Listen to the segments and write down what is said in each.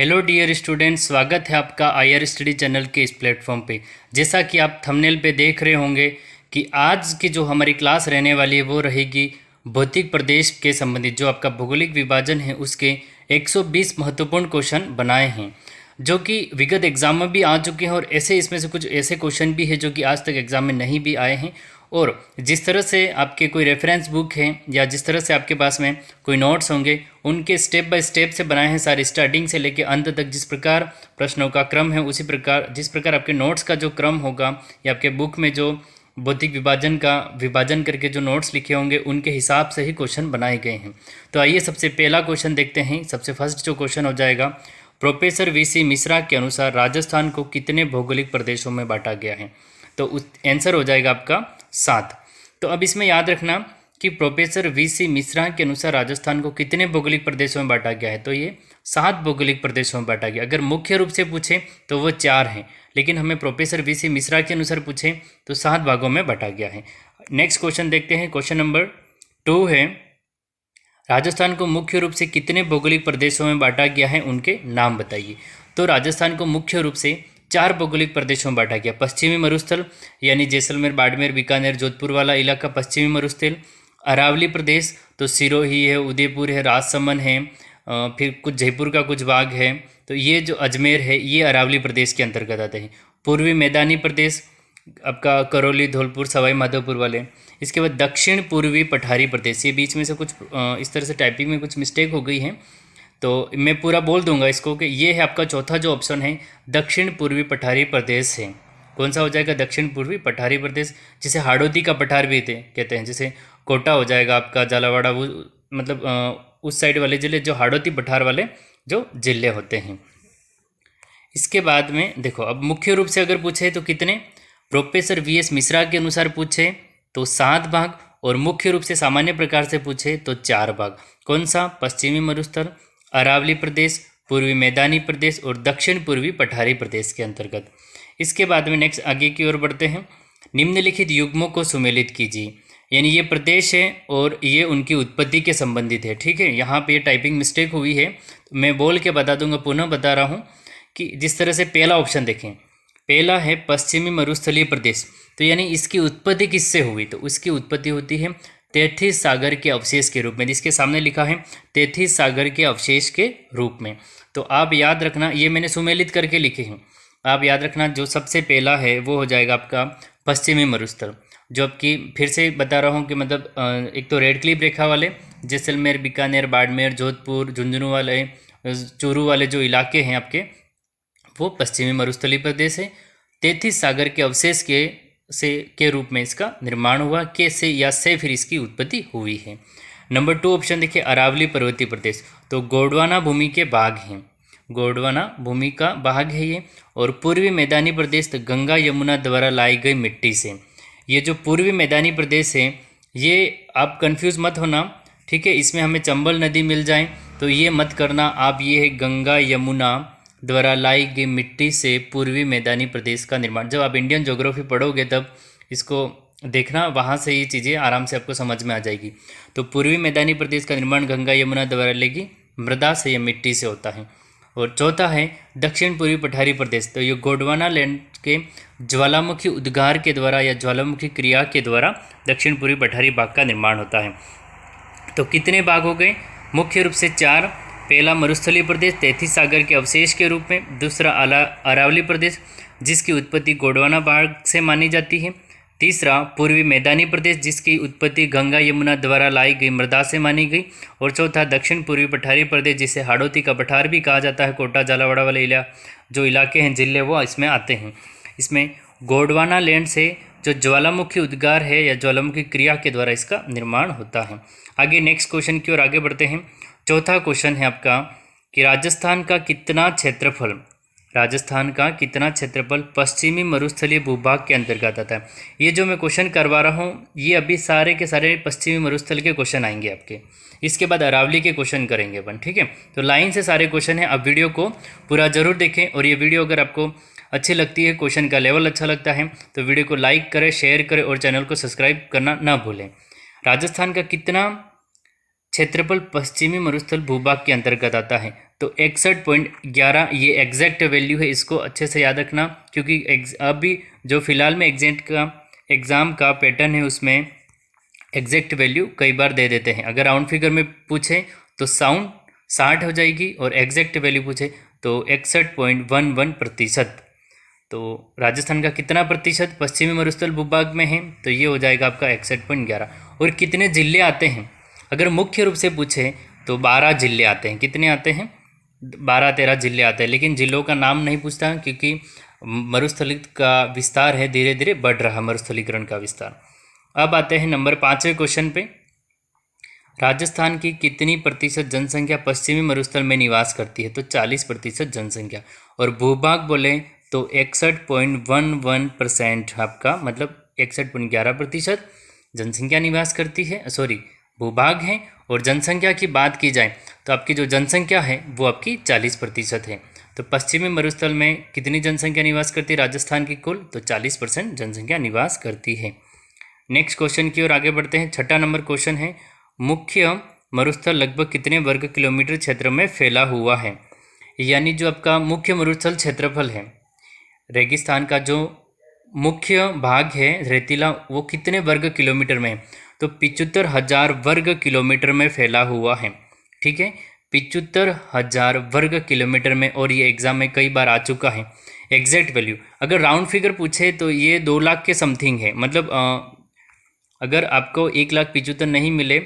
Hello dear students, स्वागत है आपका आईआर स्टडी चैनल के इस प्लेटफॉर्म पे। जैसा कि आप थंबनेल पे देख रहे होंगे कि आज की जो हमारी क्लास रहने वाली है वो रहेगी भौतिक प्रदेश के संबंधित। जो आपका भौगोलिक विभाजन है उसके 120 महत्वपूर्ण क्वेश्चन बनाए हैं जो कि विगत एग्जाम में भी आ चुके हैं, और ऐसे इसमें से कुछ ऐसे क्वेश्चन भी है जो कि आज तक एग्जाम में नहीं भी आए हैं। और जिस तरह से आपके कोई रेफरेंस बुक है या जिस तरह से आपके पास में कोई नोट्स होंगे, उनके स्टेप बाय स्टेप से बनाए हैं सारे, स्टार्टिंग से लेकर अंत तक। जिस प्रकार प्रश्नों का क्रम है उसी प्रकार, जिस प्रकार आपके नोट्स का जो क्रम होगा या आपके बुक में जो भौतिक विभाजन का विभाजन करके जो नोट्स लिखे होंगे उनके हिसाब से ही क्वेश्चन बनाए गए हैं। तो आइए सबसे पहला क्वेश्चन देखते हैं। सबसे फर्स्ट जो क्वेश्चन हो जाएगा, प्रोफेसर वीसी मिश्रा के अनुसार राजस्थान को कितने भौगोलिक प्रदेशों में बांटा गया है? तो आंसर हो जाएगा आपका 7। तो अब इसमें याद रखना कि प्रोफेसर वीसी मिश्रा के अनुसार राजस्थान को कितने भौगोलिक प्रदेशों में बांटा गया है, तो ये 7 भौगोलिक प्रदेशों में बांटा गया। अगर मुख्य रूप से पूछे तो वो 4 हैं, लेकिन हमें प्रोफेसर वीसी मिश्रा के अनुसार पूछे तो 7 भागों में बांटा गया है। नेक्स्ट क्वेश्चन देखते हैं। क्वेश्चन नंबर 2 है, राजस्थान को मुख्य रूप से कितने भौगोलिक प्रदेशों में बांटा गया है, उनके नाम बताइए। तो राजस्थान को मुख्य रूप से 4 भौगोलिक प्रदेशों में बांटा गया। पश्चिमी मरुस्थल यानी जैसलमेर, बाड़मेर, बीकानेर, जोधपुर वाला इलाका पश्चिमी मरुस्थल। अरावली प्रदेश तो सिरोही है, उदयपुर है, राजसमंद है, फिर कुछ जयपुर का कुछ भाग है। तो ये जो अजमेर है ये अरावली प्रदेश के अंतर्गत आते हैं। पूर्वी मैदानी प्रदेश आपका करौली, धौलपुर, सवाई माधोपुर वाले। इसके बाद दक्षिण पूर्वी पठारी प्रदेश, ये बीच में से कुछ इस तरह से टाइपिंग में कुछ मिस्टेक हो गई है, तो मैं पूरा बोल दूंगा इसको कि ये है आपका चौथा जो ऑप्शन है, दक्षिण पूर्वी पठारी प्रदेश है। कौन सा हो जाएगा? दक्षिण पूर्वी पठारी प्रदेश, जिसे हाड़ौती का पठार भी कहते हैं। जैसे कोटा हो जाएगा आपका, झालावाड़ा, वो मतलब उस साइड वाले ज़िले जो हाड़ौती पठार वाले जो ज़िले होते हैं। इसके बाद में देखो, अब मुख्य रूप से अगर पूछे तो कितने, प्रोफेसर वीएस मिश्रा के अनुसार पूछे तो 7 भाग, और मुख्य रूप से सामान्य प्रकार से पूछे तो 4 भाग। कौन सा? पश्चिमी मरुस्थल, अरावली प्रदेश, पूर्वी मैदानी प्रदेश और दक्षिण पूर्वी पठारी प्रदेश के अंतर्गत। इसके बाद में नेक्स्ट आगे की ओर बढ़ते हैं। निम्नलिखित युग्मों को सुमेलित कीजिए, यानी ये प्रदेश है और ये उनकी उत्पत्ति के संबंधित है। ठीक है, यहाँ पे टाइपिंग मिस्टेक हुई है, तो मैं बोल के बता दूंगा, पुनः बता रहा हूँ कि जिस तरह से पहला ऑप्शन देखें, पहला है पश्चिमी मरुस्थलीय प्रदेश, तो यानी इसकी उत्पत्ति किससे हुई? तो उसकी उत्पत्ति होती है तैथिस सागर के अवशेष के रूप में, जिसके सामने लिखा है तैथिस सागर के अवशेष के रूप में। तो आप याद रखना, ये मैंने सुमेलित करके लिखे हैं, आप याद रखना जो सबसे पहला है वो हो जाएगा आपका पश्चिमी मरुस्थल। जो आपकी फिर से बता रहा हूँ कि मतलब एक तो रेड क्लिप रेखा वाले जैसलमेर, बीकानेर, बाड़मेर, जोधपुर, झुंझुनू वाले, चूरू वाले जो इलाके हैं आपके, वो पश्चिमी मरुस्थलीय प्रदेश है। तैथिस सागर के अवशेष के रूप में इसका निर्माण हुआ, के से या से फिर इसकी उत्पत्ति हुई है। नंबर 2 ऑप्शन देखिए, अरावली पर्वतीय प्रदेश, तो गोंडवाना भूमि के भाग हैं, गोंडवाना भूमि का भाग है ये। और पूर्वी मैदानी प्रदेश तो गंगा यमुना द्वारा लाई गई मिट्टी से। ये जो पूर्वी मैदानी प्रदेश है ये आप कंफ्यूज मत होना, ठीक है, इसमें हमें चंबल नदी मिल जाए तो ये मत करना आप, ये है गंगा यमुना द्वारा लाई गई मिट्टी से पूर्वी मैदानी प्रदेश का निर्माण। जब आप इंडियन ज्योग्राफी पढ़ोगे तब इसको देखना, वहाँ से ये चीज़ें आराम से आपको समझ में आ जाएगी। तो पूर्वी मैदानी प्रदेश का निर्माण गंगा यमुना द्वारा लेगी मृदा से या मिट्टी से होता है। और चौथा है दक्षिण पूर्वी पठारी प्रदेश, तो ये गोंडवाना लैंड के ज्वालामुखी उद्गार के द्वारा या ज्वालामुखी क्रिया के द्वारा दक्षिण पूर्वी पठारी भाग का निर्माण होता है। तो कितने भाग हो गए? मुख्य रूप से 4। पहला मरुस्थलीय प्रदेश तैथिस सागर के अवशेष के रूप में, दूसरा अरावली प्रदेश जिसकी उत्पत्ति गोंडवाना भाग से मानी जाती है, तीसरा पूर्वी मैदानी प्रदेश जिसकी उत्पत्ति गंगा यमुना द्वारा लाई गई मृदा से मानी गई, और चौथा दक्षिण पूर्वी पठारी प्रदेश जिसे हाड़ौती का पठार भी कहा जाता है। कोटा, झालावाड़ा वाले जो इलाके हैं, जिले, वो इसमें आते हैं। इसमें गोंडवाना लैंड से जो ज्वालामुखी उद्गार है या ज्वालामुखी क्रिया के द्वारा इसका निर्माण होता है। आगे नेक्स्ट क्वेश्चन की ओर आगे बढ़ते हैं। चौथा क्वेश्चन है आपका कि राजस्थान का कितना क्षेत्रफल पश्चिमी मरुस्थलीय भूभाग के अंतर्गत आता है? ये जो मैं क्वेश्चन करवा रहा हूँ ये अभी सारे के सारे पश्चिमी मरुस्थल के क्वेश्चन आएंगे आपके। इसके बाद अरावली के क्वेश्चन करेंगे अपन, ठीक है। तो लाइन से सारे क्वेश्चन हैं, आप वीडियो को पूरा जरूर देखें। और ये वीडियो अगर आपको अच्छी लगती है, क्वेश्चन का लेवल अच्छा लगता है, तो वीडियो को लाइक करें, शेयर करें और चैनल को सब्सक्राइब करना ना भूलें। राजस्थान का कितना क्षेत्रफल पश्चिमी मरुस्थल भूभाग के अंतर्गत आता है। तो 61.11 ये एग्जैक्ट वैल्यू है, इसको अच्छे से याद रखना, क्योंकि अभी जो फिलहाल में एग्ज़ाम का पैटर्न है उसमें एग्जैक्ट वैल्यू कई बार दे देते हैं। अगर राउंड फिगर में पूछे तो साउंड 60 हो जाएगी और एग्जैक्ट वैल्यू पूछे तो 61.11%। तो राजस्थान का कितना प्रतिशत पश्चिमी मरुस्थल भूभाग में है, तो ये हो जाएगा आपका 61.11। और कितने जिले आते हैं, अगर मुख्य रूप से पूछे तो 12 जिले आते हैं। कितने आते हैं? 12-13 जिले आते हैं, लेकिन जिलों का नाम नहीं पूछता क्योंकि मरुस्थलित का विस्तार है, धीरे धीरे बढ़ रहा मरुस्थलीकरण का विस्तार। अब आते हैं नंबर 5वें क्वेश्चन पे। राजस्थान की कितनी प्रतिशत जनसंख्या पश्चिमी मरुस्थल में निवास करती है? तो 40% जनसंख्या। और भूभाग बोले तो 61.11% आपका, मतलब 61.11% जनसंख्या निवास करती है, सॉरी भूभाग है। और जनसंख्या की बात की जाए तो आपकी जो जनसंख्या है वो आपकी 40% है। तो पश्चिमी मरुस्थल में कितनी जनसंख्या निवास करती है राजस्थान की कुल? तो 40% जनसंख्या निवास करती है। नेक्स्ट क्वेश्चन की ओर आगे बढ़ते हैं। 6ठा नंबर क्वेश्चन है, मुख्य मरुस्थल लगभग कितने वर्ग किलोमीटर क्षेत्र में फैला हुआ है? यानी जो आपका मुख्य मरुस्थल क्षेत्रफल है, रेगिस्तान का जो मुख्य भाग है रेतीला, वो कितने वर्ग किलोमीटर में है? तो 75,000 वर्ग किलोमीटर में फैला हुआ है। ठीक है, 75,000 वर्ग किलोमीटर में। और ये एग्जाम में कई बार आ चुका है एग्जैक्ट वैल्यू। अगर राउंड फिगर पूछे तो ये 2 लाख के समथिंग है, मतलब अगर आपको 1,75,000 नहीं मिले,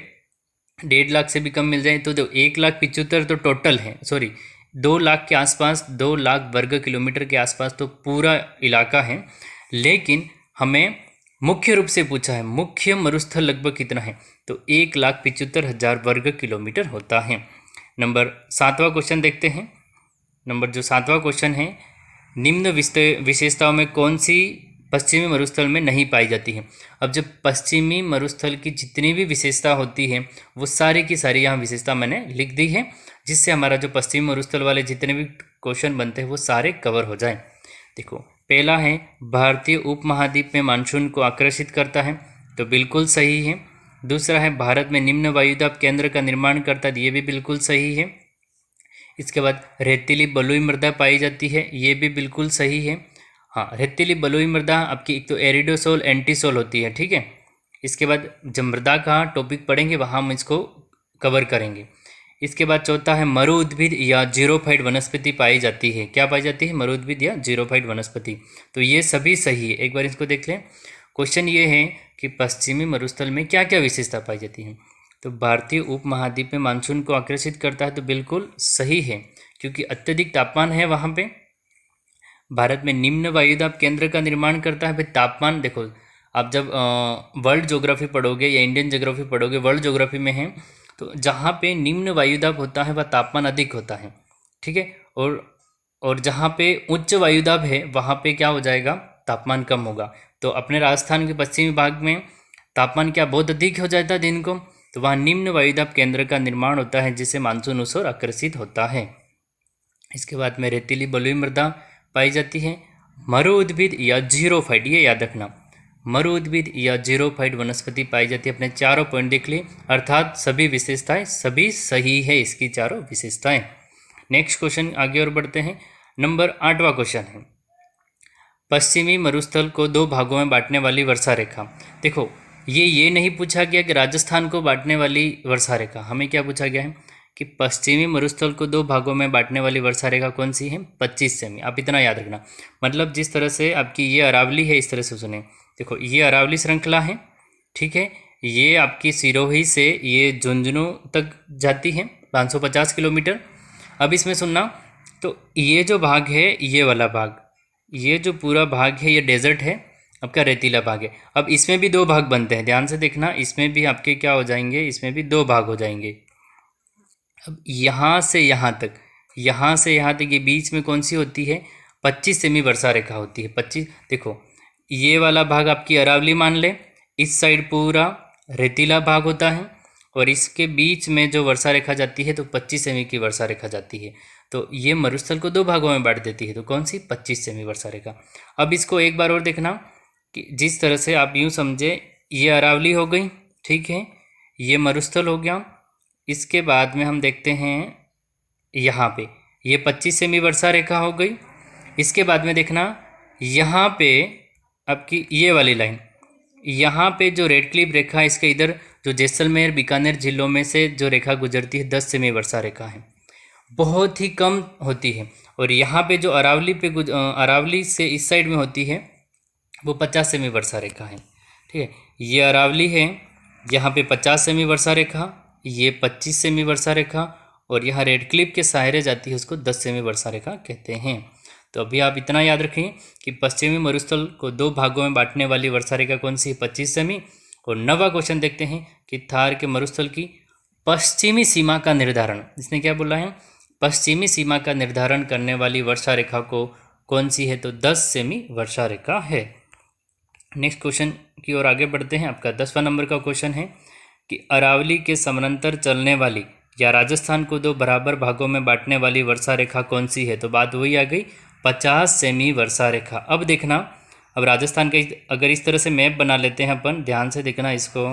1.5 लाख से भी कम मिल जाए तो 1,75,000 तो टोटल है, सॉरी 2 लाख के आसपास, 2 लाख वर्ग किलोमीटर के आसपास तो पूरा इलाका है। लेकिन हमें मुख्य रूप से पूछा है मुख्य मरुस्थल लगभग कितना है, तो 1,75,000 वर्ग किलोमीटर होता है। नंबर 7वां क्वेश्चन देखते हैं। नंबर जो 7वां क्वेश्चन है, निम्न विशेषताओं में कौन सी पश्चिमी मरुस्थल में नहीं पाई जाती है? अब जब पश्चिमी मरुस्थल की जितनी भी विशेषता होती है वो सारी की सारी यहाँ विशेषता मैंने लिख दी है, जिससे हमारा जो पश्चिमी मरुस्थल वाले जितने भी क्वेश्चन बनते हैं वो सारे कवर हो जाए। देखो, पहला है भारतीय उपमहाद्वीप में मानसून को आकर्षित करता है, तो बिल्कुल सही है। दूसरा है भारत में निम्न वायुदाब केंद्र का निर्माण करता है, ये भी बिल्कुल सही है। इसके बाद रेतीली बलुई मृदा पाई जाती है, ये भी बिल्कुल सही है। हाँ, रेतीली बलुई मृदा आपकी एक तो एरिडोसोल एंटीसोल होती है, ठीक है। इसके बाद जब मृदा का टॉपिक पढ़ेंगे वहाँ हम इसको कवर करेंगे। इसके बाद चौथा है मरु उद्भिद या जीरोफाइट वनस्पति पाई जाती है। क्या पाई जाती है? मरु उद्भिद या जीरोफाइट वनस्पति। तो ये सभी सही है, एक बार इसको देख लें। क्वेश्चन ये है कि पश्चिमी मरुस्थल में क्या क्या विशेषता पाई जाती है? तो भारतीय उपमहाद्वीप में मानसून को आकर्षित करता है, तो बिल्कुल सही है, क्योंकि अत्यधिक तापमान है वहाँ पे। भारत में निम्न वायुदाब केंद्र का निर्माण करता है। भाई तापमान देखो, आप जब वर्ल्ड ज्योग्राफी पढ़ोगे या इंडियन ज्योग्राफी पढ़ोगे, वर्ल्ड ज्योग्राफी में है तो जहाँ पे निम्न वायुदाब होता है वह तापमान अधिक होता है, ठीक है। और जहाँ पे उच्च वायुदाब है वहाँ पे क्या हो जाएगा? तापमान कम होगा। तो अपने राजस्थान के पश्चिमी भाग में तापमान क्या बहुत अधिक हो जाता है दिन को, तो वहाँ निम्न वायुदाब केंद्र का निर्माण होता है, जिससे मानसून उस ओर आकर्षित होता है। इसके बाद में रेतीली बलुई मृदा पाई जाती है। मरु उद्भिद या जीरोफाइट, ये याद रखना, मरु उद्भिद या जीरोफाइट वनस्पति पाई जाती है। अपने चारों पॉइंट देख लिए, अर्थात सभी विशेषताएं सभी सही है, इसकी चारों विशेषताएं। नेक्स्ट क्वेश्चन आगे और बढ़ते हैं। नंबर 8वां क्वेश्चन है, पश्चिमी मरुस्थल को 2 भागों में बांटने वाली वर्षा रेखा। देखो, ये नहीं पूछा गया कि राजस्थान को बांटने वाली वर्षा रेखा, हमें क्या पूछा गया है कि पश्चिमी मरुस्थल को 2 भागों में बांटने वाली वर्षा रेखा कौन सी है? 25 सेमी। आप इतना याद रखना, मतलब जिस तरह से आपकी ये अरावली है, इस तरह से सुने। देखो, ये अरावली श्रृंखला है, ठीक है। ये आपकी सिरोही से ये झुंझुनू तक जाती है, 550 किलोमीटर। अब इसमें सुनना, तो ये जो भाग है, ये वाला भाग, ये जो पूरा भाग है, ये डेजर्ट है, आपका रेतीला भाग है। अब इसमें भी 2 भाग बनते हैं, ध्यान से देखना, इसमें भी आपके क्या हो जाएंगे? इसमें भी 2 भाग हो जाएंगे। अब यहाँ से यहाँ तक, यहाँ से यहाँ तक ये बीच में कौन सी होती है? 25 सेमी वर्षा रेखा होती है। 25, देखो ये वाला भाग आपकी अरावली मान ले, इस साइड पूरा रेतीला भाग होता है, और इसके बीच में जो वर्षा रेखा जाती है तो 25 सेमी की वर्षा रेखा जाती है। तो ये मरुस्थल को 2 भागों में बांट देती है। तो कौन सी? 25 सेमी वर्षा रेखा। अब इसको एक बार और देखना कि जिस तरह से आप यूँ समझे, ये अरावली हो गई, ठीक है, ये मरुस्थल हो गया, इसके बाद में हम देखते हैं यहाँ पे ये 25 सेमी वर्षा रेखा हो गई। इसके बाद में देखना यहाँ पे आपकी ये वाली लाइन, यहाँ पे जो रेड क्लिप रेखा है इसके इधर जो जैसलमेर बीकानेर जिलों में से जो रेखा गुजरती है 10 सेमी वर्षा रेखा है, बहुत ही कम होती है। और यहाँ पे जो अरावली पे अरावली से इस साइड में होती है वो 50 सेमी वर्षा रेखा है। ठीक है, ये अरावली है, यहाँ पे 50 सेमी वर्षा रेखा, ये 25 सेमी वर्षा रेखा, और यहाँ रेड क्लिप के सहारे जाती है उसको 10 सेमी वर्षा रेखा कहते हैं। तो अभी आप इतना याद रखें कि पश्चिमी मरुस्थल को 2 भागों में बांटने वाली वर्षा रेखा कौन सी है, 25 सेमी। और 9वां क्वेश्चन देखते हैं कि थार के मरुस्थल की पश्चिमी सीमा का निर्धारण, इसने क्या बोला है, पश्चिमी सीमा का निर्धारण करने वाली वर्षा रेखा को कौन सी है, तो 10 सेमी वर्षा रेखा है। नेक्स्ट क्वेश्चन की ओर आगे बढ़ते हैं। आपका 10वां नंबर का क्वेश्चन है कि अरावली के समानांतर चलने वाली या राजस्थान को 2 बराबर भागों में बांटने वाली वर्षा रेखा कौन सी है, तो बात वही आ गई 50 सेमी वर्षा रेखा। अब देखना, अब राजस्थान का अगर इस तरह से मैप बना लेते हैं अपन, ध्यान से देखना इसको,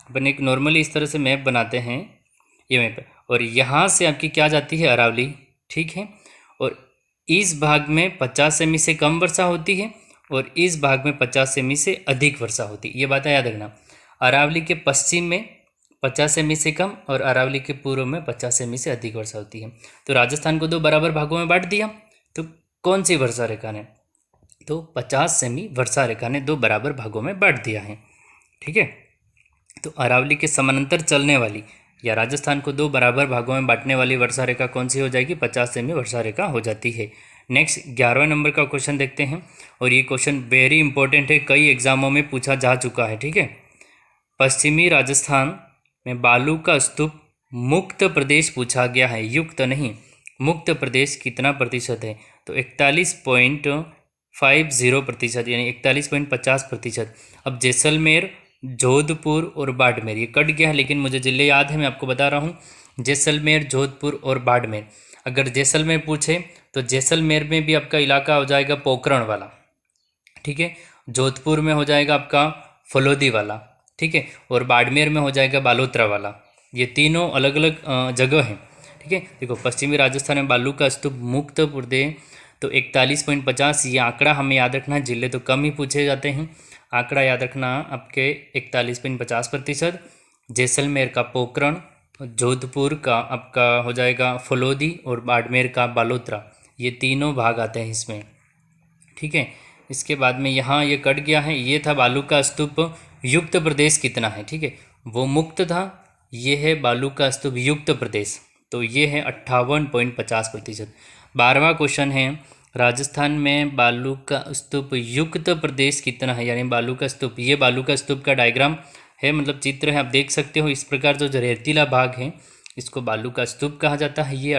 अपन एक नॉर्मली इस तरह से मैप बनाते हैं ये मैप, और यहाँ से आपकी क्या जाती है अरावली, ठीक है, और इस भाग में 50 सेमी से कम वर्षा होती है और इस भाग में 50 सेमी से अधिक वर्षा होती है। ये बात याद रखना, अरावली के पश्चिम में 50 सेमी से कम और अरावली के पूर्व में 50 सेमी से अधिक वर्षा होती है। तो राजस्थान को 2 बराबर भागों में बांट दिया, तो कौन सी वर्षा रेखा ने, तो 50 सेमी वर्षा रेखा ने 2 बराबर भागों में बांट दिया है। ठीक है, तो अरावली के समानांतर चलने वाली या राजस्थान को 2 बराबर भागों में बांटने वाली वर्षा रेखा कौन सी हो जाएगी, 50 सेमी वर्षा रेखा हो जाती है। नेक्स्ट 11वें नंबर का क्वेश्चन देखते हैं, और ये क्वेश्चन वेरी इंपॉर्टेंट है, कई एग्जामों में पूछा जा चुका है। ठीक है, पश्चिमी राजस्थान में बालू का स्तूप मुक्त प्रदेश पूछा गया है, युक्त नहीं, मुक्त प्रदेश कितना प्रतिशत है, तो 41.50%, यानी 41.50%। अब जैसलमेर, जोधपुर और बाड़मेर ये कट गया है, लेकिन मुझे जिले याद है, मैं आपको बता रहा हूँ, जैसलमेर, जोधपुर और बाड़मेर। अगर जैसलमेर पूछे तो जैसलमेर में भी आपका इलाका हो जाएगा पोखरण वाला, ठीक है, जोधपुर में हो जाएगा आपका फलोदी वाला, ठीक है, और बाड़मेर में हो जाएगा बालोतरा वाला। ये तीनों अलग अलग जगह हैं। ठीक है, देखो पश्चिमी राजस्थान में बालू का स्तूप मुक्त प्रदेश, तो 41.50 ये आंकड़ा हमें याद रखना है, जिले तो कम ही पूछे जाते हैं, आंकड़ा याद रखना आपके 41.50%। जैसलमेर का पोखरण, जोधपुर का आपका हो जाएगा फलोदी और बाड़मेर का बालोतरा, ये तीनों भाग आते हैं इसमें। ठीक है, इसके बाद में यहाँ ये कट गया है, ये था बालू का स्तूप युक्त प्रदेश कितना है। ठीक है, वो मुक्त था, ये है बालू का स्तूप युक्त प्रदेश, तो ये है 58.50%। 12वां क्वेश्चन है, राजस्थान में बालू का स्तूप युक्त प्रदेश कितना है, यानी बालू का स्तूप, ये बालू का स्तूप का डायग्राम है, मतलब चित्र है, आप देख सकते हो। इस प्रकार जो रेतीला भाग है इसको बालू का स्तूप कहा जाता है। ये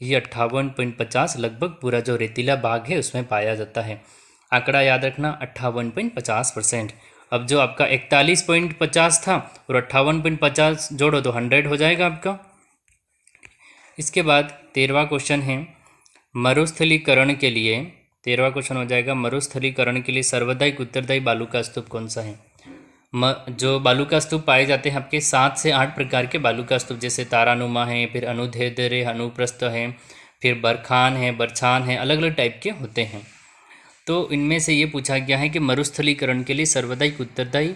58.50 लगभग पूरा जो रेतीला भाग है उसमें पाया जाता है। आंकड़ा याद रखना 58.50%। अब जो आपका 41.50 था और 58.50 जोड़ो तो 100 हो जाएगा आपका। इसके बाद 13वां क्वेश्चन है, मरुस्थलीकरण के लिए, 13वां क्वेश्चन हो जाएगा, मरुस्थलीकरण के लिए सर्वाधिक उत्तरदायी बालू का स्तूप कौन सा है। जो बालू का स्तूप पाए जाते हैं आपके 7 से 8 प्रकार के बालू का स्तूप, जैसे तारानुमा है, फिर अनुदैर्ध्य है, अनुप्रस्थ है, फिर बरखान है, बरछान है, अलग अलग टाइप के होते हैं। तो इनमें से ये पूछा गया है कि मरुस्थलीकरण के लिए सर्वाधिक उत्तरदायी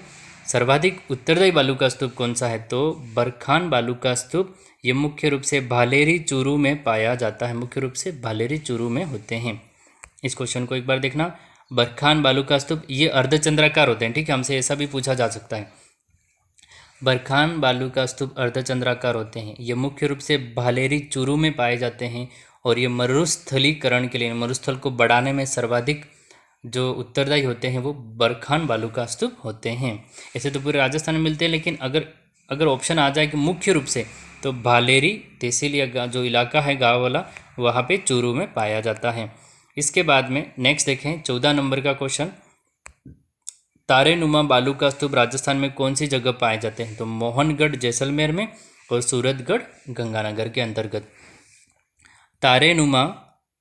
बालू का स्तूप कौन सा है, तो बरखान बालू का स्तूप, ये मुख्य रूप से भालेरी चूरू में पाया जाता है, मुख्य रूप से भालेरी चूरू में होते हैं। इस क्वेश्चन को एक बार देखना, बरखान बालू का स्तूप ये अर्धचंद्राकार होते हैं। ठीक है, हमसे ऐसा भी पूछा जा सकता है, बरखान बालू का स्तूप अर्धचंद्राकार होते हैं, ये मुख्य रूप से भालेरी चूरू में पाए जाते हैं, और ये मरुस्थलीकरण के लिए, मरुस्थल को बढ़ाने में सर्वाधिक जो उत्तरदायी होते हैं वो बरखान बालू का स्तूप होते हैं। ऐसे तो पूरे राजस्थान में मिलते हैं, लेकिन अगर ऑप्शन आ जाए कि मुख्य रूप से, तो भालेरी तहसील या जो इलाका है गाँव वाला, वहाँ पे चूरू में पाया जाता है। इसके बाद में नेक्स्ट देखें 14 नंबर का क्वेश्चन, तारेनुमा बालू का स्तूप राजस्थान में कौन सी जगह पाए जाते हैं, तो मोहनगढ़ जैसलमेर में और सूरतगढ़ गंगानगर के अंतर्गत।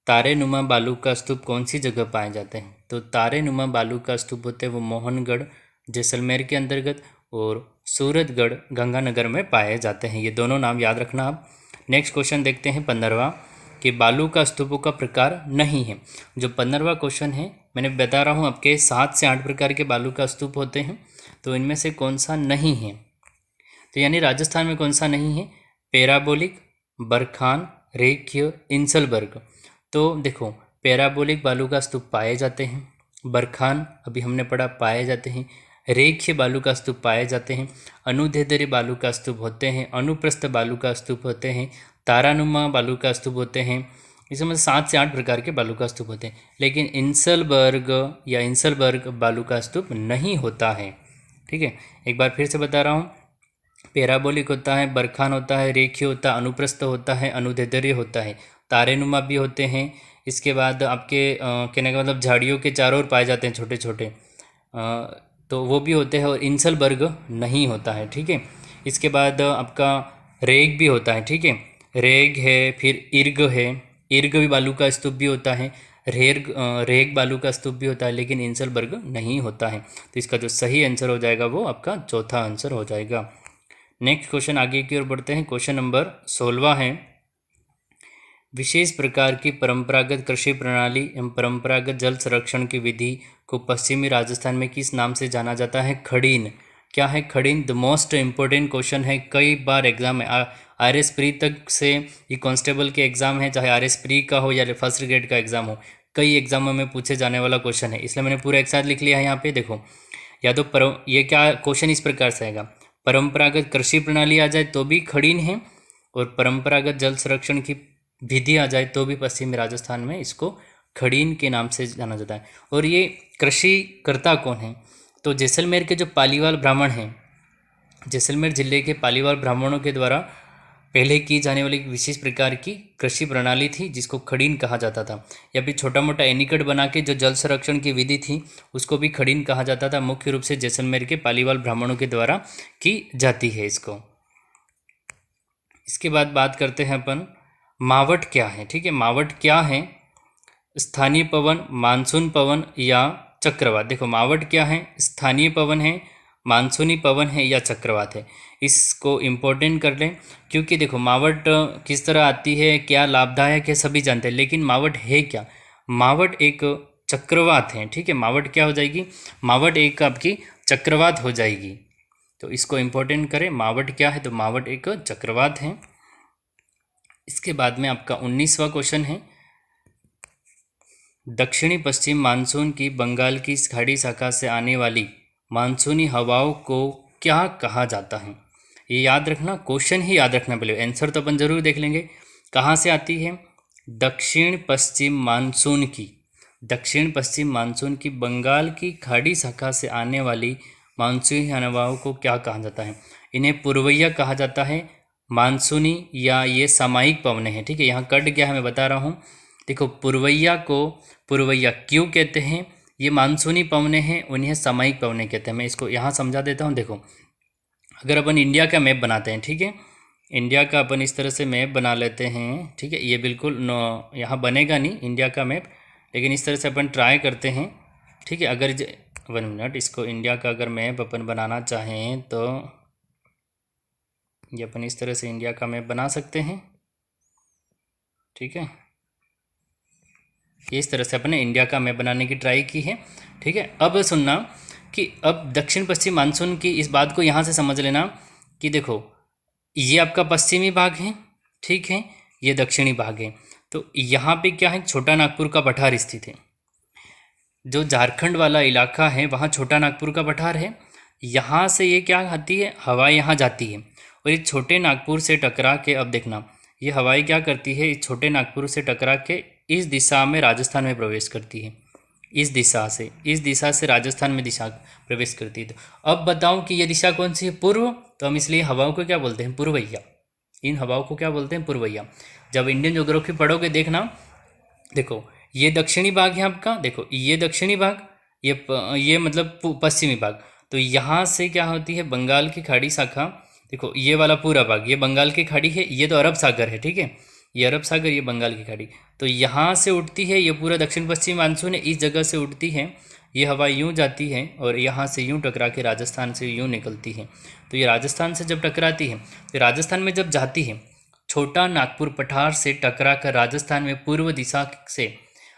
तारेनुमा बालू का स्तूप कौन सी जगह पाए जाते हैं, तो तारेनुमा बालू का स्तूप होते हैं वो मोहनगढ़ जैसलमेर के अंतर्गत और सूरतगढ़ गंगानगर में पाए जाते हैं। ये दोनों नाम याद रखना आप। नेक्स्ट क्वेश्चन देखते हैं 15वां कि बालू का स्तूपों का प्रकार नहीं है। जो 15वां क्वेश्चन है मैंने बता रहा हूँ आपके 7 से 8 प्रकार के बालू का स्तूप होते हैं, तो इनमें से कौन सा नहीं है। तो यानी राजस्थान में कौन सा नहीं है, पैराबोलिक, बरखान, रेखीय, इंसलबर्ग। तो देखो पैराबोलिक बालू का स्तूप पाए जाते हैं, बरखान अभी हमने पढ़ा पाए जाते हैं, रेखीय बालू का स्तूप पाए जाते हैं, अनुदैर्ध्य बालू का स्तूप होते हैं, अनुप्रस्थ बालू का स्तूप होते हैं, तारानुमा बालू का स्तूप होते हैं। इसमें 7 से 8 प्रकार के बालू का स्तूप होते हैं, लेकिन इंसलबर्ग या इंसलबर्ग बालू का स्तूप नहीं होता है। ठीक है, एक बार फिर से बता रहा हूँ, पैराबोलिक होता है, बरखान होता है, रेखीय होता है, अनुप्रस्थ होता है, अनुदैर्ध्य होता है, तारेनुमा भी होते हैं। इसके बाद आपके कहने का मतलब झाड़ियों के चारों ओर पाए जाते हैं छोटे छोटे, तो वो भी होते हैं, और इंसलबर्ग नहीं होता है। ठीक है, इसके बाद आपका रेग भी होता है। ठीक है, रेग है, फिर इर्ग है, इर्ग भी बालू का स्तूप भी होता है, रेग बालू का स्तूप भी होता है, लेकिन इंसलबर्ग नहीं होता है। तो इसका जो सही आंसर हो जाएगा वो आपका चौथा आंसर हो जाएगा। नेक्स्ट क्वेश्चन आगे की ओर बढ़ते हैं। क्वेश्चन नंबर 16 है, विशेष प्रकार की परंपरागत कृषि प्रणाली एवं परंपरागत जल संरक्षण की विधि को पश्चिमी राजस्थान में किस नाम से जाना जाता है। खड़ीन। क्या है खड़ीन? द मोस्ट इम्पोर्टेंट क्वेश्चन है, कई बार एग्जाम में RS प्री तक से, ये कांस्टेबल के एग्जाम है, चाहे RS प्री का हो या फर्स्ट ग्रेड का एग्जाम हो, कई एग्जामों में पूछे जाने वाला क्वेश्चन है, इसलिए मैंने पूरा एक साथ लिख लिया है यहाँ पे। देखो या तो ये क्या क्वेश्चन इस प्रकार से आएगा, परंपरागत कृषि प्रणाली आ जाए तो भी खड़ीन है, और परंपरागत जल संरक्षण की विधि आ जाए तो भी पश्चिमी राजस्थान में इसको खड़ीन के नाम से जाना जाता है। और ये कृषि करता कौन है, तो जैसलमेर के जो पालीवाल ब्राह्मण हैं, जैसलमेर जिले के पालीवाल ब्राह्मणों के द्वारा पहले की जाने वाली विशेष प्रकार की कृषि प्रणाली थी जिसको खड़ीन कहा जाता था, या फिर छोटा मोटा एनीकट बना के जो जल संरक्षण की विधि थी उसको भी खड़ीन कहा जाता था। मुख्य रूप से जैसलमेर के पालीवाल ब्राह्मणों के द्वारा की जाती है इसको। इसके बाद बात करते हैं अपन मावट क्या है। ठीक है, मावट क्या है, स्थानीय पवन, मानसून पवन या चक्रवात। देखो मावट क्या है, स्थानीय पवन है, मानसूनी पवन है या चक्रवात है। इसको इम्पोर्टेंट कर लें, क्योंकि देखो मावट किस तरह आती है, क्या लाभदायक है, सभी जानते हैं, लेकिन मावट है क्या, मावट एक चक्रवात है। ठीक है, मावट क्या हो जाएगी, मावट एक आपकी चक्रवात हो जाएगी, तो इसको इम्पोर्टेंट करें। मावट क्या है, तो मावट एक चक्रवात है। इसके बाद में आपका 19वां क्वेश्चन है, दक्षिणी पश्चिम मानसून की बंगाल की खाड़ी शाखा से आने वाली मानसूनी हवाओं को क्या कहा जाता है। ये याद रखना, क्वेश्चन ही याद रखना, पहले आंसर तो अपन जरूर देख लेंगे। कहाँ से आती है, दक्षिण पश्चिम मानसून की, दक्षिण पश्चिम मानसून की बंगाल की खाड़ी शाखा से आने वाली मानसूनी हवाओं को क्या कहा जाता है। इन्हें पूर्वैया कहा जाता है, मानसूनी या ये सामायिक पवनें हैं। ठीक है, यहाँ कट क्या है मैं बता रहा हूँ। देखो पूर्वैया को पूर्वैया क्यों कहते हैं, ये मानसूनी पवनें हैं, उन्हें सामायिक पवनें कहते हैं। मैं इसको यहाँ समझा देता हूँ। देखो अगर अपन इंडिया का मैप बनाते हैं, ठीक है, इंडिया का अपन इस तरह से मैप बना लेते हैं, ठीक है, ये बिल्कुल यहाँ बनेगा नहीं इंडिया का मैप, लेकिन इस तरह से अपन ट्राई करते हैं। ठीक है, अगर 1 मिनट, इसको इंडिया का अगर मैप अपन बनाना चाहें तो ये अपन इस तरह से इंडिया का मैप बना सकते हैं। ठीक है, इस तरह से अपने इंडिया का मैप बनाने की ट्राई की है। ठीक है, अब सुनना कि अब दक्षिण पश्चिम मानसून की इस बात को यहाँ से समझ लेना कि देखो ये आपका पश्चिमी भाग है, ठीक है, ये दक्षिणी भाग है, तो यहाँ पे क्या है, छोटा नागपुर का पठार स्थित है। जो झारखंड वाला इलाका है वहाँ छोटा नागपुर का पठार है, यहाँ से ये क्या आती है, हवाएं यहाँ जाती है, और ये छोटे नागपुर से टकरा के, अब देखना ये हवाएं क्या करती है, इस छोटे नागपुर से टकरा के इस दिशा में राजस्थान में प्रवेश करती है, इस दिशा से राजस्थान में दिशा प्रवेश करती है। तो अब बताऊं कि ये दिशा कौन सी है, पूर्व, तो हम इसलिए हवाओं को क्या बोलते हैं, पूर्वैया। इन हवाओं को क्या बोलते हैं, पूर्वैया। जब इंडियन ज्योग्राफी पढ़ोगे देखना, देखो ये दक्षिणी भाग है आपका, देखो ये दक्षिणी भाग, ये मतलब पश्चिमी भाग, तो यहाँ से क्या होती है, बंगाल की खाड़ी शाखा, देखो ये वाला पूरा भाग ये बंगाल की खाड़ी है, ये तो अरब सागर है, ठीक है, ये अरब सागर, ये बंगाल की खाड़ी, तो यहाँ से उठती है, ये पूरा दक्षिण पश्चिम मानसून है, इस जगह से उठती है, ये हवा यूँ जाती है और यहाँ से यूँ टकरा के राजस्थान से यूँ निकलती है। तो ये राजस्थान से जब टकराती है तो राजस्थान में जब जाती है, छोटा नागपुर पठार से टकरा कर राजस्थान में पूर्व दिशा से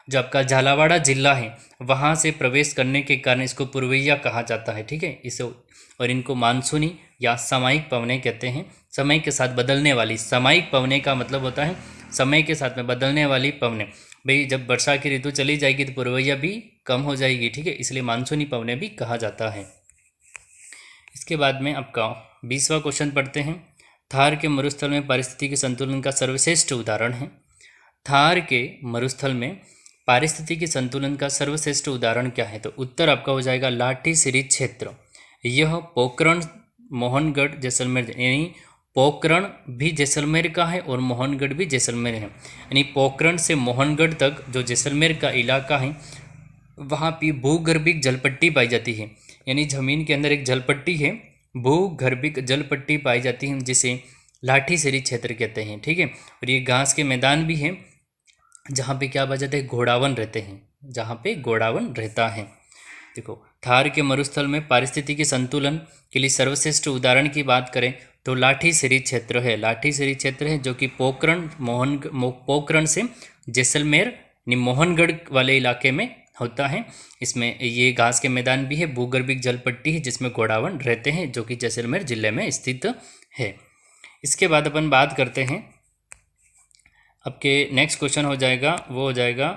जो आपका झालावाड़ जिला है वहाँ से प्रवेश करने के कारण इसको पूर्वैया कहा जाता है। ठीक है, इसे और इनको मानसूनी या सामयिक पवनें कहते हैं। समय के साथ बदलने वाली, सामयिक पवनें का मतलब होता है समय के साथ में बदलने वाली पवनें। भाई जब वर्षा की ऋतु चली जाएगी तो पूर्वैया भी कम हो जाएगी। ठीक है, इसलिए मानसूनी पवनें भी कहा जाता है। इसके बाद में आपका 20वां क्वेश्चन पढ़ते हैं। थार के मरुस्थल में पारिस्थितिकी संतुलन का सर्वश्रेष्ठ उदाहरण है। थार के मरुस्थल में पारिस्थितिकी संतुलन का सर्वश्रेष्ठ उदाहरण क्या है? तो उत्तर आपका हो जाएगा लाठी सिरी क्षेत्र। यह पोखरण, मोहनगढ़, जैसलमेर, यानी पोखरण भी जैसलमेर का है और मोहनगढ़ भी जैसलमेर है। यानी पोखरण से मोहनगढ़ तक जो जैसलमेर का इलाका है वहाँ पे भूगर्भिक जलपट्टी पाई जाती है। यानी ज़मीन के अंदर एक जलपट्टी है, भूगर्भिक जलपट्टी पाई जाती है, जिसे लाठी सिरी क्षेत्र कहते हैं। ठीक है, और ये घास के मैदान भी हैं जहाँ पे क्या पाया जाता है? घोड़ावन रहते हैं, जहाँ पे घोड़ावन रहता है। देखो, थार के मरुस्थल में पारिस्थितिकी संतुलन के लिए सर्वश्रेष्ठ उदाहरण की बात करें तो लाठी सिरी क्षेत्र है। लाठी सिरी क्षेत्र है जो कि पोखरण पोखरण से जैसलमेर यानी मोहनगढ़ वाले इलाके में होता है। इसमें ये घास के मैदान भी है, भूगर्भिक जलपट्टी है जिसमें घोड़ावन रहते हैं, जो कि जैसलमेर जिले में स्थित है। इसके बाद अपन बात करते हैं, आपके नेक्स्ट क्वेश्चन हो जाएगा, वो हो जाएगा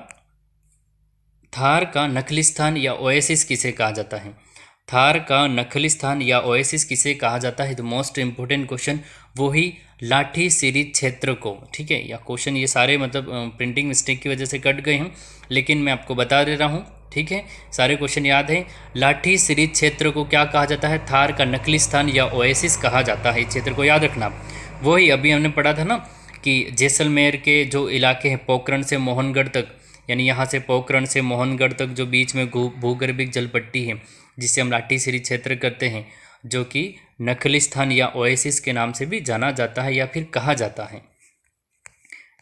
थार का नखलिस्तान या ओएसिस किसे कहा जाता है? थार का नखलिस्तान या ओएसिस किसे कहा जाता है? तो मोस्ट इम्पोर्टेंट क्वेश्चन वही लाठी सिरी क्षेत्र को। ठीक है, या क्वेश्चन ये सारे मतलब प्रिंटिंग मिस्टेक की वजह से कट गए हैं, लेकिन मैं आपको बता दे रहा हूँ। ठीक है, सारे क्वेश्चन याद हैं। लाठी सिरी क्षेत्र को क्या कहा जाता है? थार का नखलिस्तान या ओएसिस कहा जाता है। इस क्षेत्र को याद रखना। वही अभी हमने पढ़ा था ना कि जैसलमेर के जो इलाके हैं पोखरण से मोहनगढ़ तक, यानी यहाँ से पोखरण से मोहनगढ़ तक जो बीच में भूगर्भिक जलपट्टी है जिसे हम लाठी सिरी क्षेत्र करते हैं, जो कि नखलिस्तान या ओएसिस के नाम से भी जाना जाता है या फिर कहा जाता है।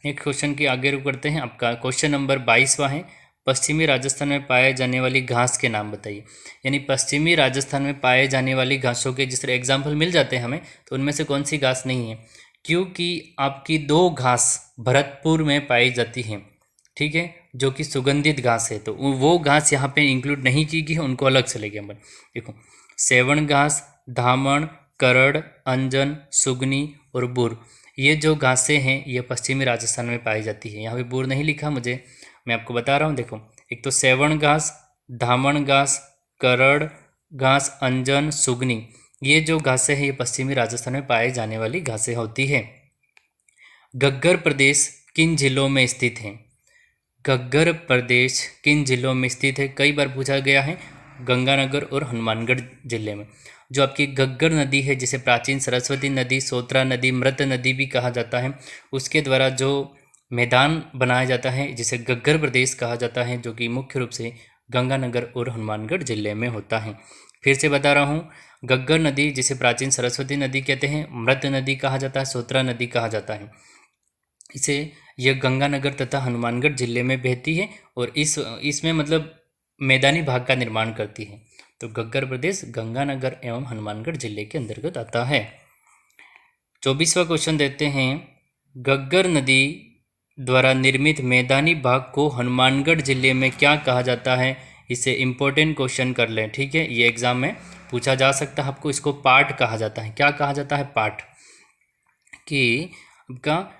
नेक्स्ट क्वेश्चन की आगे रुक करते हैं। आपका क्वेश्चन नंबर 22वां है, पश्चिमी राजस्थान में पाए जाने वाली घास के नाम बताइए। यानी पश्चिमी राजस्थान में पाए जाने वाली घासों के जिस तरह एग्जाम्पल मिल जाते हैं हमें, तो उनमें से कौन सी घास नहीं है? क्योंकि आपकी 2 घास भरतपुर में पाई जाती हैं। ठीक है, जो कि सुगंधित घास है, तो वो घास यहाँ पे इंक्लूड नहीं की गई है, उनको अलग से लेंगे अपन। देखो, सेवण घास, धामण, करड़, अंजन, सुगनी और बुर, ये जो घासें हैं ये पश्चिमी राजस्थान में पाई जाती है। यहाँ पे बुर नहीं लिखा मुझे, मैं आपको बता रहा हूँ। देखो, एक तो सेवण घास, धामण घास, करड़ घास, अंजन, सुगनी, ये जो घासें हैं ये पश्चिमी राजस्थान में पाए जाने वाली घासें होती है। घग्गर प्रदेश किन जिलों में स्थित है? घग्गर प्रदेश किन जिलों में स्थित है? कई बार पूछा गया है। गंगानगर और हनुमानगढ़ जिले में। जो आपकी घग्गर नदी है, जिसे प्राचीन सरस्वती नदी, सोत्रा नदी, मृत नदी भी कहा जाता है, उसके द्वारा जो मैदान बनाया जाता है जिसे घग्गर प्रदेश कहा जाता है, जो कि मुख्य रूप से गंगानगर और हनुमानगढ़ जिले में होता है। फिर से बता रहा हूँ, घग्गर नदी जिसे प्राचीन सरस्वती नदी कहते हैं, मृत नदी कहा जाता है, सोत्रा नदी कहा जाता है, इसे यह गंगानगर तथा हनुमानगढ़ जिले में बहती है और इसमें मतलब मैदानी भाग का निर्माण करती है। तो घग्गर प्रदेश गंगानगर एवं हनुमानगढ़ जिले के अंतर्गत आता है। 24वां क्वेश्चन देते हैं, घग्गर नदी द्वारा निर्मित मैदानी भाग को हनुमानगढ़ जिले में क्या कहा जाता है? इसे इम्पोर्टेंट क्वेश्चन कर लें। ठीक है, ये एग्जाम में पूछा जा सकता है आपको। इसको पाट कहा जाता है। क्या कहा जाता है? पाट। कि आपका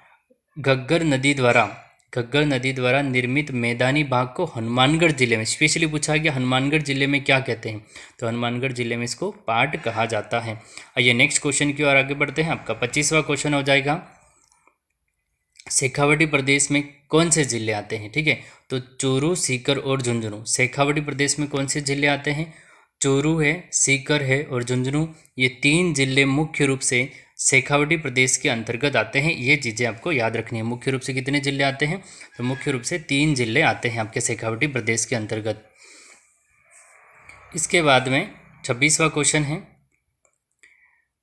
घग्गर नदी द्वारा निर्मित मैदानी भाग को हनुमानगढ़ जिले में स्पेशली पूछा गया, हनुमानगढ़ जिले में क्या कहते हैं? तो हनुमानगढ़ जिले में इसको पाट कहा जाता है। आइए नेक्स्ट क्वेश्चन की ओर आगे बढ़ते हैं। आपका 25वां क्वेश्चन हो जाएगा, शेखावटी प्रदेश में कौन से जिले आते हैं? ठीक है, तो चूरू, सीकर और झुंझुनू। शेखावटी प्रदेश में कौन से जिले आते हैं? चूरू है, सीकर है और झुंझुनू। ये 3 जिले मुख्य रूप से शेखावटी प्रदेश के अंतर्गत आते हैं। ये चीज़ें आपको याद रखनी है। मुख्य रूप से कितने जिले आते हैं? तो मुख्य रूप से 3 जिले आते हैं आपके शेखावटी प्रदेश के अंतर्गत। इसके बाद में 26वां क्वेश्चन है,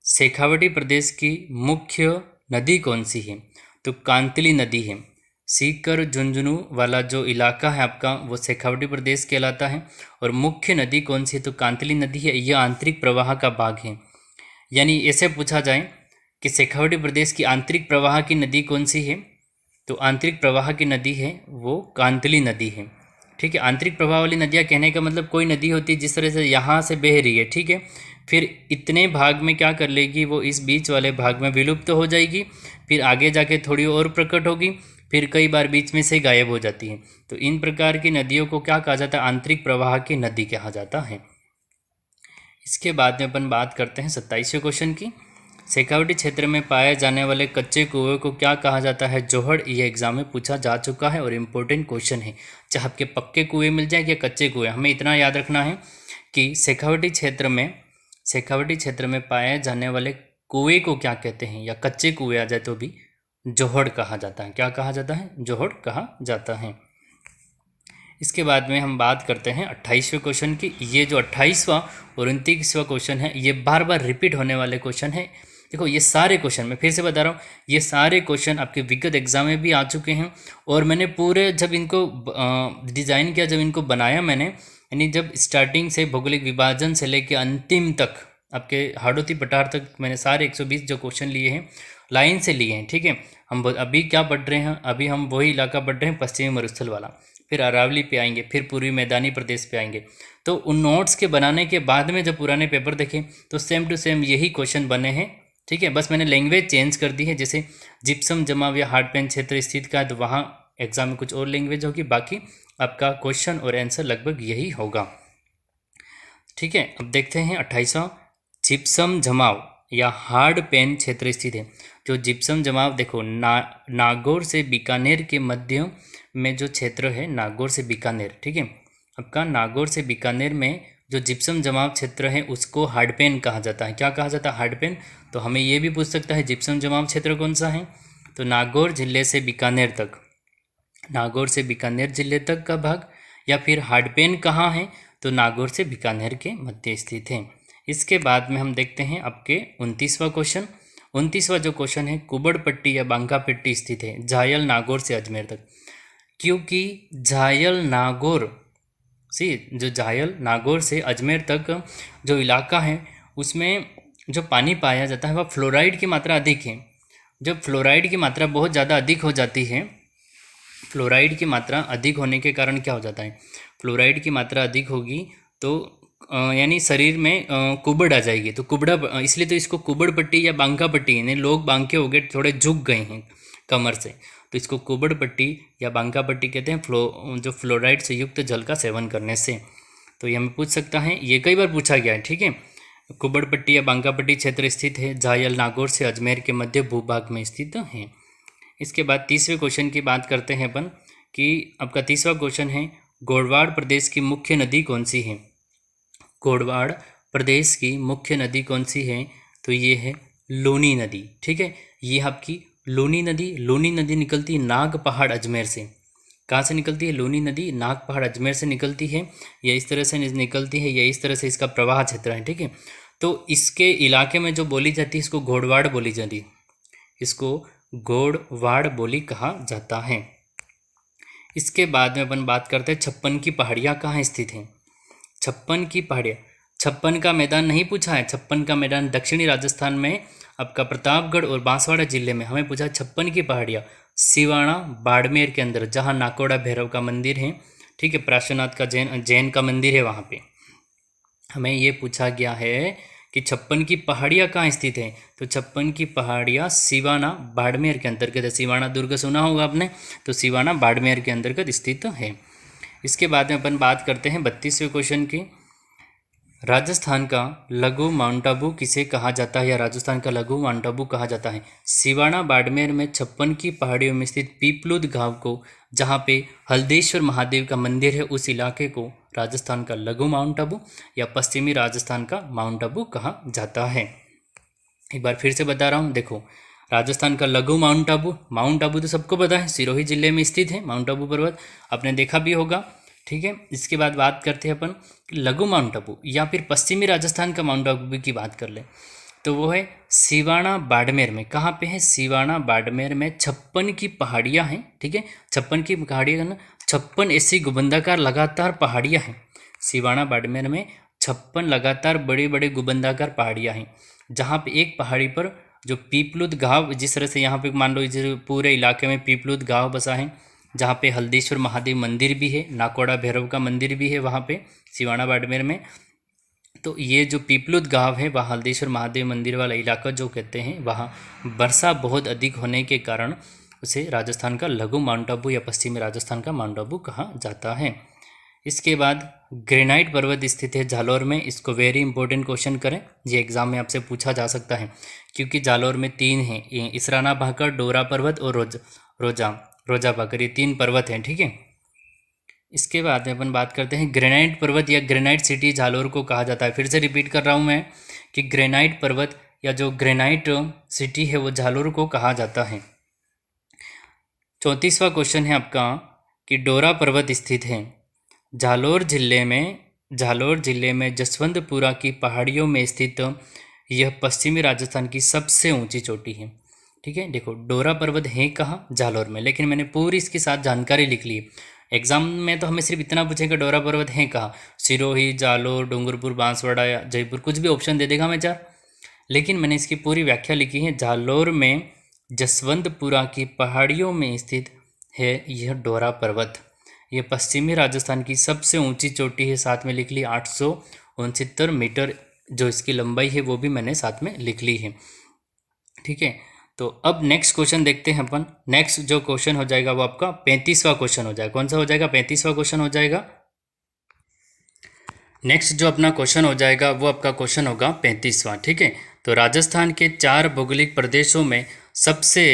शेखावटी प्रदेश की मुख्य नदी कौन सी है? तो कांतली नदी है। सीकर झुंझुनू वाला जो इलाका है आपका वो शेखावटी प्रदेश कहलाता है। और मुख्य नदी कौन सी है, तो कांतली नदी है, यह आंतरिक प्रवाह का भाग है। यानी ऐसे पूछा जाए कि शेखावटी प्रदेश की आंतरिक प्रवाह की नदी कौन सी है, तो आंतरिक प्रवाह की नदी है वो कांतली नदी है। ठीक है, आंतरिक प्रवाह वाली नदियाँ कहने का मतलब कोई नदी होती है जिस तरह से यहाँ से बह रही है, ठीक है, फिर इतने भाग में क्या कर लेगी वो इस बीच वाले भाग में विलुप्त तो हो जाएगी, फिर आगे जाके थोड़ी और प्रकट होगी, फिर कई बार बीच में से गायब हो जाती है। तो इन प्रकार की नदियों को क्या कहा जाता है, आंतरिक प्रवाह की नदी कहा जाता है। इसके बाद में अपन बात करते हैं 27वें क्वेश्चन की। शेखावटी क्षेत्र में पाए जाने वाले कच्चे कुएं को क्या कहा जाता है, जोहड़। ये एग्जाम में पूछा जा चुका है और इम्पोर्टेंट क्वेश्चन है। चाहे आपके पक्के कुएं मिल जाए या कच्चे कुएं, हमें इतना याद रखना है कि शेखावटी क्षेत्र में पाए जाने वाले कुएं को क्या कहते हैं, या कच्चे कुएं आ जाए तो भी जोहड़ कहा जाता है। क्या कहा जाता है, जोहड़ कहा जाता है। इसके बाद में हम बात करते हैं 28वें क्वेश्चन की। ये जो 28वां और 29वां क्वेश्चन है ये बार बार रिपीट होने वाले क्वेश्चन है। देखो ये सारे क्वेश्चन, मैं फिर से बता रहा हूँ, ये सारे क्वेश्चन आपके विगत एग्जाम में भी आ चुके हैं। और मैंने पूरे जब इनको डिज़ाइन किया, जब इनको बनाया मैंने, यानी जब स्टार्टिंग से भौगोलिक विभाजन से लेकर अंतिम तक आपके हाड़ौती पठार तक मैंने सारे 120 जो क्वेश्चन लिए हैं लाइन से लिए हैं। ठीक है, हम अभी क्या पढ़ रहे हैं, अभी हम वही इलाका पढ़ रहे हैं पश्चिमी मरुस्थल वाला, फिर अरावली पे आएंगे, फिर पूर्वी मैदानी प्रदेश पे आएंगे। तो उन नोट्स के बनाने के बाद में जब पुराने पेपर देखें तो सेम टू सेम यही क्वेश्चन बने हैं। ठीक है, बस मैंने लैंग्वेज चेंज कर दी है। जैसे जिप्सम जमाव या हार्डपेन क्षेत्र स्थित का है तो वहाँ एग्जाम में कुछ और लैंग्वेज होगी, बाकी आपका क्वेश्चन और आंसर लगभग यही होगा। ठीक है, अब देखते हैं 28वां। जिप्सम जमाव या हार्ड पेन क्षेत्र स्थित है। जो जिप्सम जमाव देखो नागौर से बीकानेर के मध्य में जो क्षेत्र है, नागौर से बीकानेर, ठीक है, आपका नागौर से बीकानेर में जो जिप्सम जमाव क्षेत्र है उसको हार्डपेन कहा जाता है। क्या कहा जाता है, हार्डपेन। तो हमें ये भी पूछ सकता है जिप्सम जमाव क्षेत्र कौन सा है, तो नागौर जिले से बीकानेर तक, नागौर से बीकानेर जिले तक का भाग, या फिर हार्डपेन कहाँ है, तो नागौर से बीकानेर के मध्य स्थित है। इसके बाद में हम देखते हैं आपके 29वां क्वेश्चन। 29वां जो क्वेश्चन है, कुबड़ पट्टी या बांका पट्टी स्थित है झायल नागौर से अजमेर तक। क्योंकि झायल नागौर से अजमेर तक जो इलाका है उसमें जो पानी पाया जाता है वह फ्लोराइड की मात्रा अधिक है। जब फ्लोराइड की मात्रा बहुत ज़्यादा अधिक हो जाती है, फ्लोराइड की मात्रा अधिक होने के कारण क्या हो जाता है, फ्लोराइड की मात्रा अधिक होगी तो यानी शरीर में कुबड़ आ जाएगी, तो कुबड़ा, इसलिए तो इसको कुबड़ पट्टी या बांका पट्टी, यानी लोग बांके हो गए, थोड़े झुक गए हैं कमर से, तो इसको कुबड़ पट्टी या बांका पट्टी कहते हैं, जो फ्लोराइड से युक्त जल का सेवन करने से। तो ये हमें पूछ सकता है, ये कई बार पूछा गया है। ठीक है, कुबड़ पट्टी या बांका पट्टी क्षेत्र स्थित है झायल नागौर से अजमेर के मध्य भूभाग में स्थित है। इसके बाद 30वें क्वेश्चन की बात करते हैं अपन कि आपका 30वां क्वेश्चन है, गोडवाड़ प्रदेश की मुख्य नदी कौन सी है। गोडवाड़ प्रदेश की मुख्य नदी कौन सी है, तो ये है लूनी नदी। ठीक है, ये आपकी लूनी नदी निकलती है नाग पहाड़ अजमेर से। कहाँ से निकलती है, लूनी नदी नाग पहाड़ अजमेर से निकलती है, या इस तरह से निकलती है, या इस तरह से इसका प्रवाह क्षेत्र है। ठीक है, तो इसके इलाके में जो बोली जाती है इसको गोडवाड़ बोली जाती है, इसको गोडवाड़ बोली कहा जाता है। इसके बाद में अपन बात करते हैं 56 की पहाड़ियाँ कहाँ स्थित हैं। 56 की पहाड़ियाँ, 56 का मैदान नहीं पूछा है, 56 का मैदान दक्षिणी राजस्थान में आपका प्रतापगढ़ और बांसवाड़ा जिले में। हमें पूछा 56 की पहाड़ियाँ सिवाना बाड़मेर के अंदर, जहाँ नाकोड़ा भैरव का मंदिर है। ठीक है, प्राशनाथ का जैन का मंदिर है वहाँ पे। हमें ये पूछा गया है कि 56 की पहाड़ियाँ कहाँ स्थित हैं, तो 56 की पहाड़ियाँ सिवाना बाड़मेर के अंतर्गत है। सिवाना दुर्ग सुना होगा आपने, तो सिवाना बाड़मेर के अंतर्गत स्थित है। इसके बाद में अपन बात करते हैं 32वें क्वेश्चन की। राजस्थान का लघु माउंट आबू किसे कहा जाता है, या राजस्थान का लघु माउंट आबू कहा जाता है। सिवाना बाड़मेर में 56 की पहाड़ियों में स्थित पीपलुद गांव को, जहां पे हल्देश्वर महादेव का मंदिर है, उस इलाके को राजस्थान का लघु माउंट आबू या पश्चिमी राजस्थान का माउंट आबू कहा जाता है। एक बार फिर से बता रहा हूँ, देखो राजस्थान का लघु माउंट आबू तो सबको पता है, सिरोही जिले में स्थित है माउंट आबू पर्वत, आपने देखा भी होगा। ठीक है, इसके बाद बात करते हैं अपन लघु माउंट आबू या फिर पश्चिमी राजस्थान का माउंट आबू की बात कर लें। तो वो है सिवाना बाड़मेर में। कहाँ पे है? सिवाना बाड़मेर में 56 की पहाड़ियाँ हैं, ठीक है। 56 की पहाड़ियाँ ना, 56 ऐसी गुबंदाकार लगातार पहाड़ियाँ हैं। सिवाना बाड़मेर में 56 लगातार बड़े बड़े गुबंदाकार पहाड़ियाँ हैं, जहाँ पे एक पहाड़ी पर जो पीपलुद गाँव, जिस तरह से यहाँ पे मान लो इस पूरे इलाके में पीपलुद गाँव बसा है, जहाँ पे हल्देश्वर महादेव मंदिर भी है, नाकोड़ा भैरव का मंदिर भी है वहाँ पे सिवाना बाड़मेर में। तो ये जो पीपलुद गाँव है, वहाँ हल्देश्वर महादेव मंदिर वाला इलाका जो कहते हैं, वहाँ वर्षा बहुत अधिक होने के कारण उसे राजस्थान का लघु माउंट आबू या पश्चिमी राजस्थान का माउंट आबू कहा जाता है। इसके बाद ग्रेनाइट पर्वत स्थित है जालौर में। इसको वेरी इंपॉर्टेंट क्वेश्चन करें, ये एग्जाम में आपसे पूछा जा सकता है, क्योंकि जालौर में 3 हैं, इसराना भाकर, डोरा पर्वत और रोजा भाकर, ये 3 पर्वत हैं, ठीक है। इसके बाद में अपन बात करते हैं ग्रेनाइट पर्वत या ग्रेनाइट सिटी जालौर को कहा जाता है। फिर से रिपीट कर रहा हूँ मैं कि ग्रेनाइट पर्वत या जो ग्रेनाइट सिटी है वो जालौर को कहा जाता है। 34वां क्वेश्चन है आपका कि डोरा पर्वत स्थित है जालौर जिले में जसवंतपुरा की पहाड़ियों में स्थित यह पश्चिमी राजस्थान की सबसे ऊंची चोटी है, ठीक है। देखो डोरा पर्वत है कहाँ? जालौर में, लेकिन मैंने पूरी इसके साथ जानकारी लिख ली है। एग्जाम में तो हमें सिर्फ इतना पूछेगा डोरा पर्वत है कहाँ, सिरोही, जालौर, डूंगरपुर, बांसवाड़ा या जयपुर, कुछ भी ऑप्शन दे देगा हमें 4, लेकिन मैंने इसकी पूरी व्याख्या लिखी है। जालौर में जसवंतपुरा की पहाड़ियों में स्थित है यह डोरा पर्वत, यह पश्चिमी राजस्थान की सबसे ऊंची चोटी है। साथ में लिख ली 869 मीटर, जो इसकी लंबाई है वो भी मैंने साथ में लिख ली है, ठीक है। तो अब नेक्स्ट क्वेश्चन देखते हैं अपन। नेक्स्ट जो क्वेश्चन हो जाएगा वो आपका 35वां क्वेश्चन हो जाएगा। कौन सा हो जाएगा? 35वां क्वेश्चन हो जाएगा। नेक्स्ट जो अपना क्वेश्चन हो जाएगा वो आपका क्वेश्चन होगा 35वां, ठीक है। तो राजस्थान के 4 भौगोलिक प्रदेशों में सबसे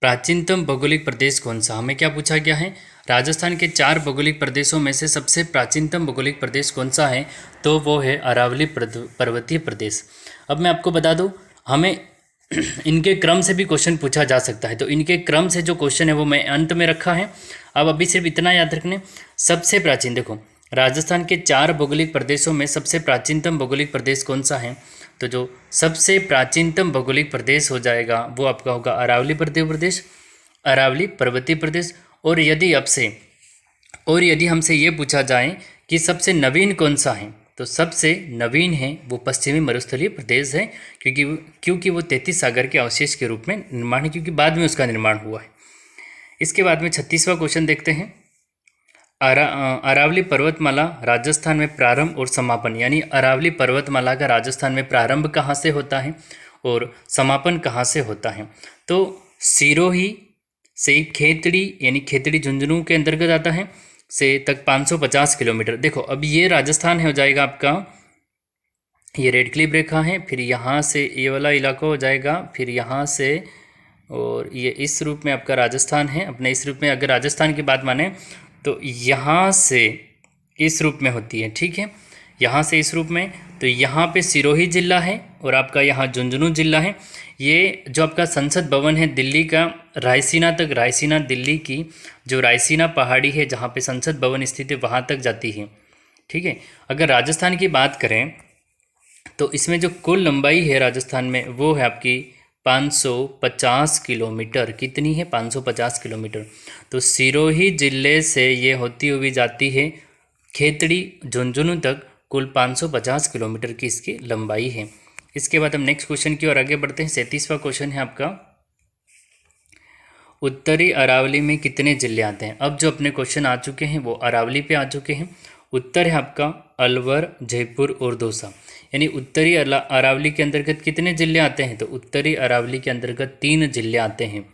प्राचीनतम भौगोलिक प्रदेश कौन सा? हमें क्या पूछा गया है? राजस्थान के 4 भौगोलिक प्रदेशों में से सबसे प्राचीनतम भौगोलिक प्रदेश कौन सा है? तो वो है अरावली पर्वतीय प्रदेश। अब मैं आपको बता दूं, हमें इनके क्रम से भी क्वेश्चन पूछा जा सकता है, तो इनके क्रम से जो क्वेश्चन है वो मैं अंत में रखा है। अब अभी सिर्फ इतना याद रखने, सबसे प्राचीन, देखो राजस्थान के 4 भौगोलिक प्रदेशों में सबसे प्राचीनतम भौगोलिक प्रदेश कौन सा है? तो जो सबसे प्राचीनतम भौगोलिक प्रदेश हो जाएगा वो आपका होगा अरावली पर्वतीय प्रदेश। और यदि हमसे ये पूछा जाए कि सबसे नवीन कौन सा है, तो सबसे नवीन है वो पश्चिमी मरुस्थलीय प्रदेश है, क्योंकि वो 33 सागर के अवशेष के रूप में निर्माण है, क्योंकि बाद में उसका निर्माण हुआ है। इसके बाद में 36वां क्वेश्चन देखते हैं। अरावली पर्वतमाला राजस्थान में प्रारंभ और समापन, यानी अरावली पर्वतमाला का राजस्थान में प्रारंभ कहाँ से होता है और समापन कहाँ से होता है? तो सिरोही से खेतड़ी, यानी खेतड़ी झुंझुनू के अंतर्गत आता है, से तक 550 किलोमीटर। देखो अब ये राजस्थान हो जाएगा आपका, ये रेड क्लिप रेखा है, फिर यहाँ से ये वाला इलाका हो जाएगा, फिर यहाँ से, और ये इस रूप में आपका राजस्थान है। अपने इस रूप में अगर राजस्थान की बात माने तो यहाँ से इस रूप में होती है, ठीक है, यहाँ से इस रूप में। तो यहाँ पे सिरोही जिला है और आपका यहाँ झुंझुनू जिला है। ये जो आपका संसद भवन है दिल्ली का, रायसीना दिल्ली की जो रायसीना पहाड़ी है जहाँ पे संसद भवन स्थित है वहाँ तक जाती है, ठीक है। अगर राजस्थान की बात करें तो इसमें जो कुल लंबाई है राजस्थान में वो है आपकी 550 किलोमीटर। कितनी है? 550 किलोमीटर। तो सिरोही जिले से ये होती हुई जाती है खेतड़ी झुंझुनू तक, कुल 550 किलोमीटर की इसकी लंबाई है। इसके बाद हम नेक्स्ट क्वेश्चन की ओर आगे बढ़ते हैं। 37वां क्वेश्चन है आपका, उत्तरी अरावली में कितने जिले आते हैं? अब जो अपने क्वेश्चन आ चुके हैं वो अरावली पे आ चुके हैं। उत्तर है आपका अलवर, जयपुर और दौसा, यानी उत्तरी अरावली के अंतर्गत कितने जिले आते हैं? तो उत्तरी अरावली के अंतर्गत 3 जिले आते हैं,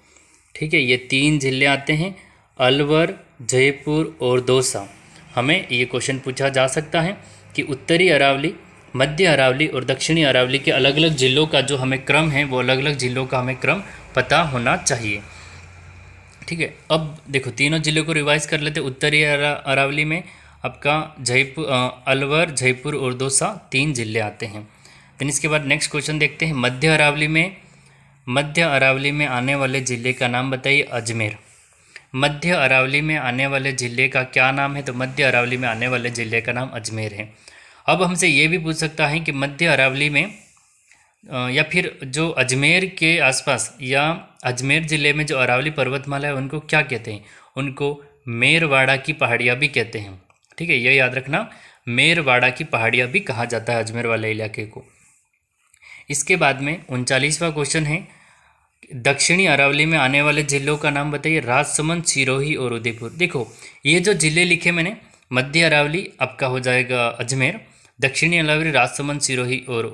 ठीक है। ये 3 जिले आते हैं, अलवर, जयपुर और दौसा। हमें ये क्वेश्चन पूछा जा सकता है कि उत्तरी अरावली, मध्य अरावली और दक्षिणी अरावली के अलग अलग जिलों का जो हमें क्रम है वो अलग अलग जिलों का हमें क्रम पता होना चाहिए, ठीक है। अब देखो तीनों जिलों को रिवाइज कर लेते। उत्तरी अरावली में आपका अलवर, जयपुर और दौसा 3 जिले आते हैं। फिर इसके बाद नेक्स्ट क्वेश्चन देखते हैं। मध्य अरावली में आने वाले जिले का नाम बताइए। अजमेर। मध्य अरावली में आने वाले जिले का क्या नाम है? तो मध्य अरावली में आने वाले जिले का नाम अजमेर है। अब हमसे ये भी पूछ सकता है कि मध्य अरावली में या फिर जो अजमेर के आसपास या अजमेर ज़िले में जो अरावली पर्वतमाला है उनको क्या कहते हैं? उनको मेरवाड़ा की पहाड़ियाँ भी कहते हैं। ठीक है, ये याद रखना, मेरवाड़ा की पहाड़ियाँ भी कहा जाता है अजमेर वाले इलाके को। इसके बाद में 39वां क्वेश्चन है, दक्षिणी अरावली में आने वाले जिलों का नाम बताइए। राजसमंद, सिरोही और उदयपुर। देखो ये जो जिले लिखे मैंने, मध्य अरावली आपका हो जाएगा अजमेर, दक्षिणी अरावली राजसमंद, सिरोही और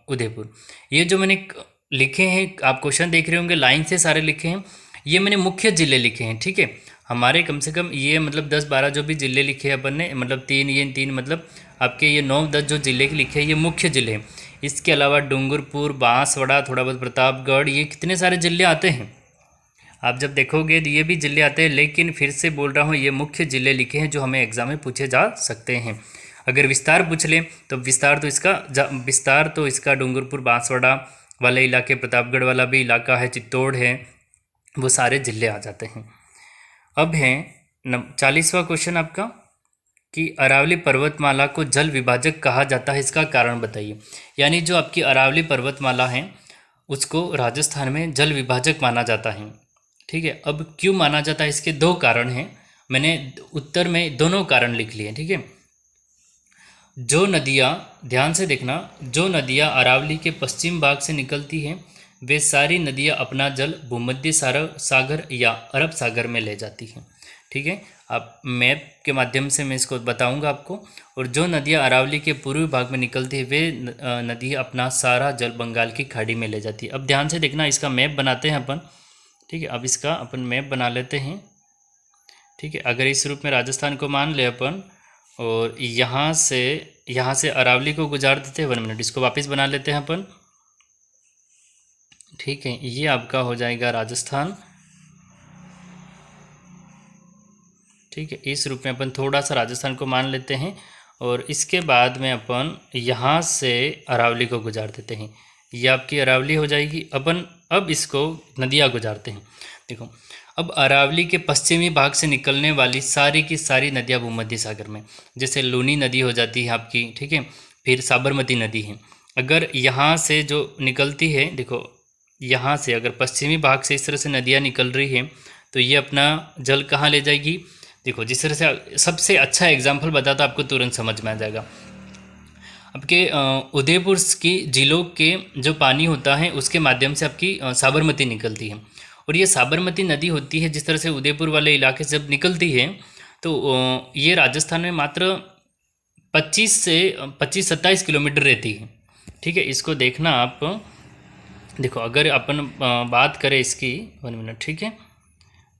उदयपुर। ये जो मैंने लिखे हैं, आप क्वेश्चन देख रहे होंगे लाइन से सारे लिखे हैं, ये मैंने मुख्य जिले लिखे हैं। ठीक है, हमारे कम से कम ये मतलब 10-12 जो भी जिले लिखे हैं अपन ने, मतलब तीन मतलब आपके ये 9-10 जो जिले के लिखे हैं ये मुख्य जिले हैं। इसके अलावा डूंगरपुर, बांसवाड़ा, थोड़ा बहुत प्रतापगढ़, ये कितने सारे जिले आते हैं। आप जब देखोगे तो ये भी जिले आते हैं, लेकिन फिर से बोल रहा हूँ ये मुख्य जिले लिखे हैं जो हमें एग्जाम में पूछे जा सकते हैं। अगर विस्तार पूछ लें तो विस्तार तो इसका डूंगरपुर, बांसवाड़ा वाले इलाके, प्रतापगढ़ वाला भी इलाका है, चित्तौड़ है, वो सारे जिले आ जाते हैं। अब है 40वां क्वेश्चन आपका कि अरावली पर्वतमाला को जल विभाजक कहा जाता है, इसका कारण बताइए। यानी जो आपकी अरावली पर्वतमाला है उसको राजस्थान में जल विभाजक माना जाता है। ठीक है, अब क्यों माना जाता है, इसके 2 कारण हैं। मैंने उत्तर में दोनों कारण लिख लिए। ठीक है, जो नदियाँ, ध्यान से देखना, जो नदियाँ अरावली के पश्चिम भाग से निकलती हैं वे सारी नदियाँ अपना जल भूमध्य सागर या अरब सागर में ले जाती हैं। ठीक है, आप मैप के माध्यम से मैं इसको बताऊंगा आपको। और जो नदियाँ अरावली के पूर्वी भाग में निकलती है वे नदियाँ अपना सारा जल बंगाल की खाड़ी में ले जाती है। अब ध्यान से देखना, इसका मैप बनाते हैं अपन। ठीक है, अब इसका अपन मैप बना लेते हैं। ठीक है, अगर इस रूप में राजस्थान को मान ले अपन और यहाँ से अरावली को गुजार देते हैं, 1 मिनट, इसको वापस बना लेते हैं अपन। ठीक है, ये आपका हो जाएगा राजस्थान। ठीक है, इस रूप में अपन थोड़ा सा राजस्थान को मान लेते हैं और इसके बाद में अपन यहाँ से अरावली को गुजार देते हैं। ये आपकी अरावली हो जाएगी। अपन अब इसको नदियाँ गुजारते हैं। देखो, अब अरावली के पश्चिमी भाग से निकलने वाली सारी की सारी नदियाँ भूमध्य सागर में, जैसे लूनी नदी हो जाती है आपकी। ठीक है, फिर साबरमती नदी है। अगर यहाँ से जो निकलती है, देखो यहाँ से अगर पश्चिमी भाग से इस तरह से नदियाँ निकल रही है तो ये अपना जल कहाँ ले जाएगी। देखो, जिस तरह से सबसे अच्छा एग्जाम्पल बताता आपको तुरंत समझ में आ जाएगा। आपके उदयपुर की जिलों के जो पानी होता है उसके माध्यम से आपकी साबरमती निकलती है। और ये साबरमती नदी होती है, जिस तरह से उदयपुर वाले इलाके से जब निकलती है तो ये राजस्थान में मात्र 25-27 किलोमीटर रहती है। ठीक है, इसको देखना आप। देखो, अगर अपन बात करें इसकी, 1 मिनट, ठीक है,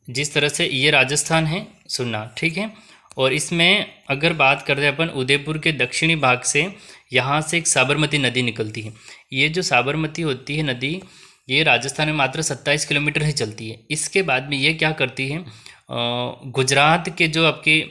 जिस तरह से ये राजस्थान है, सुनना, ठीक है, और इसमें अगर बात करते हैं अपन उदयपुर के दक्षिणी भाग से, यहाँ से एक साबरमती नदी निकलती है। ये जो साबरमती होती है नदी, ये राजस्थान में मात्र 27 किलोमीटर ही चलती है। इसके बाद में ये क्या करती है, गुजरात के जो आपके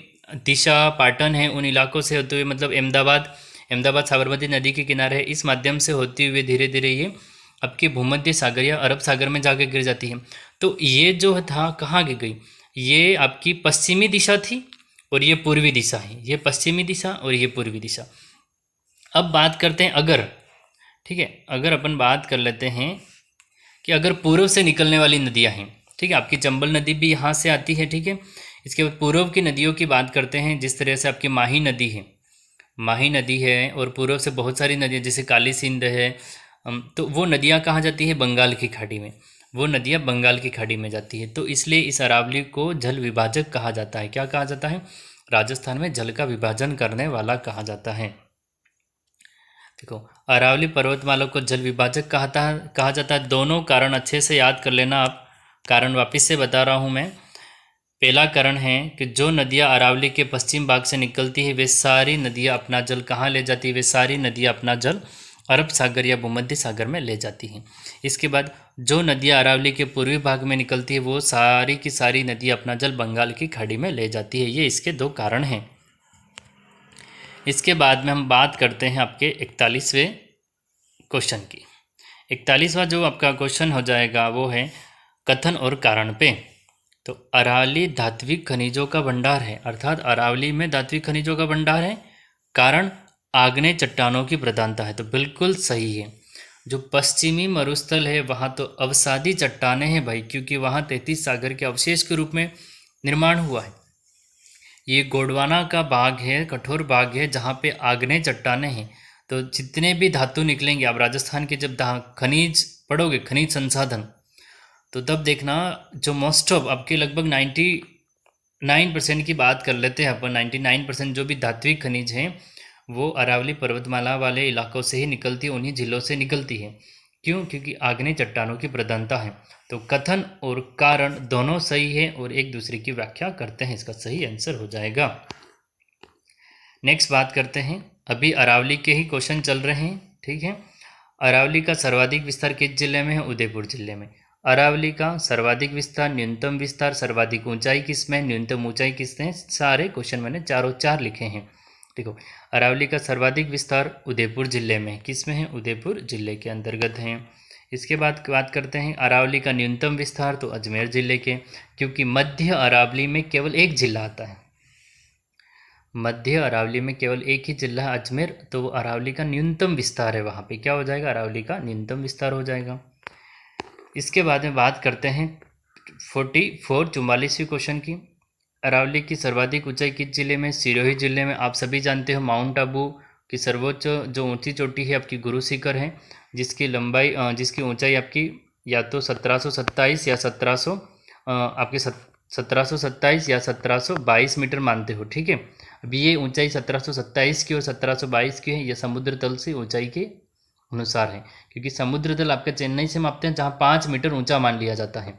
दिशा, पाटन है, उन इलाकों से होते हुए, मतलब अहमदाबाद साबरमती नदी के किनारे है, इस माध्यम से होती हुई धीरे धीरे ये आपके भूमध्य सागर या अरब सागर में जाके गिर जाती है। तो ये जो था कहाँ गई, ये आपकी पश्चिमी दिशा थी और ये पूर्वी दिशा है। ये पश्चिमी दिशा और ये पूर्वी दिशा। अब बात करते हैं अगर, ठीक है, अगर अपन बात कर लेते हैं कि अगर पूर्व से निकलने वाली नदियाँ हैं, ठीक है, आपकी चंबल नदी भी यहाँ से आती है। ठीक है, इसके बाद पूर्व की नदियों की बात करते हैं, जिस तरह से आपकी माही नदी है और पूर्व से बहुत सारी नदियाँ जैसे काली सिंध है, तो वो नदियाँ कहाँ जाती है, बंगाल की खाड़ी में। वो नदियाँ बंगाल की खाड़ी में जाती है। तो इसलिए इस अरावली को जल विभाजक कहा जाता है। क्या कहा जाता है, राजस्थान में जल का विभाजन करने वाला कहा जाता है। देखो, अरावली पर्वतमाला को जल विभाजक कहा जाता है। दोनों कारण अच्छे से याद कर लेना आप। कारण वापस से बता रहा हूँ मैं। पहला कारण है कि जो नदियाँ अरावली के पश्चिम भाग से निकलती है वे सारी नदियाँ अपना जल कहाँ ले जाती है, वे सारी नदियाँ अपना जल अरब सागर या भूमध्य सागर में ले जाती हैं। इसके बाद जो नदियाँ अरावली के पूर्वी भाग में निकलती है वो सारी की सारी नदियाँ अपना जल बंगाल की खाड़ी में ले जाती है। ये इसके 2 कारण हैं। इसके बाद में हम बात करते हैं आपके 41वें क्वेश्चन की। 41वां जो आपका क्वेश्चन हो जाएगा वो है कथन और कारण पे। तो अरावली धात्विक खनिजों का भंडार है, अर्थात अरावली में धात्विक खनिजों का भंडार है। कारण आग्नेय चट्टानों की प्रधानता है, तो बिल्कुल सही है। जो पश्चिमी मरुस्थल है वहाँ तो अवसादी चट्टानें हैं भाई, क्योंकि वहाँ 33 सागर के अवशेष के रूप में निर्माण हुआ है। ये गोंडवाना का भाग है, कठोर भाग है, जहाँ पे आग्नेय चट्टानें हैं। तो जितने भी धातु निकलेंगे, आप राजस्थान के जब खनिज पढ़ोगे, खनिज संसाधन, तो तब देखना जो मोस्ट ऑफ आपके लगभग 99% की बात कर लेते हैं अपन, 99% जो भी धात्विक खनिज हैं वो अरावली पर्वतमाला वाले इलाकों से ही निकलती है, उन्हीं जिलों से निकलती है। क्यों? क्योंकि आग्नेय चट्टानों की प्रधानता है। तो कथन और कारण दोनों सही है और एक दूसरे की व्याख्या करते हैं, इसका सही आंसर हो जाएगा। नेक्स्ट बात करते हैं, अभी अरावली के ही क्वेश्चन चल रहे हैं, ठीक है। अरावली का सर्वाधिक विस्तार किस जिले में है? उदयपुर जिले में। अरावली का सर्वाधिक विस्तार, न्यूनतम विस्तार, सर्वाधिक ऊंचाई किस में, न्यूनतम ऊंचाई किस में, सारे क्वेश्चन मैंने चारों चार लिखे हैं। देखो, अरावली का सर्वाधिक विस्तार उदयपुर जिले में, किस में है? उदयपुर जिले के अंतर्गत हैं। इसके बाद बात करते हैं अरावली का न्यूनतम विस्तार, तो अजमेर जिले के, क्योंकि मध्य अरावली में केवल एक जिला आता है। मध्य अरावली में केवल एक ही जिला है, अजमेर, तो वो अरावली का न्यूनतम विस्तार है। वहाँ पे क्या हो जाएगा? अरावली का न्यूनतम विस्तार हो जाएगा। इसके बाद में बात करते हैं 44 क्वेश्चन की। अरावली की सर्वाधिक ऊंचाई किस जिले में? सिरोही जिले में। आप सभी जानते हो माउंट आबू की सर्वोच्च जो ऊंची चोटी है आपकी गुरु शिखर है, जिसकी लंबाई जिसकी ऊंचाई आपकी या तो 1727 या 1727 या 1722 मीटर मानते हो, ठीक है। अभी ये ऊंचाई 1727 की और 1722 की है, यह समुद्र तल से ऊंचाई के अनुसार है, क्योंकि समुद्र तल आपका चेन्नई से मापते हैं जहाँ 5 मीटर ऊंचा मान लिया जाता है,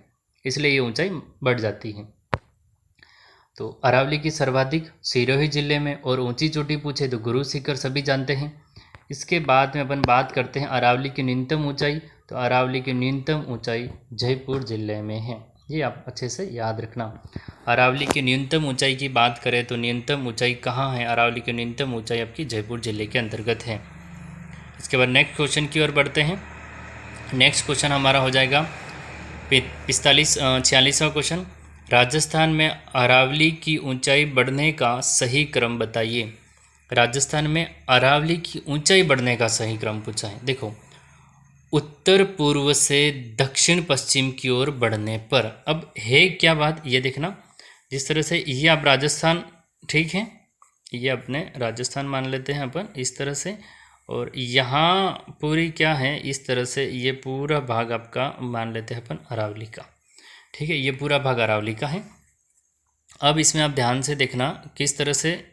इसलिए ये ऊंचाई बढ़ जाती है। तो अरावली की सर्वाधिक सिरोही जिले में, और ऊंची चोटी पूछे तो गुरु शिखर सभी जानते हैं। इसके बाद में अपन बात करते हैं अरावली की न्यूनतम ऊंचाई, तो अरावली की न्यूनतम ऊंचाई जयपुर जिले में है, ये आप अच्छे से याद रखना। अरावली की न्यूनतम ऊंचाई की बात करें तो न्यूनतम ऊंचाई कहाँ है? अरावली की न्यूनतम ऊंचाई आपकी जयपुर जिले के अंतर्गत है। इसके बाद नेक्स्ट क्वेश्चन की ओर बढ़ते हैं। नेक्स्ट क्वेश्चन हमारा हो जाएगा 46वां क्वेश्चन। राजस्थान में अरावली की ऊंचाई बढ़ने का सही क्रम बताइए। राजस्थान में अरावली की ऊंचाई बढ़ने का सही क्रम पूछा है। देखो, उत्तर पूर्व से दक्षिण पश्चिम की ओर बढ़ने पर, अब है क्या बात ये देखना, जिस तरह से ये आप राजस्थान, ठीक है, ये अपने राजस्थान मान लेते हैं अपन इस तरह से, और यहाँ पूरी क्या है इस तरह से, ये पूरा भाग आपका मान लेते हैं अपन अरावली का, ठीक है, ये पूरा भाग अरावली का है। अब इसमें आप ध्यान से देखना किस तरह से,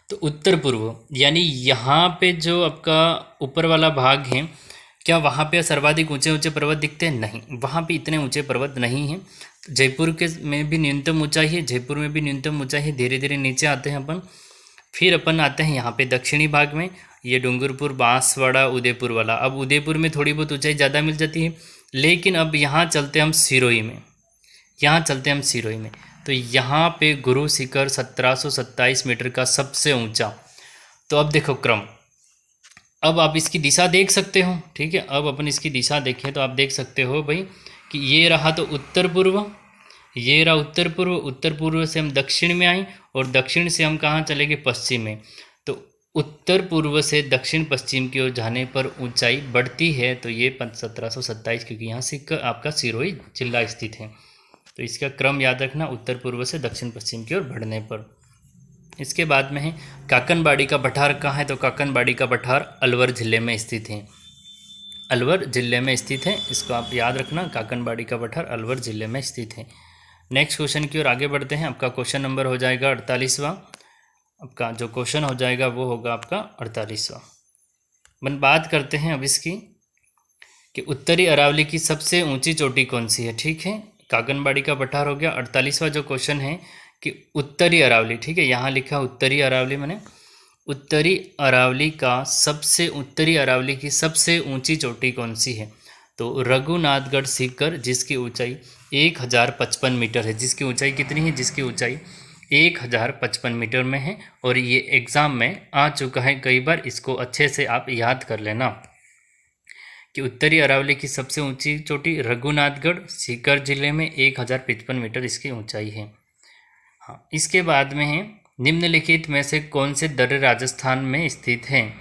तो उत्तर पूर्व यानी यहाँ पे जो आपका ऊपर वाला भाग है, क्या वहाँ पे सर्वाधिक ऊंचे ऊंचे पर्वत दिखते हैं? नहीं, वहाँ पे इतने ऊंचे पर्वत नहीं हैं। जयपुर के में भी न्यूनतम ऊंचाई है, जयपुर में भी न्यूनतम ऊंचाई है। धीरे धीरे नीचे आते हैं अपन, फिर अपन आते हैं यहाँ पे दक्षिणी भाग में, ये डूंगरपुर, बांसवाड़ा, उदयपुर वाला। अब उदयपुर में थोड़ी बहुत ऊंचाई ज़्यादा मिल जाती है, लेकिन अब यहाँ चलते हम सिरोही में, तो यहाँ पे गुरु शिखर 1727 मीटर का सबसे ऊंचा। तो अब देखो क्रम, अब आप इसकी दिशा देख सकते हो, ठीक है। अब अपन इसकी दिशा देखें तो आप देख सकते हो भाई कि ये रहा तो उत्तर पूर्व, ये रहा उत्तर पूर्व, उत्तर पूर्व से हम दक्षिण में आए और दक्षिण से हम कहाँ चले गए? पश्चिम में। तो उत्तर पूर्व से दक्षिण पश्चिम की ओर जाने पर ऊंचाई बढ़ती है, तो ये 1727, क्योंकि यहाँ से आपका सिरोही जिला स्थित है। तो इसका क्रम याद रखना, उत्तर पूर्व से दक्षिण पश्चिम की ओर बढ़ने पर। इसके बाद में है काकनबाड़ी का पठार कहाँ है? तो काकनबाड़ी का पठार अलवर जिले में स्थित है, अलवर जिले में स्थित है, इसको आप याद रखना, काकनबाड़ी का पठार अलवर जिले में स्थित है। नेक्स्ट क्वेश्चन की ओर आगे बढ़ते हैं। आपका क्वेश्चन नंबर हो जाएगा 48वां, आपका जो क्वेश्चन हो जाएगा वो होगा आपका 48वां। अपन बात करते हैं अब इसकी कि उत्तरी अरावली की सबसे ऊंची चोटी कौन सी है, ठीक है। काकनबाड़ी का पठार हो गया। 48वां जो क्वेश्चन है कि उत्तरी अरावली, ठीक है, यहाँ लिखा उत्तरी अरावली, मैंने उत्तरी अरावली की सबसे ऊंची चोटी कौन सी है? तो रघुनाथगढ़ शिखर, जिसकी ऊंचाई 1055 मीटर है। जिसकी ऊंचाई कितनी है? जिसकी ऊंचाई 1055 मीटर में है, और ये एग्ज़ाम में आ चुका है कई बार, इसको अच्छे से आप याद कर लेना कि उत्तरी अरावली की सबसे ऊंची चोटी रघुनाथगढ़ शिखर जिले में 1055 मीटर इसकी ऊंचाई है। हाँ, इसके बाद में है निम्नलिखित में से कौन से दर्रे राजस्थान में स्थित हैं?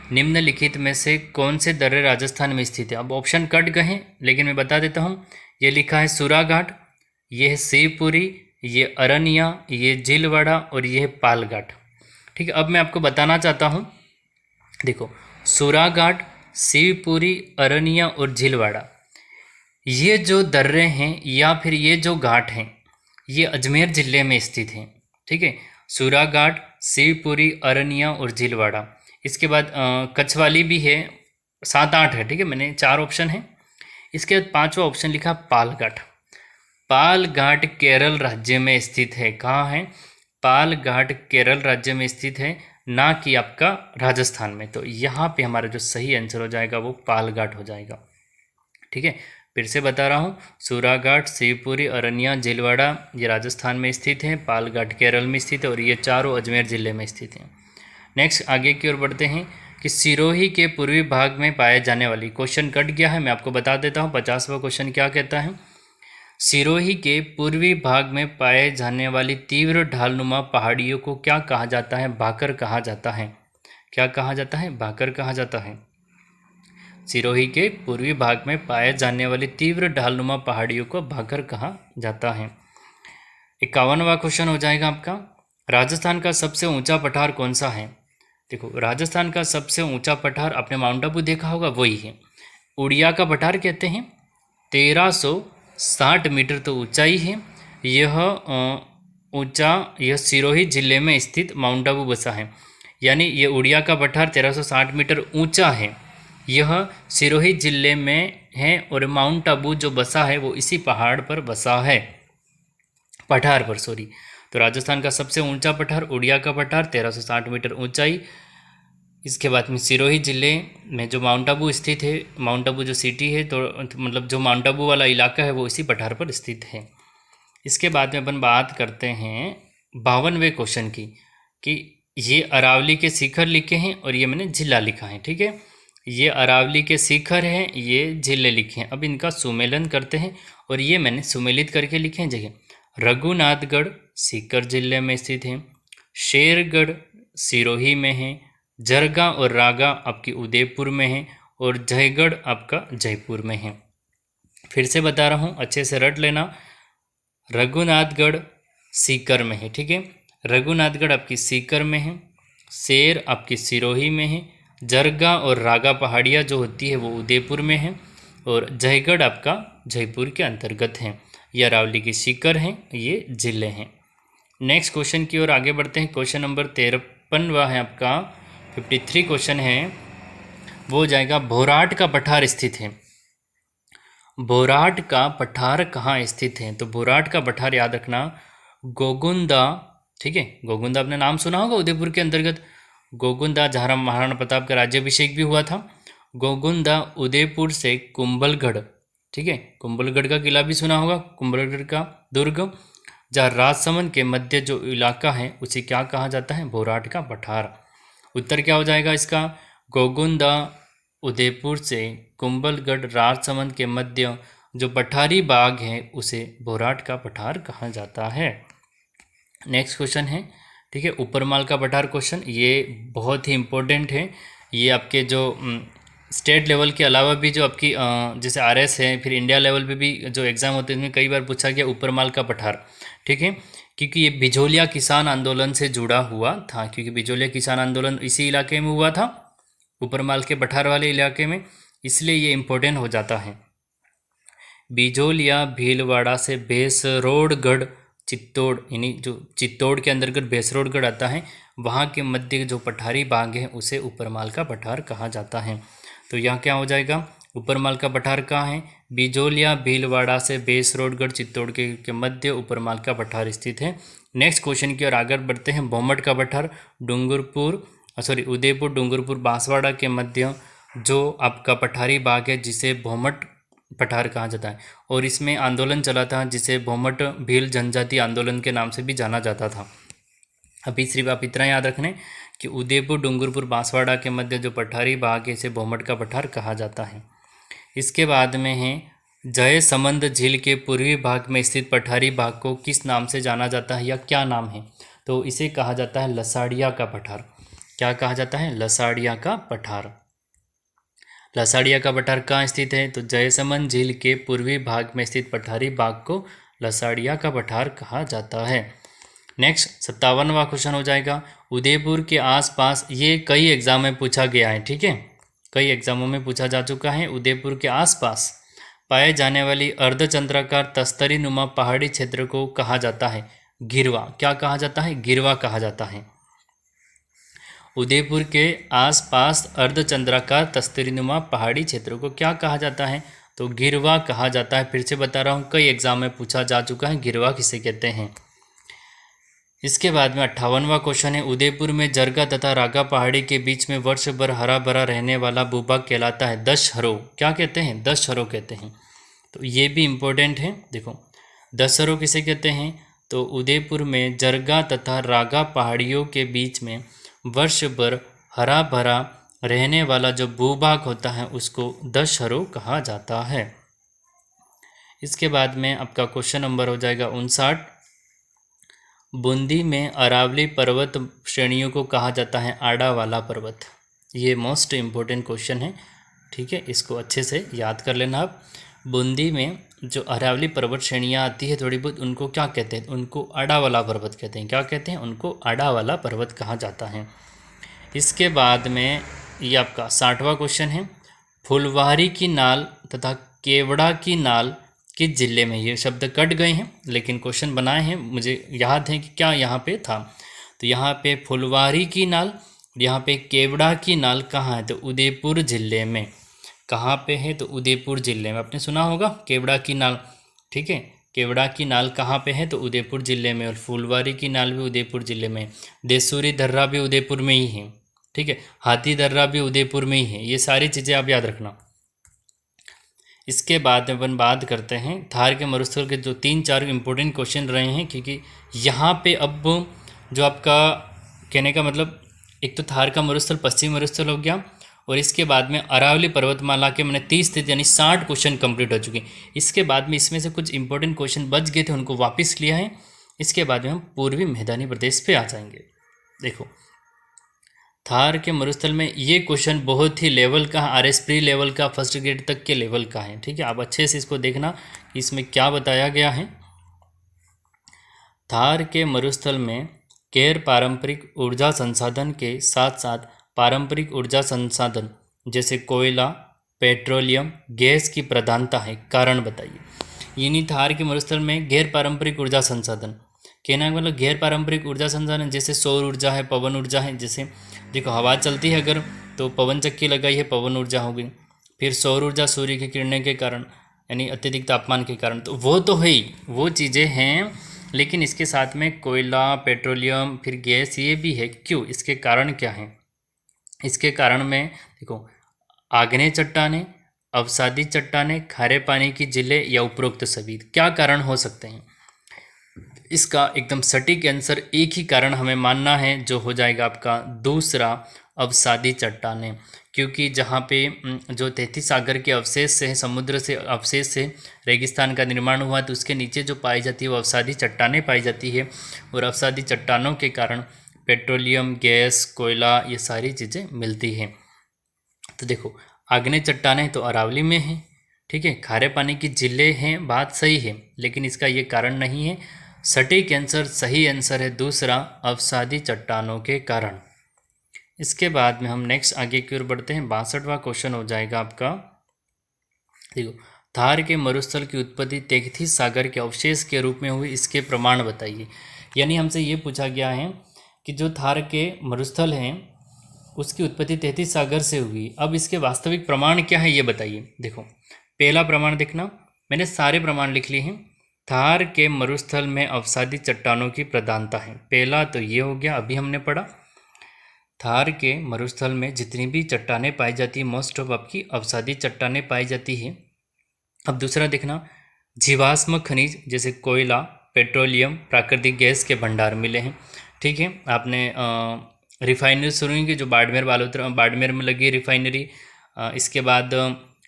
निम्नलिखित में से कौन से दर्रे राजस्थान में स्थित है? अब ऑप्शन कट गए हैं लेकिन मैं बता देता हूँ। ये लिखा है सूराघाट, ये है शिवपुरी, ये अरनिया, ये झीलवाड़ा और ये है पालघाट। ठीक है, अब मैं आपको बताना चाहता हूँ, देखो सूराघाट, शिवपुरी, अरनिया और झीलवाड़ा, ये जो दर्रे हैं या फिर ये जो घाट हैं ये अजमेर ज़िले में स्थित हैं। ठीक है, सूराघाट, शिवपुरी, अरनिया और झीलवाड़ा। इसके बाद कछवाली भी है, 7-8 है। ठीक है, मैंने 4 ऑप्शन हैं। इसके बाद 5वां ऑप्शन लिखा पालघाट। पालघाट केरल राज्य में स्थित है। कहाँ है? पालघाट केरल राज्य में स्थित है, ना कि आपका राजस्थान में। तो यहाँ पे हमारा जो सही आंसर हो जाएगा वो पालघाट हो जाएगा। ठीक है, फिर से बता रहा हूँ, सूराघाट, शिवपुरी, अरनिया, झीलवाड़ा ये राजस्थान में स्थित हैं, पालघाट केरल में स्थित है और ये चारों अजमेर ज़िले में स्थित हैं। नेक्स्ट आगे की ओर बढ़ते हैं कि सिरोही के पूर्वी भाग में पाए जाने वाली, क्वेश्चन कट गया है, मैं आपको बता देता हूँ 50वां क्वेश्चन क्या कहता है। सिरोही के पूर्वी भाग में पाए जाने वाली तीव्र ढालनुमा पहाड़ियों को क्या कहा जाता है? भाकर कहा जाता है। क्या कहा जाता है? भाकर कहा जाता है। सिरोही के पूर्वी भाग में पाए जाने वाली तीव्र ढालनुमा पहाड़ियों को भाकर कहा जाता है। 51वां क्वेश्चन हो जाएगा आपका, राजस्थान का सबसे ऊंचा पठार कौन सा है? देखो, राजस्थान का सबसे ऊंचा पठार आपने माउंट आबू देखा होगा, वही है, उड़िया का पठार कहते हैं। 1360 मीटर तो ऊंचाई है। यह सिरोही जिले में स्थित माउंट आबू बसा है, यानी ये उड़िया का पठार 1360 मीटर ऊंचा है, यह सिरोही जिले में है और माउंट आबू जो बसा है वो इसी पहाड़ पर बसा है, पठार पर सॉरी। तो राजस्थान का सबसे ऊंचा पठार उड़िया का पठार, 1360 मीटर ऊंचाई। इसके बाद में सिरोही जिले में जो माउंट आबू स्थित है, माउंट आबू जो सिटी है, तो मतलब जो माउंट आबू वाला इलाका है वो इसी पठार पर स्थित है। इसके बाद में अपन बात करते हैं 52वें क्वेश्चन की, कि ये अरावली के शिखर लिखे हैं और ये मैंने जिला लिखा है। ठीक है, ये अरावली के शिखर हैं, ये जिले लिखे हैं। अब इनका सुमेलन करते हैं और ये मैंने सुमेलित करके लिखे हैं जगह। रघुनाथगढ़ सीकर जिले में स्थित है, शेरगढ़ सिरोही में है, जरगा और रागा आपकी उदयपुर में है और जयगढ़ आपका जयपुर में है। फिर से बता रहा हूँ, अच्छे से रट लेना। रघुनाथगढ़ सीकर में है। ठीक है, रघुनाथगढ़ आपकी सीकर में है, शेर आपकी सिरोही में है, जरगा और रागा पहाड़ियाँ जो होती है वो उदयपुर में है और जयगढ़ आपका जयपुर के अंतर्गत है। ये अरावली की सीकर हैं, ये जिले हैं। नेक्स्ट क्वेश्चन की ओर आगे बढ़ते हैं। क्वेश्चन नंबर 53वां है आपका, 53 क्वेश्चन है, वो हो जाएगा भोराट का पठार स्थित है। भोराट का पठार कहाँ स्थित है? तो भोराट का पठार याद रखना, गोगुंदा। ठीक है, गोगुंदा आपने नाम सुना होगा, उदयपुर के अंतर्गत गोगुंदा, जहाँ महाराणा प्रताप का राज्याभिषेक भी हुआ था। गोगुंदा उदयपुर से कुंभलगढ़, ठीक है, कुंभलगढ़ का किला भी सुना होगा, कुंभलगढ़ का दुर्ग, जहाँ राजसमंद के मध्य जो इलाका है उसे क्या कहा जाता है? भोराट का पठार। उत्तर क्या हो जाएगा इसका? गोगुंदा उदयपुर से कुंभलगढ़ राजसमंद के मध्य जो पठारी बाग है उसे भोराट का पठार कहा जाता है। नेक्स्ट क्वेश्चन है, ठीक है, ऊपरमाल का पठार क्वेश्चन, ये बहुत ही इम्पोर्टेंट है। ये आपके जो स्टेट लेवल के अलावा भी जो आपकी जैसे आरएस है, फिर इंडिया लेवल पे भी जो एग्ज़ाम होते हैं उसमें कई बार पूछा गया ऊपरमाल का पठार। ठीक है, क्योंकि ये बिजोलिया किसान आंदोलन से जुड़ा हुआ था, क्योंकि बिजोलिया किसान आंदोलन इसी इलाके में हुआ था, ऊपरमाल के पठार वाले इलाके में, इसलिए ये इम्पोर्टेंट हो जाता है। बिजोलिया भीलवाड़ा से बेसरोडगढ़ चित्तौड़, यानी जो चित्तौड़ के अंतर्गत बेसरोडगढ़ आता है, वहाँ के मध्य जो पठारी बाग है उसे ऊपरमाल का पठार कहा जाता है। तो यहाँ क्या हो जाएगा? ऊपरमाल का पठार कहाँ है? बिजोलिया भीलवाड़ा से बेसरोडगढ़ चित्तौड़ के मध्य ऊपरमाल का पठार स्थित है। नेक्स्ट क्वेश्चन की ओर आगे बढ़ते हैं। भोमट का पठार उदयपुर डूंगरपुर बांसवाड़ा के मध्य जो आपका पठारी बाग है जिसे भोमट पठार कहा जाता है, और इसमें आंदोलन चला था जिसे भोमट भील जनजाति आंदोलन के नाम से भी जाना जाता था। अभी सिर्फ आप इतना याद रखने कि उदयपुर डूंगरपुर बांसवाड़ा के मध्य जो पठारी बाग है इसे भोमट का पठार कहा जाता है। इसके बाद में है जयसमंद झील के पूर्वी भाग में स्थित पठारी बाग को किस नाम से जाना जाता है या क्या नाम है? तो इसे कहा जाता है लसाड़िया का पठार। क्या कहा जाता है? लसाड़िया का पठार। लसाड़िया का पठार कहाँ स्थित है? तो जयसमंद झील के पूर्वी भाग में स्थित पठारी बाग को लसाड़िया का पठार कहा जाता है। नेक्स्ट 57वां क्वेश्चन हो जाएगा, उदयपुर के आसपास, ये कई एग्जाम में पूछा गया है, ठीक है, कई एग्जामों में पूछा जा चुका है। उदयपुर के आसपास पाए जाने वाली अर्धचंद्राकार तस्तरी नुमा पहाड़ी क्षेत्र को कहा जाता है गिरवा। क्या कहा जाता है? गिरवा कहा जाता है। उदयपुर के आसपास अर्धचंद्राकार तस्तरीनुमा पहाड़ी क्षेत्रों को क्या कहा जाता है? तो गिरवा कहा जाता है। फिर से बता रहा हूँ, कई एग्जाम में पूछा जा चुका है, गिरवा किसे कहते हैं। इसके बाद में 58वां क्वेश्चन है, उदयपुर में जरगा तथा रागा पहाड़ी के बीच में वर्ष भर हरा भरा रहने वाला भूभाग कहलाता है दशहरो। क्या कहते हैं? दशहरो कहते हैं। तो ये भी इम्पोर्टेंट है। देखो, दशहरो किसे कहते हैं? तो उदयपुर में जरगा तथा रागा पहाड़ियों के बीच में वर्ष भर हरा भरा रहने वाला जो भूभाग होता है उसको दशहरो कहा जाता है। इसके बाद में आपका क्वेश्चन नंबर हो जाएगा 59, बूंदी में अरावली पर्वत श्रेणियों को कहा जाता है आड़ा वाला पर्वत। ये मोस्ट इम्पोर्टेंट क्वेश्चन है, ठीक है, इसको अच्छे से याद कर लेना आप। बूंदी में जो अरावली पर्वत श्रेणियाँ आती है थोड़ी बहुत, उनको क्या कहते हैं? उनको आड़ा वाला पर्वत कहते हैं। क्या कहते हैं? उनको आड़ा वाला पर्वत कहा जाता है। इसके बाद में ये आपका 60वां क्वेश्चन है, फुलवारी की नाल तथा केवड़ा की नाल किस जिले में? ये शब्द कट गए हैं लेकिन क्वेश्चन बनाए हैं, मुझे याद है कि क्या यहाँ पे था। तो यहाँ पे फुलवारी की नाल, यहाँ पे केवड़ा की नाल कहाँ है? तो उदयपुर जिले में। कहाँ पे है? तो उदयपुर जिले में। आपने सुना होगा केवड़ा की नाल, ठीक है, केवड़ा की नाल कहाँ पे है? तो उदयपुर जिले में। और फुलवारी की नाल भी उदयपुर जिले में। देसूरी दर्रा भी उदयपुर में ही है, ठीक है, हाथी दर्रा भी उदयपुर में ही है। ये सारी चीज़ें आप याद रखना। इसके बाद अपन बात करते हैं थार के मरुस्थल के जो 3-4 इम्पोर्टेंट क्वेश्चन रहे हैं, क्योंकि यहाँ पे अब जो आपका कहने का मतलब, एक तो थार का मरुस्थल पश्चिमी मरुस्थल हो गया, और इसके बाद में अरावली पर्वतमाला के मैंने 30 यानी 60 क्वेश्चन कंप्लीट हो चुके हैं। इसके बाद में इसमें से कुछ इंपॉर्टेंट क्वेश्चन बच गए थे, उनको वापस लिया है। इसके बाद में हम पूर्वी मैदानी प्रदेश पे आ जाएंगे। देखो, थार के मरुस्थल में ये क्वेश्चन बहुत ही लेवल का, RS प्री लेवल का, फर्स्ट ग्रेड तक के लेवल का है, ठीक है। आप अच्छे से इसको देखना कि इसमें क्या बताया गया है। थार के मरुस्थल में गैर पारंपरिक ऊर्जा संसाधन के साथ साथ पारंपरिक ऊर्जा संसाधन जैसे कोयला, पेट्रोलियम, गैस की प्रधानता है। कारण बताइए। यानी थार के मरुस्थल में गैर पारंपरिक ऊर्जा संसाधन, कहना का मतलब गैर पारंपरिक ऊर्जा संसाधन जैसे सौर ऊर्जा है, पवन ऊर्जा है। जैसे देखो, हवा चलती है अगर, तो पवन चक्की लगाई है, पवन ऊर्जा हो गई। फिर सौर ऊर्जा सूर्य की किरणें के कारण, यानी अत्यधिक तापमान के कारण, तो वो तो है ही, वो चीज़ें हैं। लेकिन इसके साथ में कोयला, पेट्रोलियम, फिर गैस, ये भी है। क्यों? इसके कारण क्या है? इसके कारण में देखो, आग्नेय चट्टानें, अवसादी चट्टानें, खारे पानी की झीलें या उपरोक्त सभी, क्या कारण हो सकते हैं? इसका एकदम सटीक आंसर एक ही कारण हमें मानना है, जो हो जाएगा आपका दूसरा, अवसादी चट्टानें। क्योंकि जहाँ पे जो 33 सागर के अवशेष से, समुद्र से अवशेष से रेगिस्तान का निर्माण हुआ, तो उसके नीचे जो पाई जाती है वो अवसादी चट्टानें पाई जाती है। और अवसादी चट्टानों के कारण पेट्रोलियम, गैस, कोयला, ये सारी चीज़ें मिलती हैं। तो देखो, आग्नेय चट्टानें तो अरावली में है, ठीक है, खारे पानी की झीलें हैं, बात सही है, लेकिन इसका ये कारण नहीं है। सटीक आंसर, सही आंसर है दूसरा, अवसादी चट्टानों के कारण। इसके बाद में हम नेक्स्ट आगे की ओर बढ़ते हैं। 62वां क्वेश्चन हो जाएगा आपका। देखो, थार के मरुस्थल की उत्पत्ति 33 सागर के अवशेष के रूप में हुई, इसके प्रमाण बताइए। यानी हमसे ये पूछा गया है कि जो थार के मरुस्थल हैं उसकी उत्पत्ति 33 सागर से हुई, अब इसके वास्तविक प्रमाण क्या है ये बताइए। देखो, पहला प्रमाण देखना, मैंने सारे प्रमाण लिख लिए हैं। थार के मरुस्थल में अवसादी चट्टानों की प्रधानता है। पहला तो ये हो गया, अभी हमने पढ़ा। थार के मरुस्थल में जितनी भी चट्टानें पाई जाती है, मोस्ट ऑफ आपकी अवसादी चट्टानें पाई जाती है। अब दूसरा देखना, जीवाश्म खनिज जैसे कोयला, पेट्रोलियम, प्राकृतिक गैस के भंडार मिले हैं, ठीक है। आपने रिफाइनरी सुनेंगे, जो बाड़मेर में लगी रिफाइनरी। इसके बाद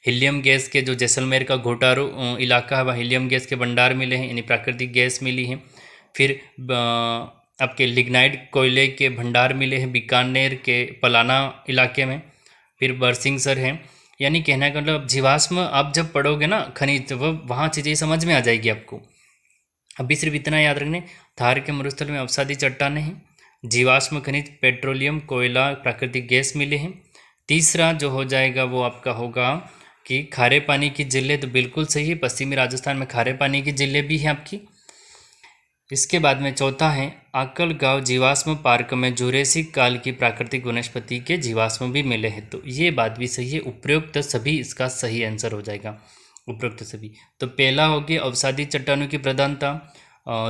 हीलियम गैस के, जो जैसलमेर का घोटारू इलाका है, वह हीलियम गैस के भंडार मिले हैं, यानी प्राकृतिक गैस मिली है। फिर आपके लिग्नाइट कोयले के भंडार मिले हैं बीकानेर के पलाना इलाके में। फिर बरसिंगसर है। यानी कहने का मतलब जीवाश्म आप जब पढ़ोगे ना खनिज, तो वहाँ चीज़ें समझ में आ जाएगी आपको। अभी सिर्फ इतना याद रखने, थार के मरुस्थल में अवसादी चट्टानें हैं, जीवाश्म खनिज पेट्रोलियम कोयला प्राकृतिक गैस मिले हैं। तीसरा जो हो जाएगा वो आपका होगा कि खारे पानी की झीलें, तो बिल्कुल सही है, पश्चिमी राजस्थान में खारे पानी की झीलें भी हैं आपकी। इसके बाद में चौथा है आकल गांव जीवाश्म पार्क में जुरेसिक काल की प्राकृतिक वनस्पति के जीवाश्म भी मिले हैं। तो ये बात भी सही है, उपरोक्त सभी इसका सही आंसर हो जाएगा, उपरोक्त सभी। तो पहला हो गया अवसादी चट्टानों की प्रधानता,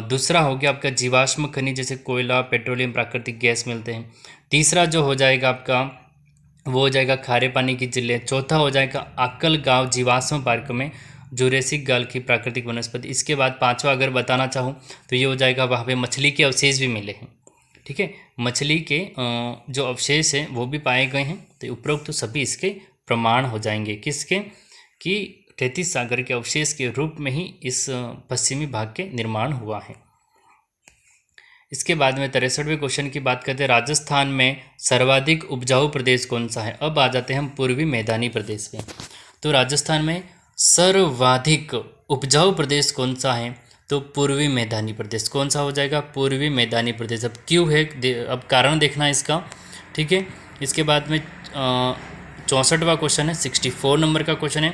दूसरा हो गया आपका जीवाश्म खनिज जैसे कोयला पेट्रोलियम प्राकृतिक गैस मिलते हैं। तीसरा जो हो जाएगा आपका वो हो जाएगा खारे पानी की झीलें। चौथा हो जाएगा आकल गांव जीवाश्म पार्क में जुरेसिक काल की प्राकृतिक वनस्पति। इसके बाद पांचवा अगर बताना चाहूँ तो ये हो जाएगा वहाँ पे मछली के अवशेष भी मिले हैं। ठीक है, मछली के जो अवशेष हैं वो भी पाए गए हैं। तो उपरोक्त तो सभी इसके प्रमाण हो जाएंगे, किसके कि तैतीस सागर के अवशेष के रूप में ही इस पश्चिमी भाग के निर्माण हुआ है। इसके बाद में 63वें क्वेश्चन की बात करते हैं, राजस्थान में सर्वाधिक उपजाऊ प्रदेश कौन सा है। अब आ जाते हैं हम पूर्वी मैदानी प्रदेश में। तो राजस्थान में सर्वाधिक उपजाऊ प्रदेश कौन सा है, तो पूर्वी मैदानी प्रदेश। कौन सा हो जाएगा, पूर्वी मैदानी प्रदेश। अब क्यों है, अब कारण देखना है इसका। ठीक है, इसके बाद में 64वां क्वेश्चन है, 64 नंबर का क्वेश्चन है,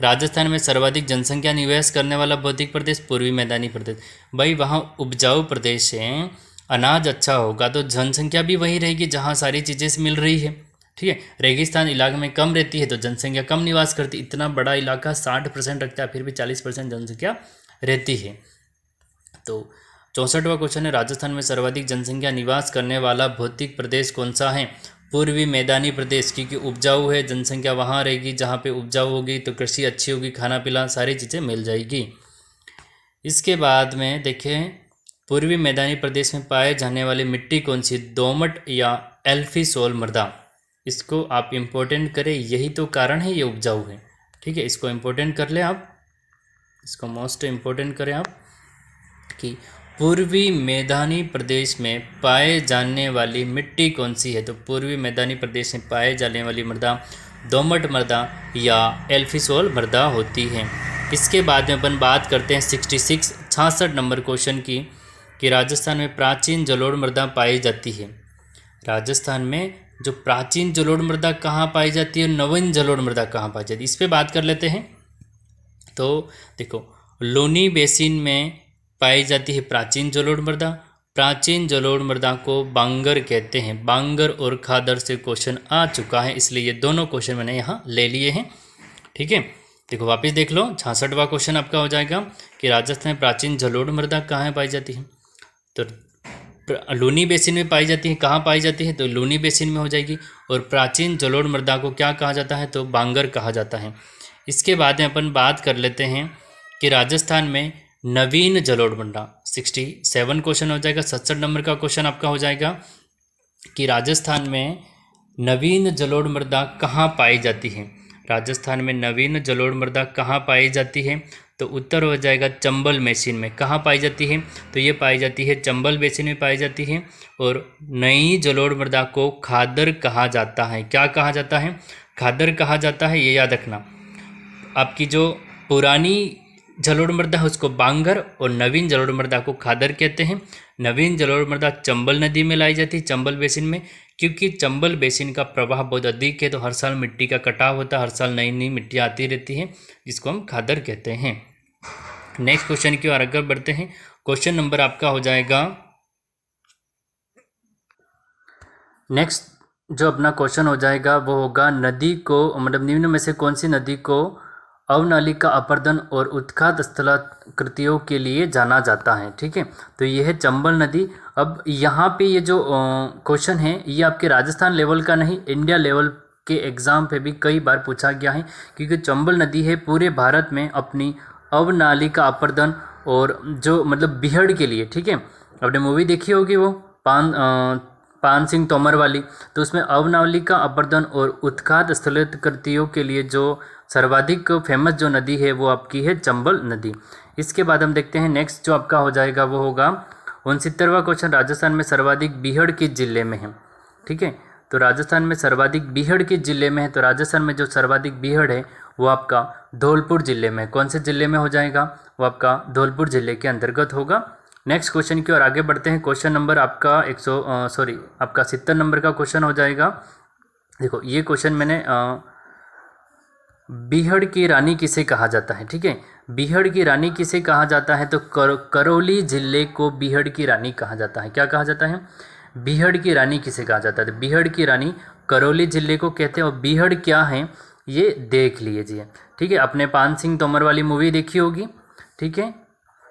राजस्थान में सर्वाधिक जनसंख्या निवेश करने वाला भौतिक प्रदेश पूर्वी मैदानी प्रदेश। भाई वहाँ उपजाऊ प्रदेश है, अनाज अच्छा होगा तो जनसंख्या भी वही रहेगी जहाँ सारी चीज़ें से मिल रही है। ठीक है, रेगिस्तान इलाके में कम रहती है तो जनसंख्या कम निवास करती। इतना बड़ा इलाका 60% रखता है, फिर भी 40% जनसंख्या रहती है। तो 64वां क्वेश्चन है, राजस्थान में सर्वाधिक जनसंख्या निवास करने वाला भौतिक प्रदेश कौन सा है, पूर्वी मैदानी प्रदेश। क्योंकि उपजाऊ है, जनसंख्या वहाँ रहेगी, जहाँ पे उपजाऊ होगी तो कृषि अच्छी होगी, खाना पीना सारी चीज़ें मिल जाएगी। इसके बाद में देखें, पूर्वी मैदानी प्रदेश में पाए जाने वाली मिट्टी कौन सी, दोमट या एल्फी सोल मृदा। इसको आप इम्पोर्टेंट करें, यही तो कारण है ये उपजाऊ है। ठीक है, इसको इम्पोर्टेंट कर लें आप, इसको मोस्ट इम्पोर्टेंट करें आप कि पूर्वी मैदानी प्रदेश में पाए जाने वाली मिट्टी कौन सी है। तो पूर्वी मैदानी प्रदेश में पाए जाने वाली मृदा दोमट मृदा या एल्फिसोल मृदा होती है। इसके बाद में अपन बात करते हैं 66 नंबर क्वेश्चन की कि राजस्थान में प्राचीन जलोढ़ मृदा पाई जाती है। राजस्थान में जो प्राचीन जलोढ़ मृदा कहाँ पाई जाती है, नवीन जलोढ़ मृदा कहाँ पाई जाती है, इस पर बात कर लेते हैं। तो देखो, लूनी बेसिन में पाई जाती है प्राचीन जलोढ़ मृदा। प्राचीन जलोढ़ मृदा को बांगर कहते हैं। बांगर और खादर से क्वेश्चन आ चुका है, इसलिए ये दोनों क्वेश्चन मैंने यहाँ ले लिए हैं। ठीक है, देखो वापस देख लो, 66वां क्वेश्चन आपका हो जाएगा कि राजस्थान में प्राचीन जलोढ़ मृदा कहाँ पाई जाती है। तो लूनी बेसिन में पाई जाती है, कहाँ पाई जाती है, तो लूनी बेसिन में हो जाएगी। और प्राचीन जलोढ़ मृदा को क्या कहा जाता है, तो बांगर कहा जाता है। इसके बाद में अपन बात कर लेते हैं कि राजस्थान में नवीन जलोढ़ मृदा, 67 क्वेश्चन हो जाएगा। 67 नंबर का क्वेश्चन आपका हो जाएगा कि राजस्थान में नवीन जलोढ़ मृदा कहाँ पाई जाती है। राजस्थान में नवीन जलोढ़ मृदा कहाँ पाई जाती है, तो उत्तर हो जाएगा चंबल बेसिन में। कहाँ पाई जाती है, तो ये पाई जाती है चंबल बेसिन में पाई जाती है। और नई जलोढ़ मृदा को खादर कहा जाता है। क्या कहा जाता है, खादर कहा जाता है, ये याद रखना। आपकी जो पुरानी जलोढ़ मृदा है उसको बांगर और नवीन जलोढ़ मृदा को खादर कहते हैं। नवीन जलोढ़ मृदा चंबल नदी में लाई जाती है, चंबल बेसिन में, क्योंकि चंबल बेसिन का प्रवाह बहुत अधिक है, तो हर साल मिट्टी का कटाव होता है, हर साल नई नई मिट्टी आती रहती है, जिसको हम खादर कहते हैं। नेक्स्ट क्वेश्चन की ओर आगे बढ़ते हैं। क्वेश्चन नंबर आपका हो जाएगा, नेक्स्ट जो अपना क्वेश्चन हो जाएगा वो होगा, नदी को मतलब निम्न में से कौन सी नदी को अवनालिका अपर्दन और उत्खात स्थलाकृतियों के लिए जाना जाता है। ठीक है, तो ये है चंबल नदी। अब यहाँ पे ये जो क्वेश्चन है ये आपके राजस्थान लेवल का नहीं, इंडिया लेवल के एग्ज़ाम पे भी कई बार पूछा गया है, क्योंकि चंबल नदी है पूरे भारत में अपनी अवनालिका अपर्दन और जो मतलब बिहड़ के लिए। ठीक है, आपने मूवी देखी होगी वो पान सिंह तोमर वाली, तो उसमें अवनालिका अपर्दन और उत्खात स्थलाकृतियों के लिए जो सर्वाधिक फेमस जो नदी है वो आपकी है चंबल नदी। इसके बाद हम देखते हैं नेक्स्ट जो आपका हो जाएगा वो होगा 69वां क्वेश्चन, राजस्थान में सर्वाधिक बीहड़ किस जिले में है? ठीक है, तो राजस्थान में सर्वाधिक बीहड़ किस जिले में है? तो राजस्थान में जो सर्वाधिक बीहड़ है वो आपका धौलपुर जिले में। कौन से जिले में हो जाएगा? वो आपका धौलपुर जिले के अंतर्गत होगा। नेक्स्ट क्वेश्चन की ओर आगे बढ़ते हैं। क्वेश्चन नंबर आपका आपका 70 नंबर का क्वेश्चन हो जाएगा। देखो ये क्वेश्चन मैंने बीहड़ की रानी किसे कहा जाता है? ठीक है, बीहड़ की रानी किसे कहा जाता है? तो करौली जिले को बीहड़ की रानी कहा जाता है। क्या कहा जाता है? बीहड़ की रानी किसे कहा जाता है? तो बीहड़ की रानी करौली जिले को कहते हैं। और बीहड़ क्या है ये देख लीजिए। ठीक है, अपने पान सिंह तोमर वाली मूवी देखी होगी। ठीक है,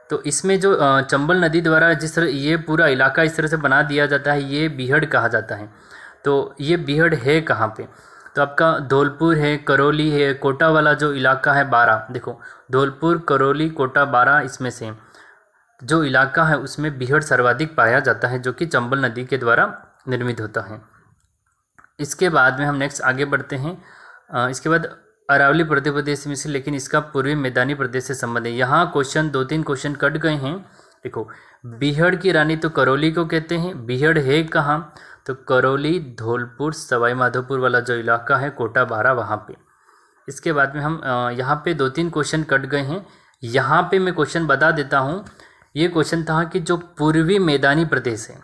तो इसमें जो चंबल नदी द्वारा जिस तरह ये पूरा इलाका इस तरह से बना दिया जाता है, ये बीहड़ कहा जाता है। तो ये बीहड़ है कहाँ पे? तो आपका धौलपुर है, करौली है, कोटा वाला जो इलाका है बारा। देखो धौलपुर, करौली, कोटा, बारा, इसमें से जो इलाका है उसमें बीहड़ सर्वाधिक पाया जाता है, जो कि चंबल नदी के द्वारा निर्मित होता है। इसके बाद में हम नेक्स्ट आगे बढ़ते हैं। इसके बाद अरावली मध्य प्रदेश में से, लेकिन इसका पूर्वी मैदानी प्रदेश से संबंध है। यहाँ क्वेश्चन 2-3 क्वेश्चन कट गए हैं। देखो बीहड़ की रानी तो करौली को कहते हैं, बीहड़ है कहाँ? तो करौली, धौलपुर, सवाई माधोपुर वाला जो इलाका है, कोटा, बारा, वहाँ पे। इसके बाद में हम यहाँ पे 2-3 क्वेश्चन कट गए हैं। यहाँ पे मैं क्वेश्चन बता देता हूँ। ये क्वेश्चन था कि जो पूर्वी मैदानी प्रदेश है,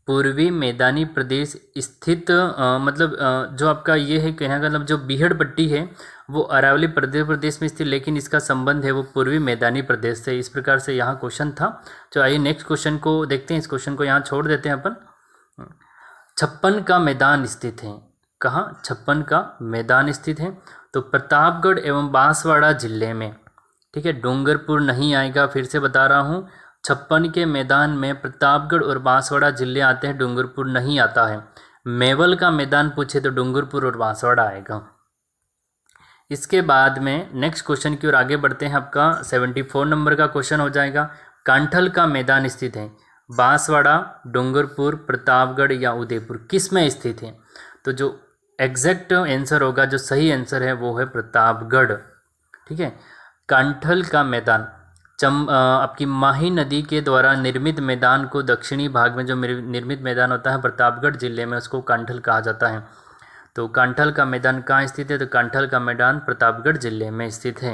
पूर्वी मैदानी प्रदेश स्थित जो आपका ये है कहने का मतलब जो बीहड़ पट्टी है वो अरावली प्रदेश में स्थित, लेकिन इसका संबंध है वो पूर्वी मैदानी प्रदेश से। इस प्रकार से यहाँ क्वेश्चन था। तो आइए नेक्स्ट क्वेश्चन को देखते हैं। इस क्वेश्चन को यहाँ छोड़ देते हैं अपन। 56 का मैदान स्थित है। कहाँ? 56 का मैदान स्थित है। तो प्रतापगढ़ एवं बांसवाड़ा जिले में। ठीक है, डूंगरपुर नहीं आएगा, फिर से बता रहा हूँ। 56 के मैदान में प्रतापगढ़ और बांसवाड़ा जिले आते हैं, डूंगरपुर नहीं आता है। मेवल का मैदान पूछे तो डूंगरपुर और बांसवाड़ा आएगा। इसके बाद में नेक्स्ट क्वेश्चन की ओर आगे बढ़ते हैं। आपका 74 नंबर का क्वेश्चन हो जाएगा। कांठल का मैदान स्थित है बांसवाड़ा, डूंगरपुर, प्रतापगढ़ या उदयपुर, किस में स्थित है? तो जो एग्जैक्ट आंसर होगा, जो सही आंसर है वो है प्रतापगढ़। ठीक है, कांठल का मैदान आपकी माही नदी के द्वारा निर्मित मैदान को, दक्षिणी भाग में जो निर्मित मैदान होता है प्रतापगढ़ जिले में, उसको कांठल कहा जाता है। तो कांठल का मैदान कहाँ स्थित है? तो कांठल का मैदान प्रतापगढ़ जिले में स्थित है।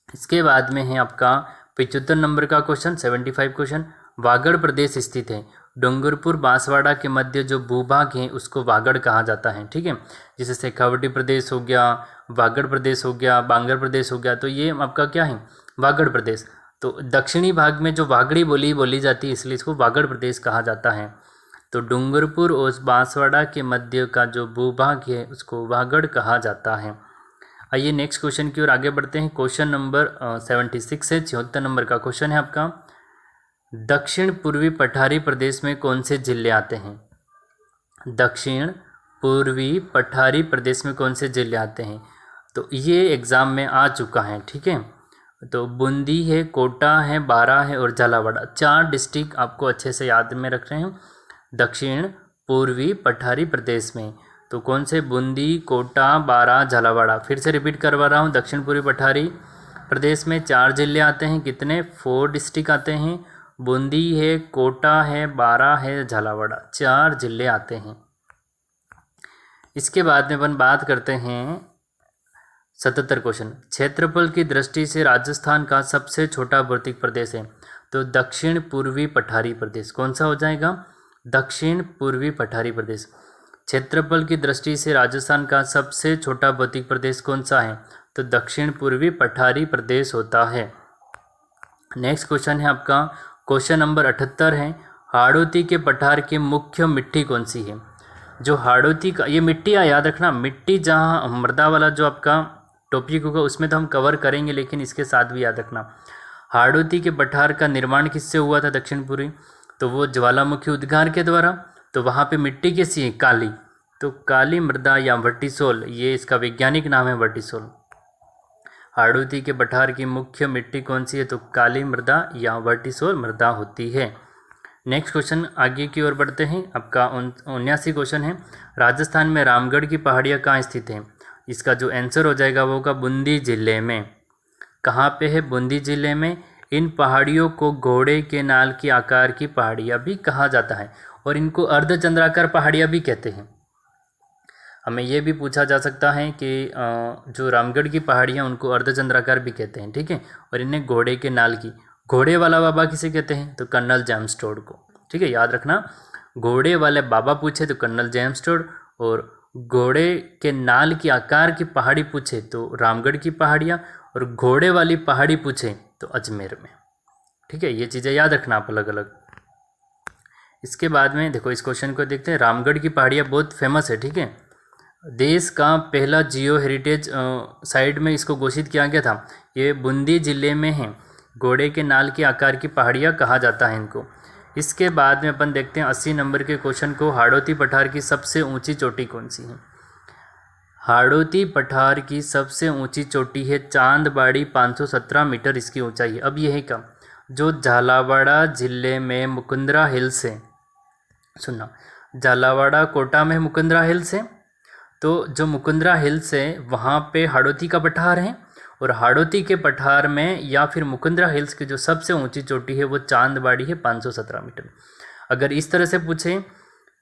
इसके बाद में है आपका 75 नंबर का क्वेश्चन, 75 क्वेश्चन। वागड़ प्रदेश स्थित है। डूंगरपुर, बांसवाड़ा के मध्य जो भूभाग है उसको वागड़ कहा जाता है। ठीक है, जैसे शेखावटी प्रदेश हो गया, वागड़ प्रदेश हो गया, बांगर प्रदेश हो गया, तो ये आपका क्या है? वागड़ प्रदेश। तो दक्षिणी भाग में जो वागड़ी बोली जाती है, इसलिए इसको वागड़ प्रदेश कहा जाता है। तो डूंगरपुर और बांसवाड़ा के मध्य का जो भूभाग है उसको वागड़ कहा जाता है। आइए नेक्स्ट क्वेश्चन की ओर आगे बढ़ते हैं। क्वेश्चन नंबर 76 है, 74 नंबर का क्वेश्चन है आपका। दक्षिण पूर्वी पठारी प्रदेश में कौन से जिले आते हैं? दक्षिण पूर्वी पठारी प्रदेश में कौन से जिले आते हैं? तो ये एग्ज़ाम में आ चुका है। ठीक है, तो बूंदी है, कोटा है, बारा है और झालावाड़, 4 डिस्ट्रिक्ट आपको अच्छे से याद में रख रहे हैं दक्षिण पूर्वी पठारी प्रदेश में। तो कौन से? बूंदी, कोटा, बारा, झालावाड़। फिर से रिपीट करवा रहा हूँ, दक्षिण पूर्वी पठारी प्रदेश में 4 जिले आते हैं। कितने? 4 डिस्ट्रिक्ट आते हैं। बूंदी है, कोटा है, बारा है, झालावाड़, 4 जिले आते हैं। इसके बाद में अपन बात करते हैं 77 क्वेश्चन। क्षेत्रफल की दृष्टि से राजस्थान का सबसे छोटा भौतिक प्रदेश है। तो दक्षिण पूर्वी पठारी प्रदेश कौन सा हो जाएगा? दक्षिण पूर्वी पठारी प्रदेश। क्षेत्रफल की दृष्टि से राजस्थान का सबसे छोटा भौतिक प्रदेश कौन सा है? तो दक्षिण पूर्वी पठारी प्रदेश होता है। नेक्स्ट क्वेश्चन है आपका क्वेश्चन नंबर 78 है। हाड़ौती के पठार की मुख्य मिट्टी कौन सी है? जो हाड़ौती का ये मिट्टी याद रखना, मिट्टी जहाँ मृदा वाला जो आपका टॉपिक होगा उसमें तो हम कवर करेंगे, लेकिन इसके साथ भी याद रखना हाड़ौती के पठार का निर्माण किससे हुआ था? दक्षिण पूर्वी, तो वो ज्वालामुखी उद्गार के द्वारा। तो वहाँ पे मिट्टी कैसी है? काली। तो काली मृदा या वर्टिसोल, ये इसका वैज्ञानिक नाम है वर्टिसोल। हाड़ौती के पठार की मुख्य मिट्टी कौन सी है? तो काली मृदा या वर्टिसोल मृदा होती है। नेक्स्ट क्वेश्चन आगे की ओर बढ़ते हैं। आपका 79 क्वेश्चन है। राजस्थान में रामगढ़ की पहाड़ियाँ कहाँ स्थित हैं? इसका जो आंसर हो जाएगा वो होगा बूंदी जिले में। कहाँ पे है? बूंदी जिले में। इन पहाड़ियों को घोड़े के नाल की आकार की पहाड़ियाँ भी कहा जाता है और इनको अर्धचंद्राकार पहाड़ियाँ भी कहते हैं। हमें ये भी पूछा जा सकता है कि जो रामगढ़ की पहाड़ियाँ उनको अर्धचंद्राकार भी कहते हैं, ठीक है। और इन्हें घोड़े के नाल की, घोड़े वाला बाबा किसे कहते हैं, तो कर्नल जेम्स टोड को, ठीक है, याद रखना। घोड़े वाले बाबा पूछे तो कर्नल जेम्स टोड, और घोड़े के नाल की आकार की पहाड़ी पूछे तो रामगढ़ की पहाड़ियाँ, और घोड़े वाली पहाड़ी पूछे तो अजमेर में, ठीक है। ये चीज़ें याद रखना आप अलग अलग। इसके बाद में देखो इस क्वेश्चन को देखते हैं। रामगढ़ की पहाड़ियाँ बहुत फेमस है, ठीक है। देश का पहला जियो हेरिटेज साइट में इसको घोषित किया गया था। ये बूंदी जिले में है। घोड़े के नाल के आकार की पहाड़ियाँ कहा जाता है इनको। इसके बाद में अपन देखते हैं 80 नंबर के क्वेश्चन को। हाड़ौती पठार की सबसे ऊंची चोटी कौन सी है? हाड़ौती पठार की सबसे ऊंची चोटी है चांदबाड़ी, 517 मीटर इसकी ऊंचाई है। अब यह है क्या, जो झालावाड़ जिले में मुकुंदरा हिल्स है, सुनना, झालावाड़ कोटा में मुकुंदरा हिल्स है, तो जो मुकुंदरा हिल्स है वहाँ पे हाड़ौती का पठार है, और हाड़ौती के पठार में या फिर मुकुंदरा हिल्स की जो सबसे ऊंची चोटी है वो चांदबाड़ी है, 517 मीटर। अगर इस तरह से पूछें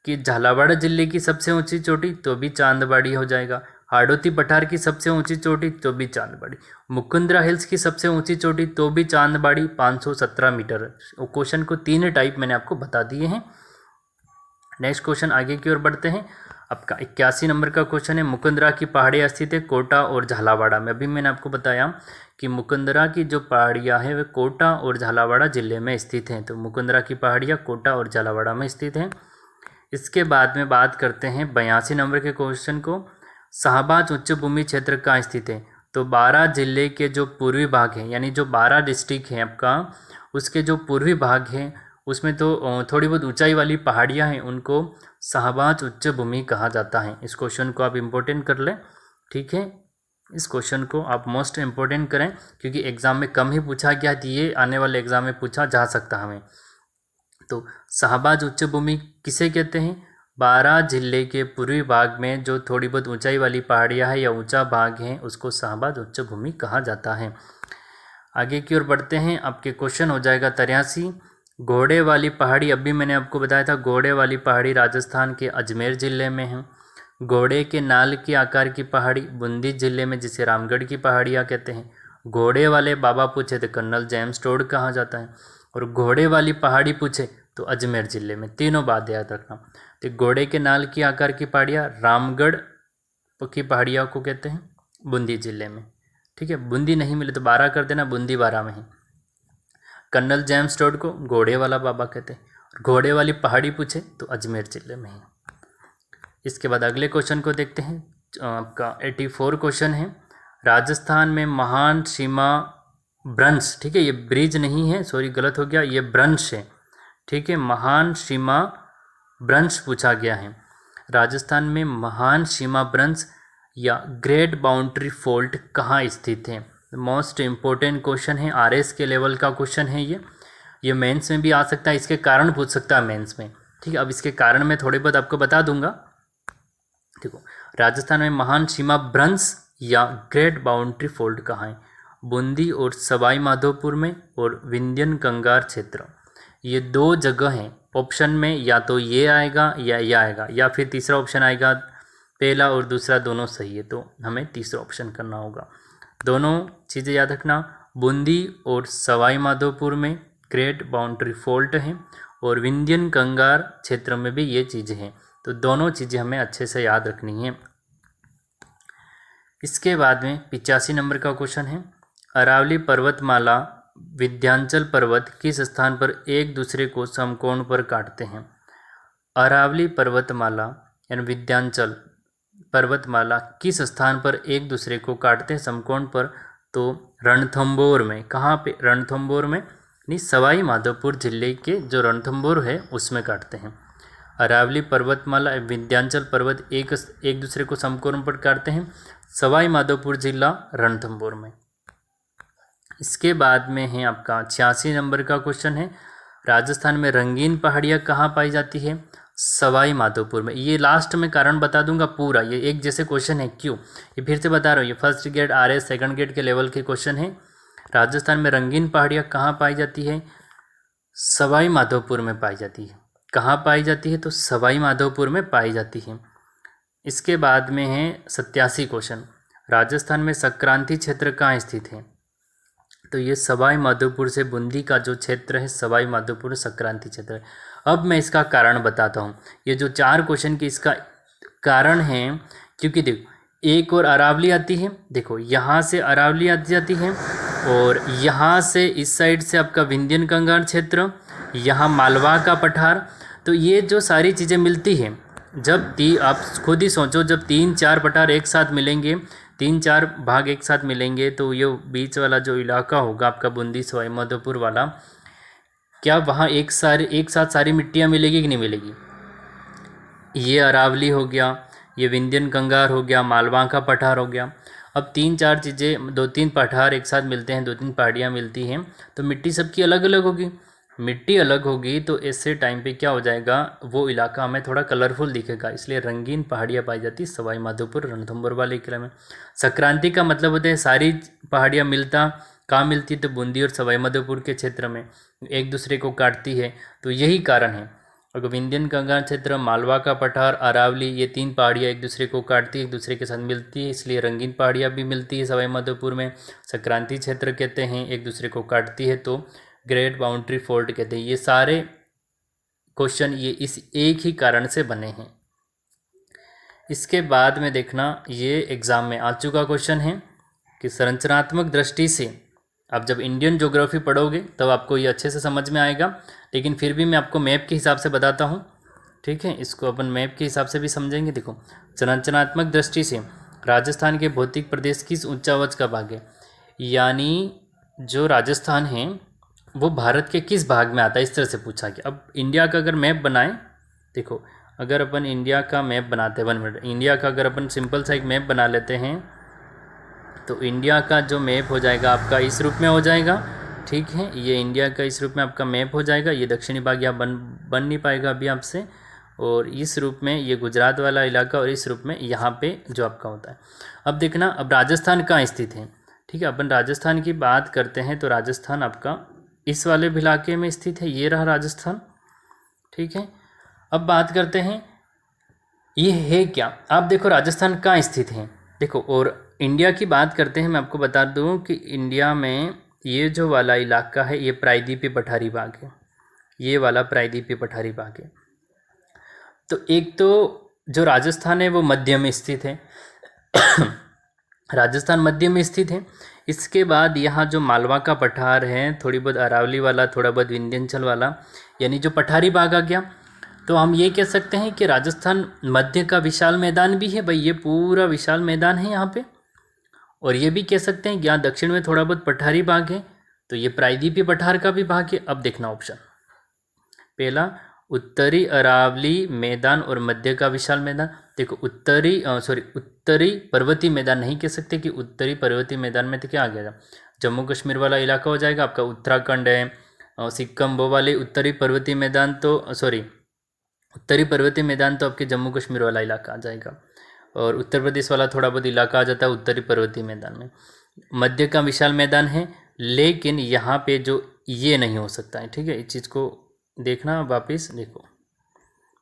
कि झालावाड़ जिले की सबसे ऊंची चोटी तो भी चांदबाड़ी हो जाएगा, हाड़ौती पठार की सबसे ऊंची चोटी तो भी चांदबाड़ी, मुकुंदरा हिल्स की सबसे ऊंची चोटी तो भी चांदबाड़ी, 517 मीटर। क्वेश्चन को 3 टाइप मैंने आपको बता दिए हैं। नेक्स्ट क्वेश्चन आगे की ओर बढ़ते हैं। आपका 81 नंबर का क्वेश्चन है, मुकुंदरा की पहाड़ियाँ स्थित है कोटा और झालावाड़ में। अभी मैंने आपको बताया कि मुकुंदरा की जो पहाड़ियाँ हैं वे कोटा और झालावाड़ जिले में स्थित हैं, तो मुकुंदरा की पहाड़ियाँ कोटा और झालावाड़ में स्थित हैं। इसके बाद में बात करते हैं 82 नंबर के क्वेश्चन को। शाहबाज उच्च भूमि क्षेत्र कहाँ स्थित है? तो 12 जिले के जो पूर्वी भाग हैं, यानी जो 12 डिस्ट्रिक्ट हैं आपका, उसके जो पूर्वी भाग हैं उसमें तो थोड़ी बहुत ऊंचाई वाली पहाड़ियां हैं, उनको शाहबाज उच्च भूमि कहा जाता है। इस क्वेश्चन को आप इम्पोर्टेंट कर लें, ठीक है। इस क्वेश्चन को आप मोस्ट इम्पोर्टेंट करें क्योंकि एग्ज़ाम में कम ही पूछा गया है, ये आने वाले एग्ज़ाम में पूछा जा सकता हमें। तो शाहबाज उच्च भूमि किसे कहते हैं? 12 जिले के पूर्वी भाग में जो थोड़ी बहुत ऊंचाई वाली पहाड़ियाँ हैं या ऊंचा भाग है उसको शाहबाज उच्च भूमि कहा जाता है। आगे की ओर बढ़ते हैं। आपके क्वेश्चन हो जाएगा 83। घोड़े वाली पहाड़ी, अभी मैंने आपको बताया था घोड़े वाली पहाड़ी राजस्थान के अजमेर ज़िले में है। घोड़े के नाल के आकार की पहाड़ी बूंदी ज़िले में, जिसे रामगढ़ की पहाड़ियाँ कहते हैं। घोड़े वाले बाबा पूछे तो कर्नल जेम्स टोड कहा जाता है, और घोड़े वाली पहाड़ी पूछे तो अजमेर ज़िले में। तीनों बात याद रखना। तो घोड़े के नाल की आकार की पहाड़ियाँ रामगढ़ की पहाड़ियाँ को कहते हैं बूंदी ज़िले में, ठीक है। बूंदी नहीं मिले तो 12 कर देना, बूंदी 12 में है। कर्नल जेम्स टोड को घोड़े वाला बाबा कहते हैं। घोड़े वाली पहाड़ी पूछे तो अजमेर ज़िले में है। इसके बाद अगले क्वेश्चन को देखते हैं। आपका 84 क्वेश्चन है, राजस्थान में महान सीमा ब्रंश, ठीक है, ये ब्रिज नहीं है, सॉरी गलत हो गया, ये ब्रंश है, ठीक है। महान सीमा ब्रंश पूछा गया है। राजस्थान में महान सीमा ब्रंश या ग्रेट बाउंड्री फॉल्ट कहाँ स्थित है? मोस्ट इम्पोर्टेंट क्वेश्चन है, आरएस के लेवल का क्वेश्चन है ये मेंस में भी आ सकता है, इसके कारण पूछ सकता है मेंस में, ठीक है। अब इसके कारण मैं थोड़े बहुत आपको बता दूंगा। देखो, राजस्थान में महान सीमा ब्रंश या ग्रेट बाउंड्री फॉल्ट कहाँ है? बूंदी और सवाई माधोपुर में और विंध्यन कंगार क्षेत्र, ये 2 जगह हैं। ऑप्शन में या तो ये आएगा या ये आएगा, या फिर तीसरा ऑप्शन आएगा। पहला और दूसरा दोनों सही है, तो हमें तीसरा ऑप्शन करना होगा। दोनों चीज़ें याद रखना, बूंदी और सवाई माधोपुर में ग्रेट बाउंड्री फॉल्ट है, और विंध्यन कंगार क्षेत्र में भी ये चीज़ें हैं, तो दोनों चीज़ें हमें अच्छे से याद रखनी है। इसके बाद में 85 नंबर का क्वेश्चन है, अरावली पर्वतमाला विंध्याचल पर्वत किस स्थान पर एक दूसरे को समकोण पर काटते हैं? अरावली पर्वतमाला यानी विंध्याचल पर्वतमाला किस स्थान पर एक दूसरे को काटते हैं समकोण पर? तो रणथंभौर में। कहाँ पे? रणथंभौर में, नहीं, सवाई माधोपुर जिले के जो रणथंभौर है उसमें काटते हैं। अरावली पर्वतमाला विंध्याचल पर्वत एक दूसरे को समकोण पर काटते हैं सवाई माधोपुर जिला रणथंभौर में। इसके बाद में है आपका 86 नंबर का क्वेश्चन है, राजस्थान में रंगीन पहाड़ियाँ कहाँ पाई जाती है? सवाई माधोपुर में। ये लास्ट में कारण बता दूंगा पूरा, ये एक जैसे क्वेश्चन है, क्यों ये फिर से बता रहा हूँ, ये first grade RS second grade के लेवल के क्वेश्चन है। राजस्थान में रंगीन पहाड़ियाँ कहाँ पाई जाती है? सवाई माधोपुर में पाई जाती है। कहाँ पाई जाती है? तो सवाई माधोपुर में पाई जाती है। इसके बाद में है 87 क्वेश्चन, राजस्थान में संक्रांति क्षेत्र कहाँ स्थित है? तो ये सवाई माधोपुर से बूंदी का जो क्षेत्र है सवाई माधोपुर संक्रांति क्षेत्र है। अब मैं इसका कारण बताता हूँ। ये जो 4 क्वेश्चन की इसका कारण है, क्योंकि देखो एक और अरावली आती है, देखो यहाँ से अरावली आती जाती है और यहाँ से इस साइड से आपका विंध्यन कंगार क्षेत्र, यहाँ मालवा का पठार। तो ये जो सारी चीज़ें मिलती हैं, जब आप खुद ही सोचो, जब 3-4 पठार एक साथ मिलेंगे, 3-4 भाग एक साथ मिलेंगे, तो ये बीच वाला जो इलाका होगा आपका बूंदी सवाई माधोपुर वाला, क्या वहाँ एक साथ सारी मिट्टियाँ मिलेगी कि नहीं मिलेगी? ये अरावली हो गया, ये विंध्यन कंगार हो गया, मालवा का पठार हो गया। अब 3-4 चीज़ें, 2-3 पठार एक साथ मिलते हैं, 2-3 पहाड़ियाँ मिलती हैं, तो मिट्टी सबकी अलग अलग होगी। मिट्टी अलग होगी तो ऐसे टाइम पे क्या हो जाएगा, वो इलाका हमें थोड़ा कलरफुल दिखेगा, इसलिए रंगीन पहाड़ियाँ पाई जाती सवाई माधोपुर रणथंभौर वाले किले में। संक्रांति का मतलब होता है सारी पहाड़ियाँ मिलता कहाँ मिलती है? तो बूंदी और सवाई माधोपुर के क्षेत्र में एक दूसरे को काटती है, तो यही कारण है। और विंध्यन कंगार क्षेत्र, मालवा का पठार, अरावली, ये 3 पहाड़ियाँ एक दूसरे को काटती है, एक दूसरे के साथ मिलती है, इसलिए रंगीन पहाड़ियाँ भी मिलती है सवाई माधोपुर में। संक्रांति क्षेत्र कहते हैं, एक दूसरे को काटती है तो ग्रेट बाउंड्री फोल्ट कहते हैं। ये सारे क्वेश्चन ये इस एक ही कारण से बने हैं। इसके बाद में देखना, ये एग्ज़ाम में आ चुका क्वेश्चन है कि संरचनात्मक दृष्टि से, आप जब इंडियन ज्योग्राफी पढ़ोगे तब आपको ये अच्छे से समझ में आएगा, लेकिन फिर भी मैं आपको मैप के हिसाब से बताता हूँ, ठीक है? इसको अपन मैप के हिसाब से भी समझेंगे। देखो, संरचनात्मक दृष्टि से राजस्थान के भौतिक प्रदेश किस उच्चावच का भाग है? यानी जो राजस्थान है वो भारत के किस भाग में आता है, इस तरह से पूछा गया। अब इंडिया का अगर मैप बनाएं, देखो अगर अपन इंडिया का मैप बनाते हैं, 1 मिनट, इंडिया का अगर अपन सिंपल सा एक मैप बना लेते हैं, तो इंडिया का जो मैप हो जाएगा आपका इस रूप में हो जाएगा, ठीक है? ये इंडिया का इस रूप में आपका मैप हो जाएगा। ये दक्षिणी भाग यहाँ बन नहीं पाएगा अभी आपसे, और इस रूप में ये गुजरात वाला इलाका, और इस रूप में यहाँ पे जो आपका होता है। अब देखना, अब राजस्थान कहाँ स्थित है, ठीक है? अपन राजस्थान की बात करते हैं तो राजस्थान आपका इस वाले इलाके में स्थित है, ये रहा राजस्थान, ठीक है? अब बात करते हैं ये है क्या। आप देखो राजस्थान कहाँ स्थित है, देखो, और इंडिया की बात करते हैं। मैं आपको बता दूं कि इंडिया में ये जो वाला इलाका है ये प्रायद्वीपीय पठारी भाग है, ये वाला प्रायद्वीपीय पठारी भाग है। तो एक तो जो राजस्थान है वो मध्य में स्थित है राजस्थान मध्य में स्थित है। इसके बाद यहाँ जो मालवा का पठार है, थोड़ी बहुत अरावली वाला, थोड़ा बहुत विंध्याचल वाला, यानी जो पठारी भाग आ गया। तो हम ये कह सकते हैं कि राजस्थान मध्य का विशाल मैदान भी है, भाई ये पूरा विशाल मैदान है यहाँ पे। और ये भी कह सकते हैं कि यहाँ दक्षिण में थोड़ा बहुत पठारी भाग है, तो ये प्रायद्वीपीय पठार का भी भाग है। अब देखना ऑप्शन पहला, उत्तरी अरावली मैदान और मध्य का विशाल मैदान। देखो उत्तरी पर्वतीय मैदान नहीं कह सकते, कि उत्तरी पर्वतीय मैदान में तो क्या आ गया, जम्मू कश्मीर वाला इलाका हो जाएगा आपका, उत्तराखंड है, सिक्किम, वो वाले उत्तरी पर्वतीय मैदान, तो उत्तरी पर्वतीय मैदान तो आपके जम्मू कश्मीर वाला इलाका आ जाएगा, और उत्तर प्रदेश वाला थोड़ा बहुत इलाका आ जाता है उत्तरी पर्वतीय मैदान में। मध्य का विशाल मैदान है, लेकिन यहाँ पे जो ये नहीं हो सकता है, ठीक है? इस चीज़ को देखना, वापस देखो,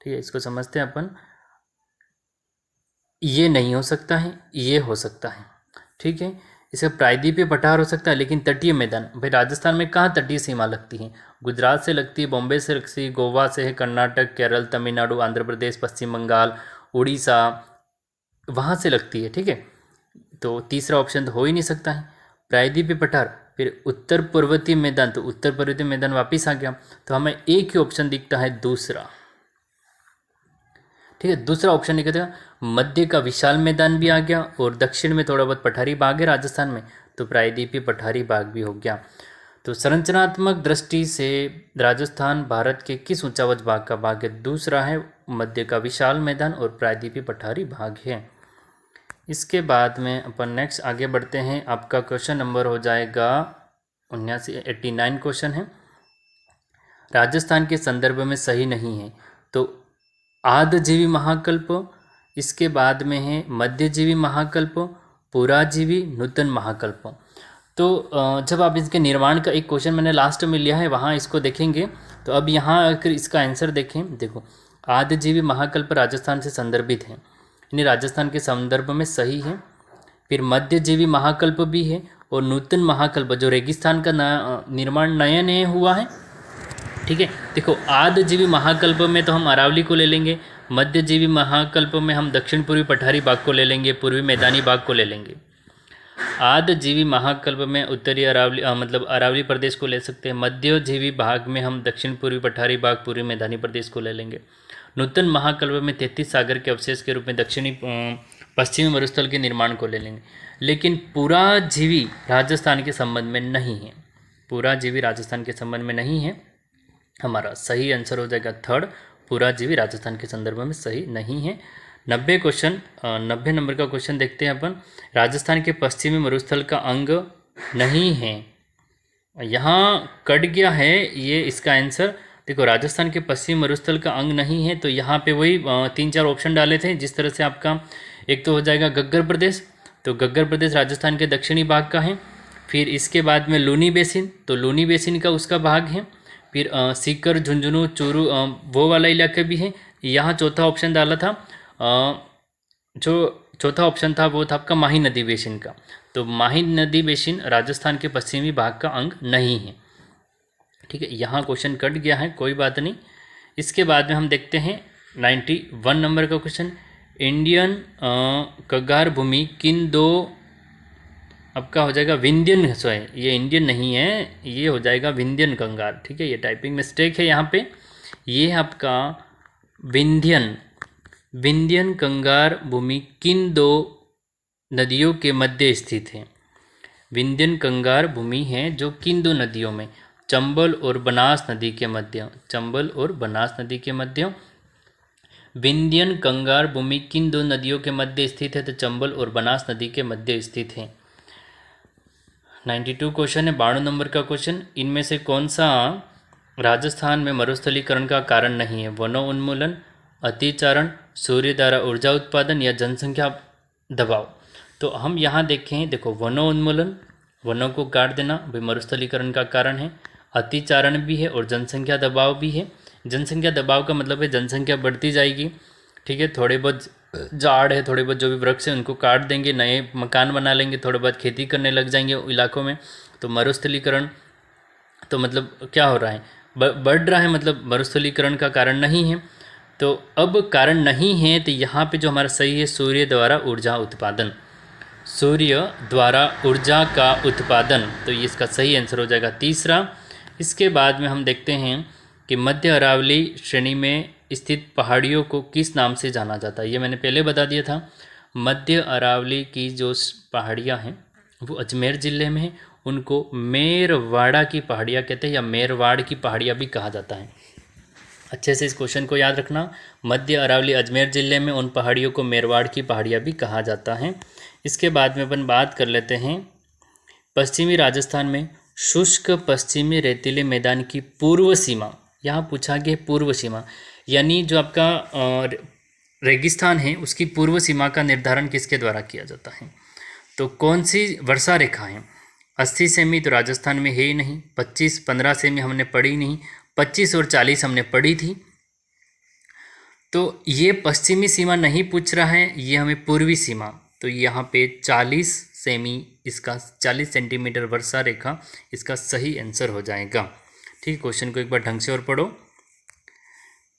ठीक है? इसको समझते हैं अपन, ये नहीं हो सकता है, ये हो सकता है, ठीक है? इसे प्रायद्वीपीय पठार हो सकता है, लेकिन तटीय मैदान, भाई राजस्थान में कहाँ तटीय सीमा लगती है? गुजरात से लगती है, बॉम्बे से लगती है, गोवा से है, कर्नाटक, केरल, तमिलनाडु, आंध्र प्रदेश, पश्चिम बंगाल, उड़ीसा, वहाँ से लगती है, ठीक है? तो तीसरा ऑप्शन तो हो ही नहीं सकता है, प्रायद्वीपीय पठार। फिर उत्तर पर्वतीय मैदान, तो उत्तर पर्वतीय मैदान वापिस आ गया, तो हमें एक ही ऑप्शन दिखता है दूसरा, ठीक है? दूसरा ऑप्शन नहीं कहते, मध्य का विशाल मैदान भी आ गया, और दक्षिण में थोड़ा बहुत पठारी भाग है राजस्थान में, तो प्रायद्वीपीय पठारी भाग भी हो गया। तो संरचनात्मक दृष्टि से राजस्थान भारत के किस उच्चावच भाग का भाग है? दूसरा है, मध्य का विशाल मैदान और प्रायद्वीपीय पठारी भाग है। इसके बाद में अपन नेक्स्ट आगे बढ़ते हैं। आपका क्वेश्चन नंबर हो जाएगा 89 क्वेश्चन है, राजस्थान के संदर्भ में सही नहीं है। तो आधजीवी महाकल्प, इसके बाद में है मध्यजीवी महाकल्प, पुराजीवी, नूतन महाकल्प। तो जब आप इसके निर्माण का एक क्वेश्चन मैंने लास्ट में लिया है वहाँ इसको देखेंगे। तो अब यहाँ अगर इसका आंसर देखें, देखो आदिजीवी महाकल्प राजस्थान से संदर्भित है, यानी राजस्थान के संदर्भ में सही है। फिर मध्यजीवी महाकल्प भी है और नूतन महाकल्प जो रेगिस्तान का निर्माण नया नया हुआ है। ठीक है, देखो आदिजीवी महाकल्प में तो हम अरावली को ले लेंगे, मध्यजीवी महाकल्प में हम दक्षिण पूर्वी पठारी भाग को ले लेंगे, पूर्वी मैदानी भाग को ले लेंगे। आदिजीवी महाकल्प में उत्तरी अरावली मतलब अरावली प्रदेश को ले सकते हैं। मध्यजीवी भाग में हम दक्षिण पूर्वी पठारी भाग पूर्वी मैदानी प्रदेश को ले लेंगे। नूतन महाकल्प में 33 सागर के अवशेष के रूप में दक्षिणी पश्चिमी मरुस्थल के निर्माण को ले लेंगे। लेकिन पुराजीवी राजस्थान के संबंध में नहीं है, पुराजीवी राजस्थान के संबंध में नहीं है। हमारा सही आंसर हो जाएगा थर्ड, पुराजीवी राजस्थान के संदर्भ में सही नहीं है। 90 नंबर का क्वेश्चन देखते हैं अपन। राजस्थान के पश्चिमी मरुस्थल का अंग नहीं है, यहाँ कट गया है ये इसका आंसर। देखो राजस्थान के पश्चिमी मरुस्थल का अंग नहीं है, तो यहाँ पे वही 3-4 ऑप्शन डाले थे जिस तरह से आपका एक तो हो जाएगा गग्गर प्रदेश, तो गग्गर प्रदेश राजस्थान के दक्षिणी भाग का है। फिर इसके बाद में लूनी बेसिन, तो लूनी बेसिन का उसका भाग है। फिर सीकर, झुंझुनू, चूरू वो वाला इलाका भी है। यहाँ चौथा ऑप्शन डाला था, जो चौथा ऑप्शन था वो था आपका माही नदी बेसिन का, तो माही नदी बेसिन राजस्थान के पश्चिमी भाग का अंग नहीं है। ठीक है, यहाँ क्वेश्चन कट गया है, कोई बात नहीं। इसके बाद में हम देखते हैं 91 नंबर का क्वेश्चन। इंडियन कगार भूमि किन दो, आपका हो जाएगा विंध्यन, सॉरी ये इंडियन नहीं है, ये हो जाएगा विंध्यन कंगार। ठीक है, ये टाइपिंग मिस्टेक है यहाँ पे, ये आपका विंध्यन कंगार भूमि किन दो नदियों के मध्य स्थित है। विंध्यन कंगार भूमि है जो किन दो नदियों में, चंबल और बनास नदी के मध्य, चंबल और बनास नदी के मध्य विंध्यन कंगार भूमि किन दो नदियों के मध्य स्थित है, तो चंबल और बनास नदी के मध्य स्थित है। 92 क्वेश्चन है, 92 नंबर का क्वेश्चन। इनमें से कौन सा राजस्थान में मरुस्थलीकरण का कारण नहीं है? वनों उन्मूलन, अतिचारण, सूर्य द्वारा ऊर्जा उत्पादन या जनसंख्या दबाव। तो हम यहाँ देखें, देखो वनों उन्मूलन, वनों को काट देना भाई मरुस्थलीकरण का कारण है, अतिचारण भी है और जनसंख्या दबाव भी है। जनसंख्या दबाव का मतलब है जनसंख्या बढ़ती जाएगी। ठीक है, थोड़े बहुत झाड़ है, थोड़े बहुत जो भी वृक्ष है उनको काट देंगे, नए मकान बना लेंगे, थोड़े बहुत खेती करने लग जाएंगे इलाकों में, तो मरुस्थलीकरण तो मतलब क्या हो रहा है, बढ़ रहा है, मतलब मरुस्थलीकरण का कारण नहीं है। तो अब कारण नहीं है, तो यहाँ पे जो हमारा सही है सूर्य द्वारा ऊर्जा उत्पादन, सूर्य द्वारा ऊर्जा का उत्पादन, तो ये इसका सही आंसर हो जाएगा तीसरा। इसके बाद में हम देखते हैं कि मध्य अरावली श्रेणी में स्थित पहाड़ियों को किस नाम से जाना जाता है। ये मैंने पहले बता दिया था। मध्य अरावली की जो पहाड़ियाँ हैं वो अजमेर ज़िले में है, उनको मेरवाड़ा की पहाड़ियाँ कहते हैं या मेरवाड़ की पहाड़ियाँ भी कहा जाता है। अच्छे से इस क्वेश्चन को याद रखना, मध्य अरावली अजमेर ज़िले में उन पहाड़ियों को मेरवाड़ की पहाड़ियाँ भी कहा जाता है। इसके बाद में अपन बात कर लेते हैं पश्चिमी राजस्थान में शुष्क पश्चिमी रेतीले मैदान की पूर्व सीमा। यहाँ पूछा गया पूर्व सीमा, यानी जो आपका रेगिस्तान है उसकी पूर्व सीमा का निर्धारण किसके द्वारा किया जाता है? तो कौन सी वर्षा रेखा है? 80 सेमी तो राजस्थान में है ही नहीं, 25-15 सेमी हमने पढ़ी नहीं, 25 और 40 हमने पढ़ी थी। तो ये पश्चिमी सीमा नहीं पूछ रहा है, ये हमें पूर्वी सीमा, तो यहाँ पे 40 सेमी, इसका 40 सेंटीमीटर वर्षा रेखा इसका सही आंसर हो जाएगा। ठीक, क्वेश्चन को एक बार ढंग से और पढ़ो।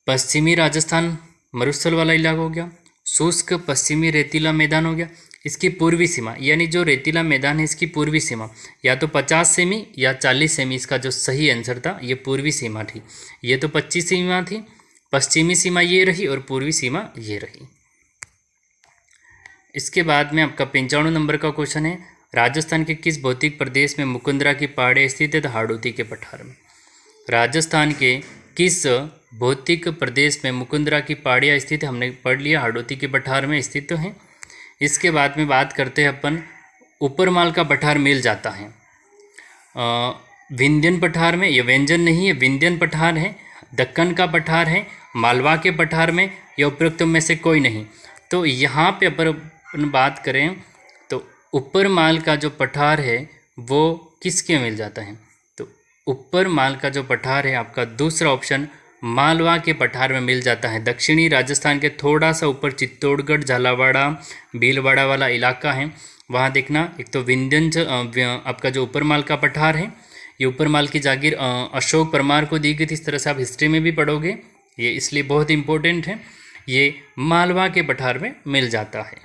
पश्चिमी राजस्थान मरुस्थल वाला इलाका हो गया, शुष्क पश्चिमी रेतीला मैदान हो गया, इसकी पूर्वी सीमा यानी जो रेतीला मैदान है इसकी पूर्वी सीमा या तो 50 सेमी या 40 सेमी, इसका जो सही आंसर था ये पूर्वी सीमा थी। ये तो 25 सीमा थी, पश्चिमी सीमा ये रही और पूर्वी सीमा ये रही। इसके बाद में आपका 95 नंबर का क्वेश्चन है, राजस्थान के किस भौतिक प्रदेश में मुकुंदरा की पहाड़ियाँ स्थित है? तो हाड़ौती के पठार में। राजस्थान के किस भौतिक प्रदेश में मुकुंदरा की पहाड़ियाँ स्थित है? हमने पढ़ लिया, हाड़ौती के पठार में स्थित तो है। इसके बाद में बात करते हैं अपन ऊपरमाल का पठार मिल जाता है विंध्यन पठार में, ये व्यंजन नहीं है, विंध्यन पठार है, दक्कन का पठार है, मालवा के पठार में, या उपरोक्त में से कोई नहीं। तो यहाँ पे अपन बात करें तो ऊपरमाल का जो पठार है वो किसके मिल जाता है? तो ऊपर माल का जो पठार है आपका दूसरा ऑप्शन मालवा के पठार में मिल जाता है। दक्षिणी राजस्थान के थोड़ा सा ऊपर चित्तौड़गढ़, झालावाड़ा, भीलवाड़ा वाला इलाका है, वहाँ देखना एक तो आपका जो ऊपर माल का पठार है, ये ऊपर माल की जागीर अशोक परमार को दी गई थी। इस तरह से आप हिस्ट्री में भी पढ़ोगे, ये इसलिए बहुत इंपॉर्टेंट है। ये मालवा के पठार में मिल जाता है।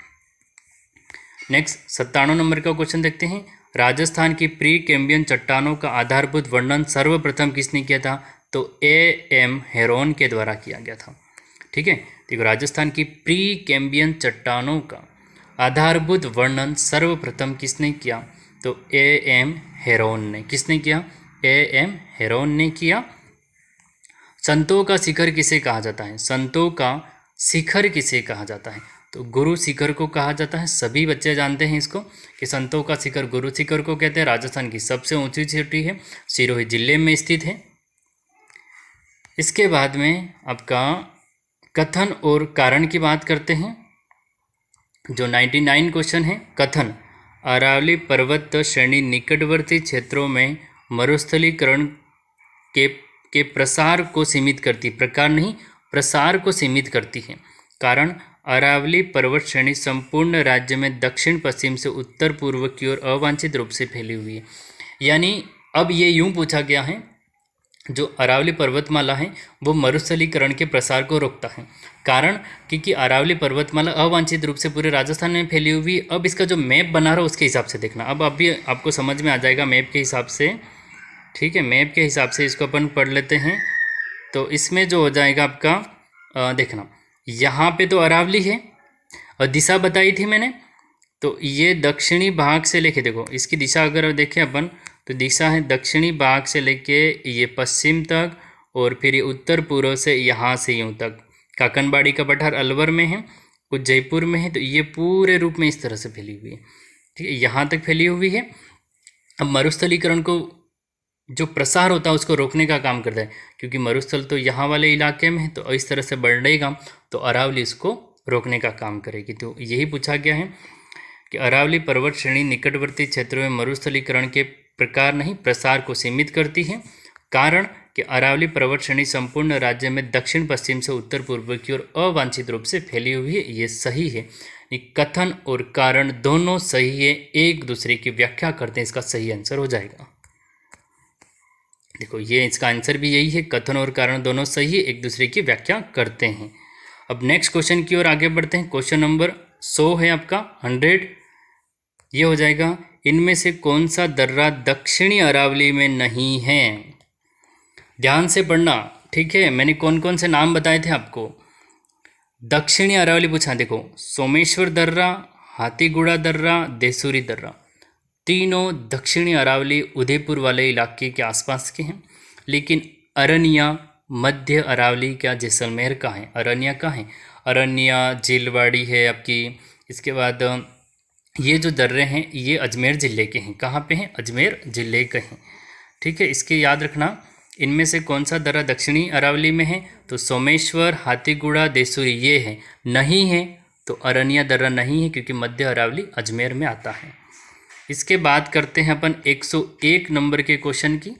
नेक्स्ट 97 नंबर का क्वेश्चन देखते हैं। राजस्थान की प्री कैम्बियन चट्टानों का आधारभूत वर्णन सर्वप्रथम किसने किया था? तो A.M. हेरोन के द्वारा किया गया था। ठीक है, देखो राजस्थान की प्री कैम्बियन चट्टानों का आधारभूत वर्णन सर्वप्रथम किसने किया? तो A.M. हेरोन ने। किसने किया? A.M. हेरोन ने किया। संतों का शिखर किसे कहा जाता है? संतों का शिखर किसे कहा जाता है? तो गुरु शिखर को कहा जाता है। सभी बच्चे जानते हैं इसको कि संतों का शिखर गुरु शिखर को कहते हैं। राजस्थान की सबसे ऊंची चोटी है, सिरोही जिले में स्थित है। इसके बाद में आपका कथन और कारण की बात करते हैं। जो 99 क्वेश्चन है, कथन अरावली पर्वत श्रेणी निकटवर्ती क्षेत्रों में मरुस्थलीकरण के प्रसार को सीमित करती, प्रकार नहीं प्रसार को सीमित करती है। कारण अरावली पर्वत श्रेणी संपूर्ण राज्य में दक्षिण पश्चिम से उत्तर पूर्व की ओर अवांछित रूप से फैली हुई है। यानी अब ये यूं पूछा गया है, जो अरावली पर्वतमाला है वो मरुस्थलीकरण के प्रसार को रोकता है। कारण क्योंकि अरावली पर्वतमाला अवांछित रूप से पूरे राजस्थान में फैली हुई। अब इसका जो मैप बना रहा है उसके हिसाब से देखना। अब अभी आपको समझ में आ जाएगा मैप के हिसाब से। ठीक है, मैप के हिसाब से इसको अपन पढ़ लेते हैं। तो इसमें जो हो जाएगा आपका देखना, यहाँ पे तो अरावली है और दिशा बताई थी मैंने, तो ये दक्षिणी भाग से लेके देखो इसकी दिशा अगर देखें अपन तो दिशा है दक्षिणी भाग से लेके ये पश्चिम तक और फिर ये उत्तर पूर्व से यहाँ से यूँ तक। काकनबाड़ी का पठार अलवर में है, कुछ जयपुर में है, तो ये पूरे रूप में इस तरह से फैली हुई है। ठीक है, यहाँ तक फैली हुई है। अब मरुस्थलीकरण को जो प्रसार होता है उसको रोकने का काम करता है, क्योंकि मरुस्थल तो यहाँ वाले इलाके में है, तो इस तरह से बढ़ेगा तो अरावली इसको रोकने का काम करेगी। तो यही पूछा गया है कि अरावली पर्वत श्रेणी निकटवर्ती क्षेत्रों में मरुस्थलीकरण के प्रकार नहीं प्रसार को सीमित करती है। कारण कि अरावली पर्वत श्रेणी संपूर्ण राज्य में दक्षिण पश्चिम से उत्तर पूर्व की ओर अवांछित रूप से फैली हुई है, ये सही है। कथन और कारण दोनों सही है, एक दूसरे की व्याख्या करते हैं, इसका सही आंसर हो जाएगा। देखो ये इसका आंसर भी यही है, कथन और कारण दोनों सही है, एक दूसरे की व्याख्या करते हैं। अब नेक्स्ट क्वेश्चन की ओर आगे बढ़ते हैं। क्वेश्चन नंबर 100 है आपका 100। ये हो जाएगा, इनमें से कौन सा दर्रा दक्षिणी अरावली में नहीं है? ध्यान से पढ़ना, ठीक है। मैंने कौन कौन से नाम बताए थे आपको। दक्षिणी अरावली पूछा, देखो सोमेश्वर दर्रा, हाथीगुड़ा दर्रा, देसूरी दर्रा, तीनों दक्षिणी अरावली उदयपुर वाले इलाके के आसपास के हैं। लेकिन अरनिया मध्य अरावली क्या जैसलमेर का है? अरनिया का है, अरनिया झीलवाड़ी है आपकी। इसके बाद ये जो दर्रे हैं ये अजमेर ज़िले के हैं। कहाँ पे हैं? अजमेर ज़िले के हैं। ठीक है, इसके याद रखना, इनमें से कौन सा दर्रा दक्षिणी अरावली में है? तो सोमेश्वर, हाथीगुड़ा, देसूरी ये है। नहीं है तो अरनिया दर्रा नहीं है, क्योंकि मध्य अरावली अजमेर में आता है। इसके बाद करते हैं अपन 101 नंबर के क्वेश्चन की।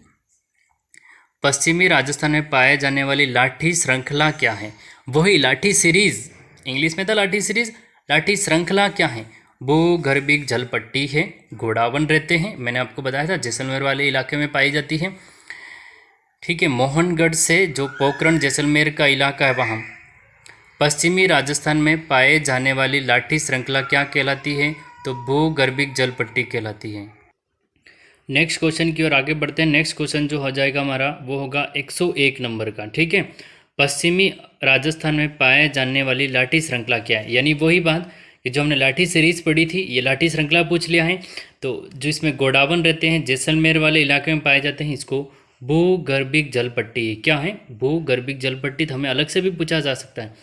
पश्चिमी राजस्थान में पाए जाने वाली लाठी श्रृंखला क्या है? वही लाठी सीरीज, इंग्लिश में था लाठी सीरीज, लाठी श्रृंखला क्या है? भूगर्भिक जल पट्टी है, घोड़ावन रहते हैं, मैंने आपको बताया था जैसलमेर वाले इलाके में पाई जाती है। ठीक है, मोहनगढ़ से जो पोखरण जैसलमेर का इलाका है वहाँ पश्चिमी राजस्थान में पाए जाने वाली लाठी श्रृंखला क्या कहलाती है? तो भूगर्भिक जल पट्टी कहलाती है। नेक्स्ट क्वेश्चन की ओर आगे बढ़ते हैं। नेक्स्ट क्वेश्चन जो हो जाएगा हमारा वो होगा 101 नंबर का। ठीक है, पश्चिमी राजस्थान में पाए जाने वाली लाठी श्रृंखला क्या है? यानी वही बात कि जो हमने लाठी सीरीज पढ़ी थी, ये लाठी श्रृंखला पूछ लिया है। तो जो इसमें गोडावन रहते हैं जैसलमेर वाले इलाके में पाए जाते हैं, इसको भूगर्भिक जल पट्टी क्या है? भूगर्भिक जल पट्टी। तो हमें अलग से भी पूछा जा सकता है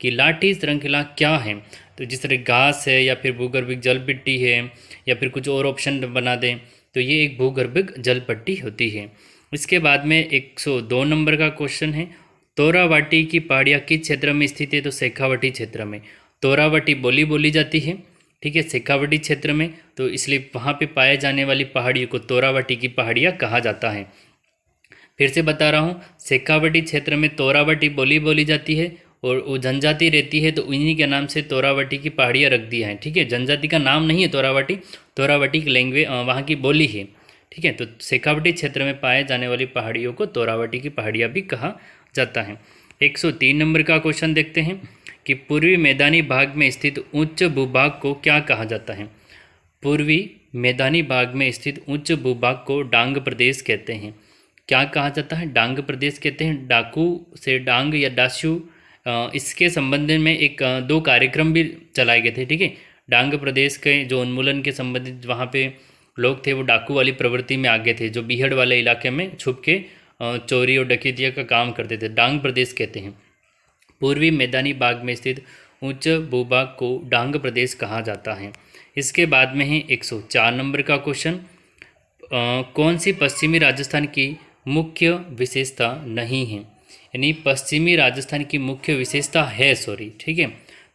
कि लाठी श्रृंखला क्या है। तो जिस तरह घास है या फिर भूगर्भिक जल पट्टी है या फिर कुछ और ऑप्शन बना दें, तो ये एक भूगर्भिक जल पट्टी होती है। इसके बाद में 102 नंबर का क्वेश्चन है, तोरावाटी की पहाड़ियाँ किस क्षेत्र में स्थित है? तो शेखावाटी क्षेत्र में। तोरावाटी बोली जाती है, ठीक है, शेखावटी क्षेत्र में, तो इसलिए वहाँ पे पाए जाने वाली पहाड़ियों को तोरावटी की पहाड़ियाँ कहा जाता है। फिर से बता रहा हूँ, शेखावटी क्षेत्र में तोरावटी बोली जाती है और वो जनजाति रहती है, तो उन्हीं के नाम से तोरावटी की पहाड़ियाँ रख दी हैं। ठीक है, जनजाति का नाम नहीं है तोरावटी, तोरावटी की लैंग्वेज वहाँ की बोली है। ठीक है, तो शेखावटी क्षेत्र में पाए जाने वाली पहाड़ियों को तोरावटी की पहाड़ियाँ भी कहा जाता है। 103 नंबर का क्वेश्चन देखते हैं कि पूर्वी मैदानी भाग में स्थित उच्च भूभाग को क्या कहा जाता है। पूर्वी मैदानी भाग में स्थित उच्च भूभाग को डांग प्रदेश कहते हैं। क्या कहा जाता है? डांग प्रदेश कहते हैं। डाकू से डांग या डास्यू, इसके संबंध में एक दो कार्यक्रम भी चलाए गए थे। ठीक है, डांग प्रदेश के जो उन्मूलन के संबंधित वहाँ पे लोग थे वो डाकू वाली प्रवृत्ति में आगे थे, जो बीहड़ वाले इलाके में छुप के चोरी और डकैतिया का काम करते थे। डांग प्रदेश कहते हैं। पूर्वी मैदानी भाग में स्थित उच्च भूभाग को डांग प्रदेश कहा जाता है। इसके बाद में है 104 नंबर का क्वेश्चन, कौन सी पश्चिमी राजस्थान की मुख्य विशेषता नहीं है। यानी पश्चिमी राजस्थान की मुख्य विशेषता है, ठीक है,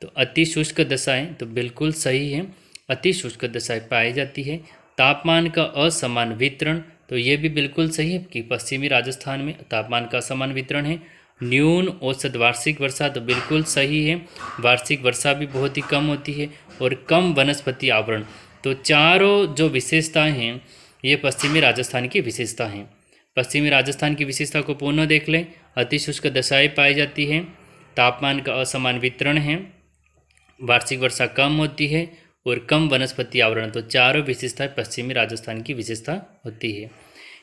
तो अति शुष्क दशाएं, तो बिल्कुल सही है, अति शुष्क दशाएं पाई जाती है। तापमान का असमान वितरण, तो ये भी बिल्कुल सही है कि पश्चिमी राजस्थान में तापमान का असमान वितरण है। न्यून औसत वार्षिक वर्षा, तो बिल्कुल सही है, वार्षिक वर्षा भी बहुत ही कम होती है। और कम वनस्पति आवरण, तो चारों जो विशेषताएं हैं ये पश्चिमी राजस्थान की विशेषता हैं। पश्चिमी राजस्थान की विशेषता को पुनः देख लें, अति शुष्क दशाएं पाई जाती है, तापमान का असमान वितरण है, वार्षिक वर्षा कम होती है और कम वनस्पति आवरण, तो चारों विशेषताएं पश्चिमी राजस्थान की विशेषता होती है।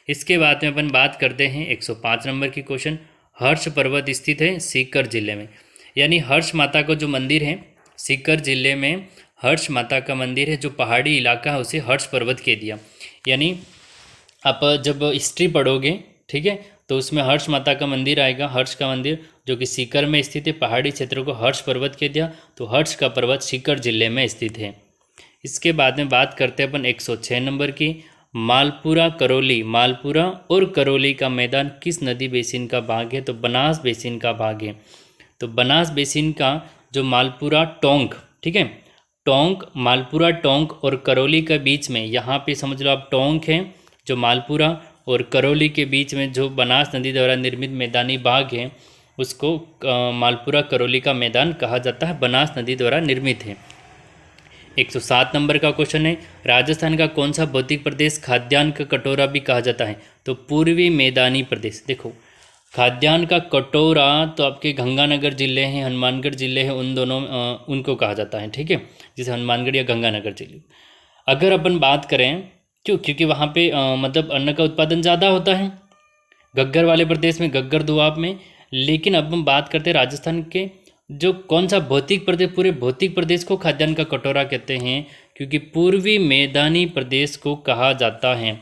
इसके बाद में अपन बात करते हैं 105 नंबर की क्वेश्चन, हर्ष पर्वत स्थित है सीकर जिले में। यानी हर्ष माता का जो मंदिर है सीकर जिले में, हर्ष माता का मंदिर है, जो पहाड़ी इलाका है उसे हर्ष पर्वत कह दिया। यानी आप जब हिस्ट्री पढ़ोगे, ठीक है, तो उसमें हर्ष माता का मंदिर आएगा, हर्ष का मंदिर जो कि सीकर में स्थित है। पहाड़ी क्षेत्र को हर्ष पर्वत कह दिया, तो हर्ष का पर्वत सीकर जिले में स्थित है। इसके बाद में बात करते हैं अपन 106 नंबर की, मालपुरा करौली। मालपुरा और करौली का मैदान किस नदी बेसिन का भाग है? तो बनास बेसिन का भाग है। तो बनास बेसिन का जो मालपुरा टोंक, ठीक है, टोंक, मालपुरा टोंक और करौली के बीच में, यहाँ पे समझ लो आप टोंक है जो मालपुरा, और करौली के बीच में जो बनास नदी द्वारा निर्मित मैदानी भाग है उसको मालपुरा करौली का मैदान कहा जाता है, बनास नदी द्वारा निर्मित है। 107 नंबर का क्वेश्चन है, राजस्थान का कौन सा भौतिक प्रदेश खाद्यान्न का कटोरा भी कहा जाता है? तो पूर्वी मैदानी प्रदेश। देखो, खाद्यान्न का कटोरा तो आपके गंगानगर जिले हैं, हनुमानगढ़ जिले हैं, उन दोनों उनको कहा जाता है। ठीक है, जैसे हनुमानगढ़ या गंगानगर जिले। अगर अपन बात करें, क्योंकि वहाँ पे मतलब अन्न का उत्पादन ज़्यादा होता है घग्गर वाले प्रदेश में, घग्गर दोआब में। लेकिन अब हम बात करते हैं राजस्थान के जो कौन सा भौतिक प्रदेश, पूरे भौतिक प्रदेश को खाद्यान्न का कटोरा कहते हैं, क्योंकि पूर्वी मैदानी प्रदेश को कहा जाता है।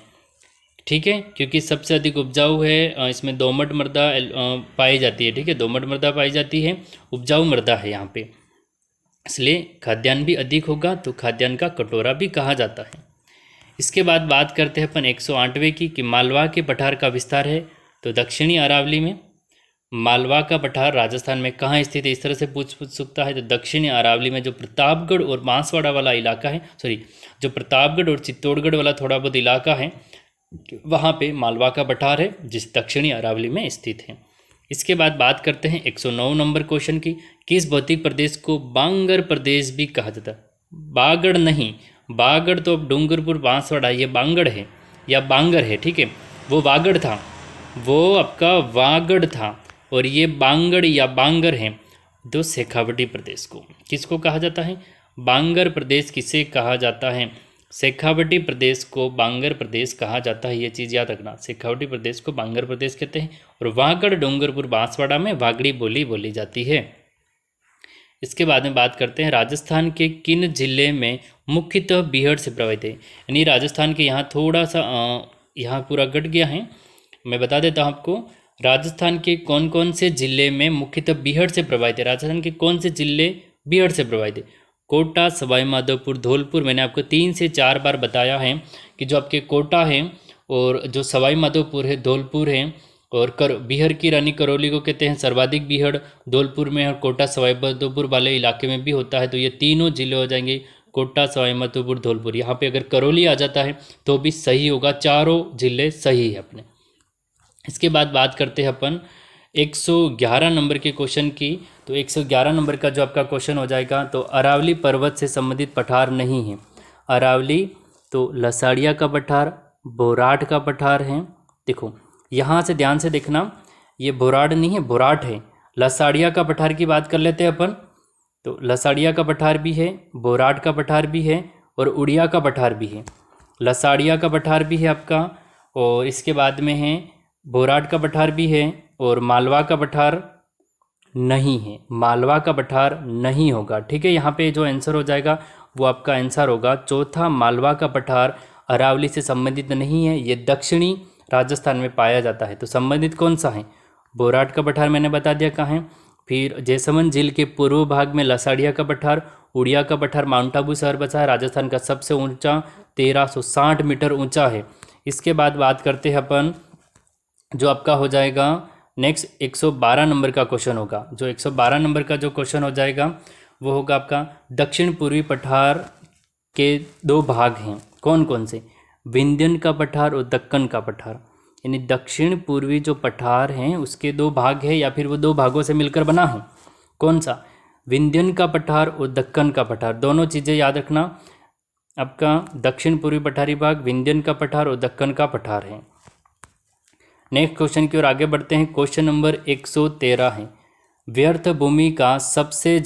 ठीक है, क्योंकि सबसे अधिक उपजाऊ है, इसमें दोमट मृदा पाई जाती है। ठीक है, दोमट मृदा पाई जाती है, उपजाऊ मृदा है यहाँ पे, इसलिए खाद्यान्न भी अधिक होगा, तो खाद्यान्न का कटोरा भी कहा जाता है। इसके बाद बात करते हैं अपन 108वें की, कि मालवा के पठार का विस्तार है। तो दक्षिणी अरावली में। मालवा का पठार राजस्थान में कहाँ स्थित है, इस तरह से पूछ सकता है। तो दक्षिणी अरावली में, जो प्रतापगढ़ और बांसवाड़ा वाला इलाका है, जो प्रतापगढ़ और चित्तौड़गढ़ वाला थोड़ा बहुत इलाका है, वहाँ पे मालवा का पठार है, जिस दक्षिणी अरावली में स्थित है। इसके बाद बात करते हैं 109 नंबर क्वेश्चन की, किस भौतिक प्रदेश को बांगर प्रदेश भी कहा जाता है? बागड़ नहीं, बागड़ तो अब डूंगरपुर बांसवाड़ा ये बांगड़ है या बांगर है। ठीक है, वो वागड़ था, वो आपका वागड़ था, और ये बांगड़ या बांगर है। तो शेखावटी प्रदेश को किसको कहा जाता है? बांगर प्रदेश किसे कहा जाता है? शेखावटी प्रदेश को बांगर प्रदेश कहा जाता है, ये चीज़ याद रखना। शेखावटी प्रदेश को बांगर प्रदेश कहते हैं, और वागड़ डूंगरपुर बांसवाड़ा में वागड़ी बोली बोली जाती है। इसके बाद में बात करते हैं, राजस्थान के किन जिले में मुख्यतः बीहड़ से प्रभावित है? यानी राजस्थान के यहाँ थोड़ा सा यहाँ पूरा कट गया है, मैं बता देता हूँ आपको। राजस्थान के कौन कौन से जिले में मुख्यतः बीहड़ से प्रभावित है? राजस्थान के कौन से जिले बीहड़ से प्रभावित है? कोटा, सवाई माधोपुर, धौलपुर। मैंने आपको 3 से 4 बार बताया है कि जो आपके कोटा है और जो सवाई माधोपुर है, धौलपुर है, और बीहड़ की रानी करौली को कहते हैं सर्वाधिक बीहड़ धौलपुर में, और कोटा सवाई माधोपुर वाले इलाके में भी होता है। तो ये तीनों जिले हो जाएंगे, कोटा, सवाई माधोपुर, धौलपुर। यहाँ पे अगर करौली आ जाता है तो भी सही होगा, चारों जिले सही है अपने। इसके बाद बात करते हैं अपन 111 नंबर के क्वेश्चन की। तो 111 नंबर का जो आपका क्वेश्चन हो जाएगा, तो अरावली पर्वत से संबंधित पठार नहीं है। अरावली तो लसाड़िया का पठार, बोराट का पठार है। देखो यहाँ से ध्यान से देखना, ये बोराट नहीं है, बोराट है। लसाड़िया का पठार की बात कर लेते हैं अपन, तो लसाड़िया का पठार भी है, बोराट का पठार भी है और उड़िया का पठार भी है। लसाड़िया का पठार भी है आपका, और इसके बाद में है बोराट का पठार भी है, और मालवा का पठार नहीं है। मालवा का पठार नहीं होगा, ठीक है। यहाँ पे जो आंसर हो जाएगा वो आपका आंसर होगा चौथा, मालवा का पठार अरावली से संबंधित नहीं है, ये दक्षिणी राजस्थान में पाया जाता है। तो संबंधित कौन सा है? बोराट का पठार मैंने बता दिया कहाँ है। फिर जैसलमेर झील के पूर्व भाग में लसाड़िया का पठार, उड़िया का पठार माउंट आबू शहर बसा है, राजस्थान का सबसे ऊंचा 1360 मीटर ऊंचा है। इसके बाद बात करते हैं अपन, जो आपका हो जाएगा नेक्स्ट 112 नंबर का क्वेश्चन होगा। जो 112 नंबर का जो क्वेश्चन हो जाएगा वो होगा आपका, दक्षिण पूर्वी पठार के दो भाग हैं, कौन कौन से? विंध्यन का पठार और दक्कन का पठार। यानी दक्षिण पूर्वी जो पठार हैं उसके दो भाग है, या फिर वो दो भागों से मिलकर बना है। कौन सा? विंध्यन का पठार और दक्कन का पठार। दोनों चीज़ें याद रखना, आपका दक्षिण पूर्वी पठारी भाग विंध्यन का पठार और दक्कन का पठार है। नेक्स्ट क्वेश्चन की ओर आगे बढ़ते हैं। क्वेश्चन नंबर 113 है, व्यर्थ भूमि का सबसे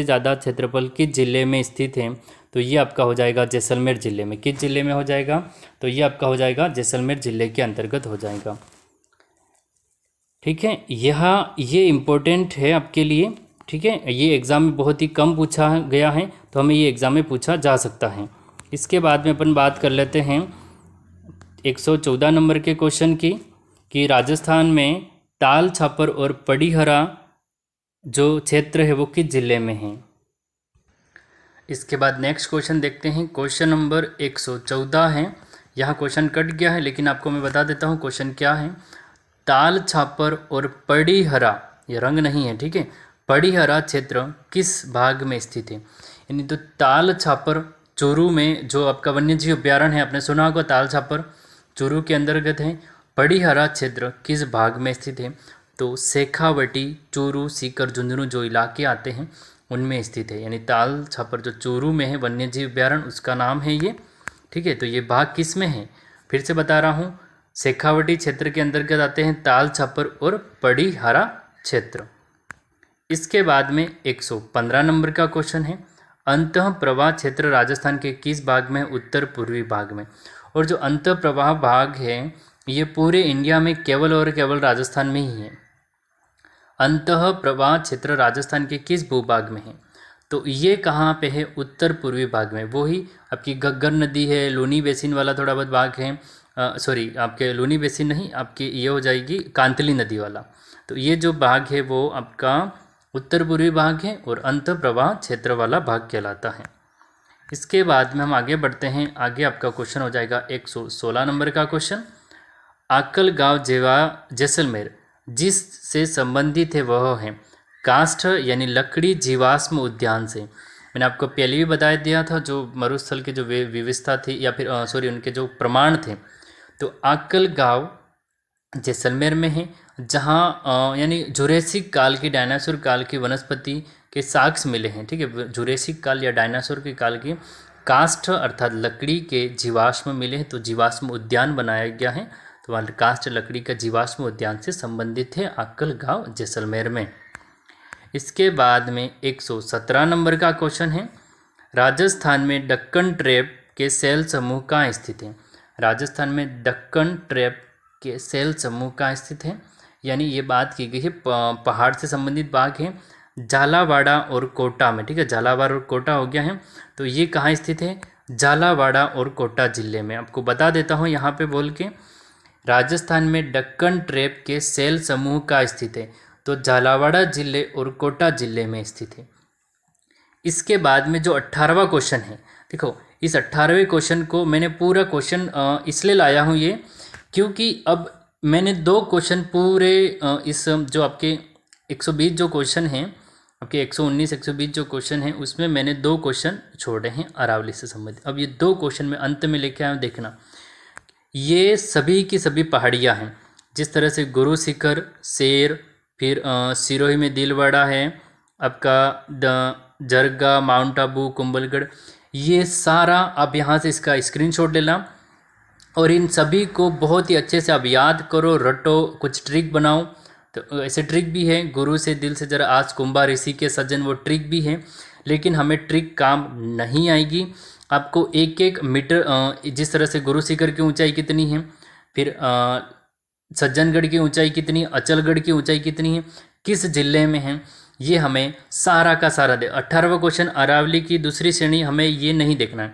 ज़्यादा क्षेत्रफल किस जिले में स्थित है? तो ये आपका हो जाएगा जैसलमेर जिले में। किस जिले में हो जाएगा? तो ये आपका हो जाएगा जैसलमेर जिले के अंतर्गत हो जाएगा, ठीक है। ये इम्पोर्टेंट है आपके लिए, ठीक है। ये एग्ज़ाम में बहुत ही कम पूछा गया है, तो हमें ये एग्ज़ाम में पूछा जा सकता है। इसके बाद में अपन बात कर लेते हैं 114 नंबर के क्वेश्चन की, कि राजस्थान में ताल छापर और पड़ीहरा जो क्षेत्र है वो किस जिले में है? इसके बाद नेक्स्ट क्वेश्चन देखते हैं। क्वेश्चन नंबर 114 है, यहाँ क्वेश्चन कट गया है लेकिन आपको मैं बता देता हूँ क्वेश्चन क्या है। ताल छापर और पड़ीहरा, ये रंग नहीं है, ठीक है। पड़ीहरा क्षेत्र किस भाग में स्थित है? यानी तो ताल छापर चूरू में, जो आपका वन्यजीव अभ्यारण्य है, आपने सुना होगा, ताल छापर चूरू के अंतर्गत है। पड़ीहरा क्षेत्र किस भाग में स्थित है? तो शेखावटी, चूरू, सीकर, झुंझुनू जो इलाके आते हैं उनमें स्थित है। यानी ताल छापर जो चूरू में है वन्यजीव अभ्यारण्य, उसका नाम है ये, ठीक है। तो ये भाग किस में है? फिर से बता रहा हूँ, शेखावटी क्षेत्र के अंतर्गत आते हैं ताल छापर और पड़ीहरा क्षेत्र। इसके बाद में 115 नंबर का क्वेश्चन है, अंतः प्रवाह क्षेत्र राजस्थान के किस भाग में? उत्तर पूर्वी भाग में। और जो अंतः प्रवाह भाग है ये पूरे इंडिया में केवल और केवल राजस्थान में ही है। अंतः प्रवाह क्षेत्र राजस्थान के किस भूभाग में है? तो ये कहाँ पे है? उत्तर पूर्वी भाग में। वो ही आपकी घग्गर नदी है, लूनी बेसिन वाला थोड़ा बहुत भाग है, सॉरी आपके लूनी बेसिन नहीं, आपकी ये हो जाएगी कांतली नदी वाला। तो ये जो भाग है वो आपका उत्तर पूर्वी भाग है और अंतः प्रवाह क्षेत्र वाला भाग कहलाता है। इसके बाद में हम आगे बढ़ते हैं। आगे आपका क्वेश्चन हो जाएगा 116 नंबर का क्वेश्चन, आकल गांव जैसलमेर जिससे संबंधित है वह है काष्ठ यानी लकड़ी जीवाश्म उद्यान से। मैंने आपको पहले भी बता दिया था, जो मरुस्थल की जो विविधता थी, या फिर सॉरी उनके जो प्रमाण थे, तो आकल गांव जैसलमेर में है, जहाँ यानी जुरेसिक काल की, डायनासोर काल की वनस्पति के साक्ष्य मिले हैं, ठीक है। जुरेसिक काल या डायनासोर के काल की काष्ठ अर्थात लकड़ी के जीवाश्म मिले हैं, तो जीवाश्म उद्यान बनाया गया है। तो वहाँ काष्ठ लकड़ी का जीवाश्म उद्यान से संबंधित है आकल गांव जैसलमेर में। इसके बाद में 117 नंबर का क्वेश्चन है, राजस्थान में दक्कन ट्रैप के सेल समूह कहाँ स्थित है? राजस्थान में दक्कन ट्रैप के सेल समूह कहाँ स्थित है? यानी ये बात की गई है पहाड़ से संबंधित भाग है झालावाड़ा और कोटा में, ठीक है। झालावाड़ और कोटा हो गया है, तो ये कहाँ स्थित है? झालावाड़ा और कोटा जिले में। आपको बता देता हूँ यहाँ पे बोल के, राजस्थान में दक्कन ट्रैप के सेल समूह का स्थित है, तो झालावाड़ा जिले और कोटा जिले में स्थित है। इसके बाद में जो 18वां क्वेश्चन है, देखो इस 18वें क्वेश्चन को मैंने पूरा क्वेश्चन इसलिए लाया हूँ ये, क्योंकि अब मैंने 2 क्वेश्चन पूरे इस जो आपके 120 जो क्वेश्चन हैं आपके 119 120 जो क्वेश्चन हैं उसमें मैंने 2 क्वेश्चन छोड़े हैं अरावली से संबंधित। अब ये 2 क्वेश्चन में अंत में लेके आया हूँ, देखना ये सभी की सभी पहाड़ियाँ हैं। जिस तरह से गुरु शिखर, शेर, फिर सिरोही में दिलवाड़ा है, आपका जरगा, माउंट आबू, कुंभलगढ़, ये सारा आप यहाँ से इसका स्क्रीनशॉट लेना और इन सभी को बहुत ही अच्छे से आप याद करो, रटो, कुछ ट्रिक बनाओ। तो ऐसे ट्रिक भी है, गुरु से दिल से जरा आज कुंभा ऋषि के सज्जन, वो ट्रिक भी है, लेकिन हमें ट्रिक काम नहीं आएगी। आपको एक एक मीटर जिस तरह से गुरु शिखर की ऊंचाई कितनी है, फिर सज्जनगढ़ की ऊंचाई कितनी है, अचलगढ़ की ऊंचाई कितनी है, किस जिले में है, ये हमें सारा का सारा दे। 18वां क्वेश्चन अरावली की दूसरी श्रेणी, हमें ये नहीं देखना है।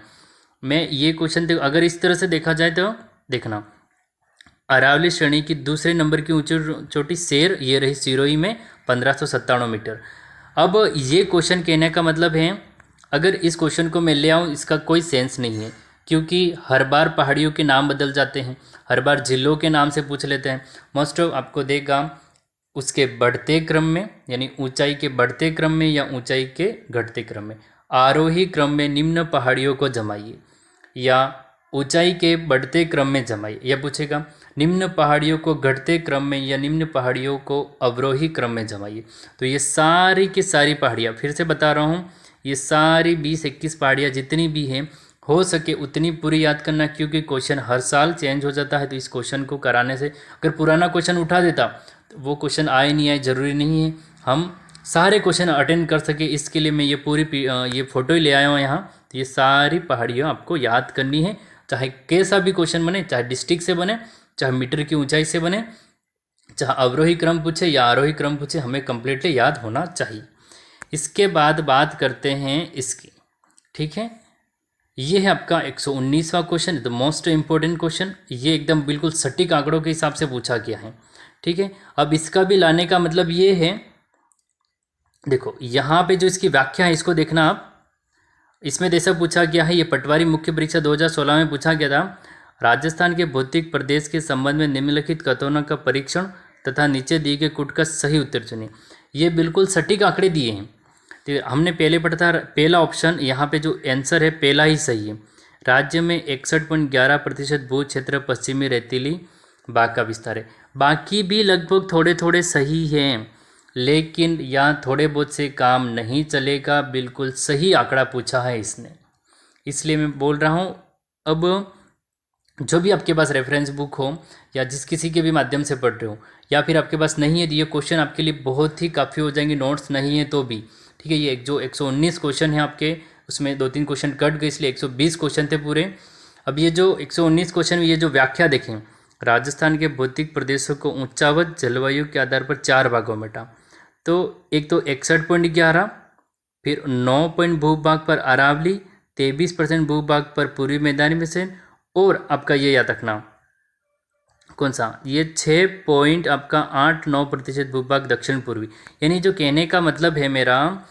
मैं ये क्वेश्चन अगर इस तरह से देखा जाए तो देखना, अरावली श्रेणी की दूसरे नंबर की ऊंची चोटी शेर, ये रही सिरोही में 1597 मीटर। अब ये क्वेश्चन कहने का मतलब है, अगर इस क्वेश्चन को मैं ले आऊँ इसका कोई सेंस नहीं है, क्योंकि हर बार पहाड़ियों के नाम बदल जाते हैं, हर बार जिलों के नाम से पूछ लेते हैं। मोस्ट ऑफ आपको देगा उसके बढ़ते क्रम में, यानी ऊंचाई के बढ़ते क्रम में या ऊंचाई के घटते क्रम में, आरोही क्रम में निम्न पहाड़ियों को जमाइए, या ऊंचाई के बढ़ते क्रम में जमाइए, यह पूछेगा। निम्न पहाड़ियों को घटते क्रम में या निम्न पहाड़ियों को अवरोही क्रम में जमाइए। तो ये सारी की सारी पहाड़ियाँ, फिर से बता रहा हूँ, ये सारी 20-21 पहाड़ियाँ जितनी भी हैं, हो सके उतनी पूरी याद करना, क्योंकि क्वेश्चन हर साल चेंज हो जाता है। तो इस क्वेश्चन को कराने से, अगर पुराना क्वेश्चन उठा देता तो वो क्वेश्चन आए नहीं आए ज़रूरी नहीं है, हम सारे क्वेश्चन अटेंड कर सके, इसके लिए मैं ये पूरी ये फ़ोटो ही ले आया हूँ यहाँ। तो ये सारी पहाड़ियाँ आपको याद करनी है, चाहे कैसा भी क्वेश्चन बने, चाहे डिस्ट्रिक्ट से बने, चाहे मीटर की ऊंचाई से बने, चाहे अवरोही क्रम पूछे या आरोही क्रम पूछे, हमें कम्प्लीटली याद होना चाहिए। इसके बाद बात करते हैं इसकी, ठीक है। ये है आपका 119वां question, the most important question. ये एकदम बिल्कुल सटीक आंकड़ों के हिसाब से पूछा गया है, ठीक है। अब इसका भी लाने का मतलब ये है, देखो यहाँ पे जो इसकी व्याख्या है इसको देखना आप। इसमें जैसा पूछा गया है, ये पटवारी मुख्य परीक्षा 2016 में पूछा गया था, राजस्थान के भौतिक प्रदेश के संबंध में निम्नलिखित कथनों का परीक्षण तथा नीचे दिए गए कुट का सही उत्तर चुनिए। ये बिल्कुल सटीक आंकड़े दिए हैं। तो हमने पहले पढ़ा था, पहला ऑप्शन यहाँ पे जो आंसर है पहला ही सही है। राज्य में 61.11% भू क्षेत्र पश्चिमी रेतीली बाग का विस्तार है। बाकी भी लगभग थोड़े थोड़े सही हैं, लेकिन यहाँ थोड़े बहुत से काम नहीं चलेगा, बिल्कुल सही आंकड़ा पूछा है इसने, इसलिए मैं बोल रहा हूँ। अब जो भी आपके पास रेफरेंस बुक हो या जिस किसी के भी माध्यम से पढ़ रहे हो, या फिर आपके पास नहीं है, ये क्वेश्चन आपके लिए बहुत ही काफ़ी हो जाएंगे, नोट्स नहीं है तो भी, ठीक है। ये जो 119 क्वेश्चन है आपके, उसमें 2-3 क्वेश्चन कट गए, इसलिए 120 क्वेश्चन थे पूरे। अब ये जो 119 क्वेश्चन, ये जो व्याख्या देखें, राजस्थान के भौतिक प्रदेशों को ऊंचावत जलवायु के आधार पर 4 भागों में बांटा। तो एक तो 61.11, फिर 9 भूभाग पर अरावली, 23% भूभाग पर पूर्वी मैदानी में, और आपका ये याद रखना कौन सा, ये 6 आपका 8-9% भूभाग दक्षिण पूर्वी। यानी जो कहने का मतलब है मेरा,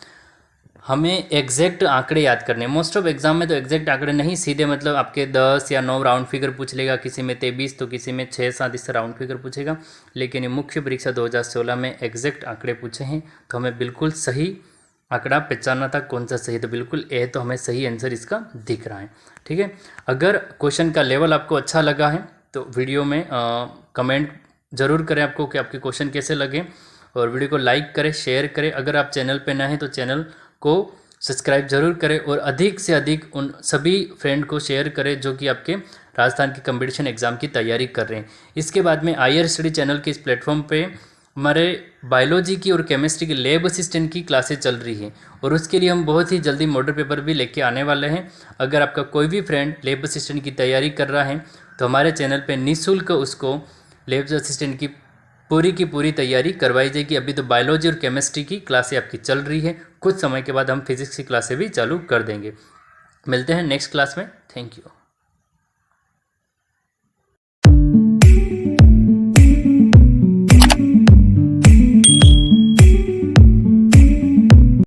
हमें एग्जैक्ट आंकड़े याद करने। मोस्ट ऑफ एग्जाम में तो एग्जैक्ट आंकड़े नहीं, सीधे मतलब आपके 10 या 9 राउंड फिगर पूछ लेगा, किसी में 23 तो किसी में 6-7 इस राउंड फिगर पूछेगा। लेकिन ये मुख्य परीक्षा 2016 में एग्जैक्ट आंकड़े पूछे हैं, तो हमें बिल्कुल सही आंकड़ा पहचानना था कौन सा सही, तो बिल्कुल ए, तो हमें सही आंसर इसका दिख रहा है, ठीक है। अगर क्वेश्चन का लेवल आपको अच्छा लगा है तो वीडियो में कमेंट ज़रूर करें आपको कि आपके क्वेश्चन कैसे लगे, और वीडियो को लाइक करें, शेयर करें। अगर आप चैनल पे नए हैं तो चैनल को सब्सक्राइब जरूर करें, और अधिक से अधिक उन सभी फ्रेंड को शेयर करें जो कि आपके राजस्थान के कंपटीशन एग्ज़ाम की तैयारी कर रहे हैं। इसके बाद में आईआर स्टडी चैनल के इस प्लेटफॉर्म पे हमारे बायोलॉजी की और केमिस्ट्री की लैब असिस्टेंट की क्लासेस चल रही हैं, और उसके लिए हम बहुत ही जल्दी मॉडल पेपर भी लेके आने वाले हैं। अगर आपका कोई भी फ्रेंड लैब असिस्टेंट की तैयारी कर रहा है तो हमारे चैनल पे निःशुल्क उसको लैब असिस्टेंट की पूरी तैयारी करवाई जाएगी। अभी तो बायोलॉजी और केमिस्ट्री की क्लासें आपकी चल रही है, कुछ समय के बाद हम फिजिक्स की क्लासें भी चालू कर देंगे। मिलते हैं नेक्स्ट क्लास में, थैंक यू।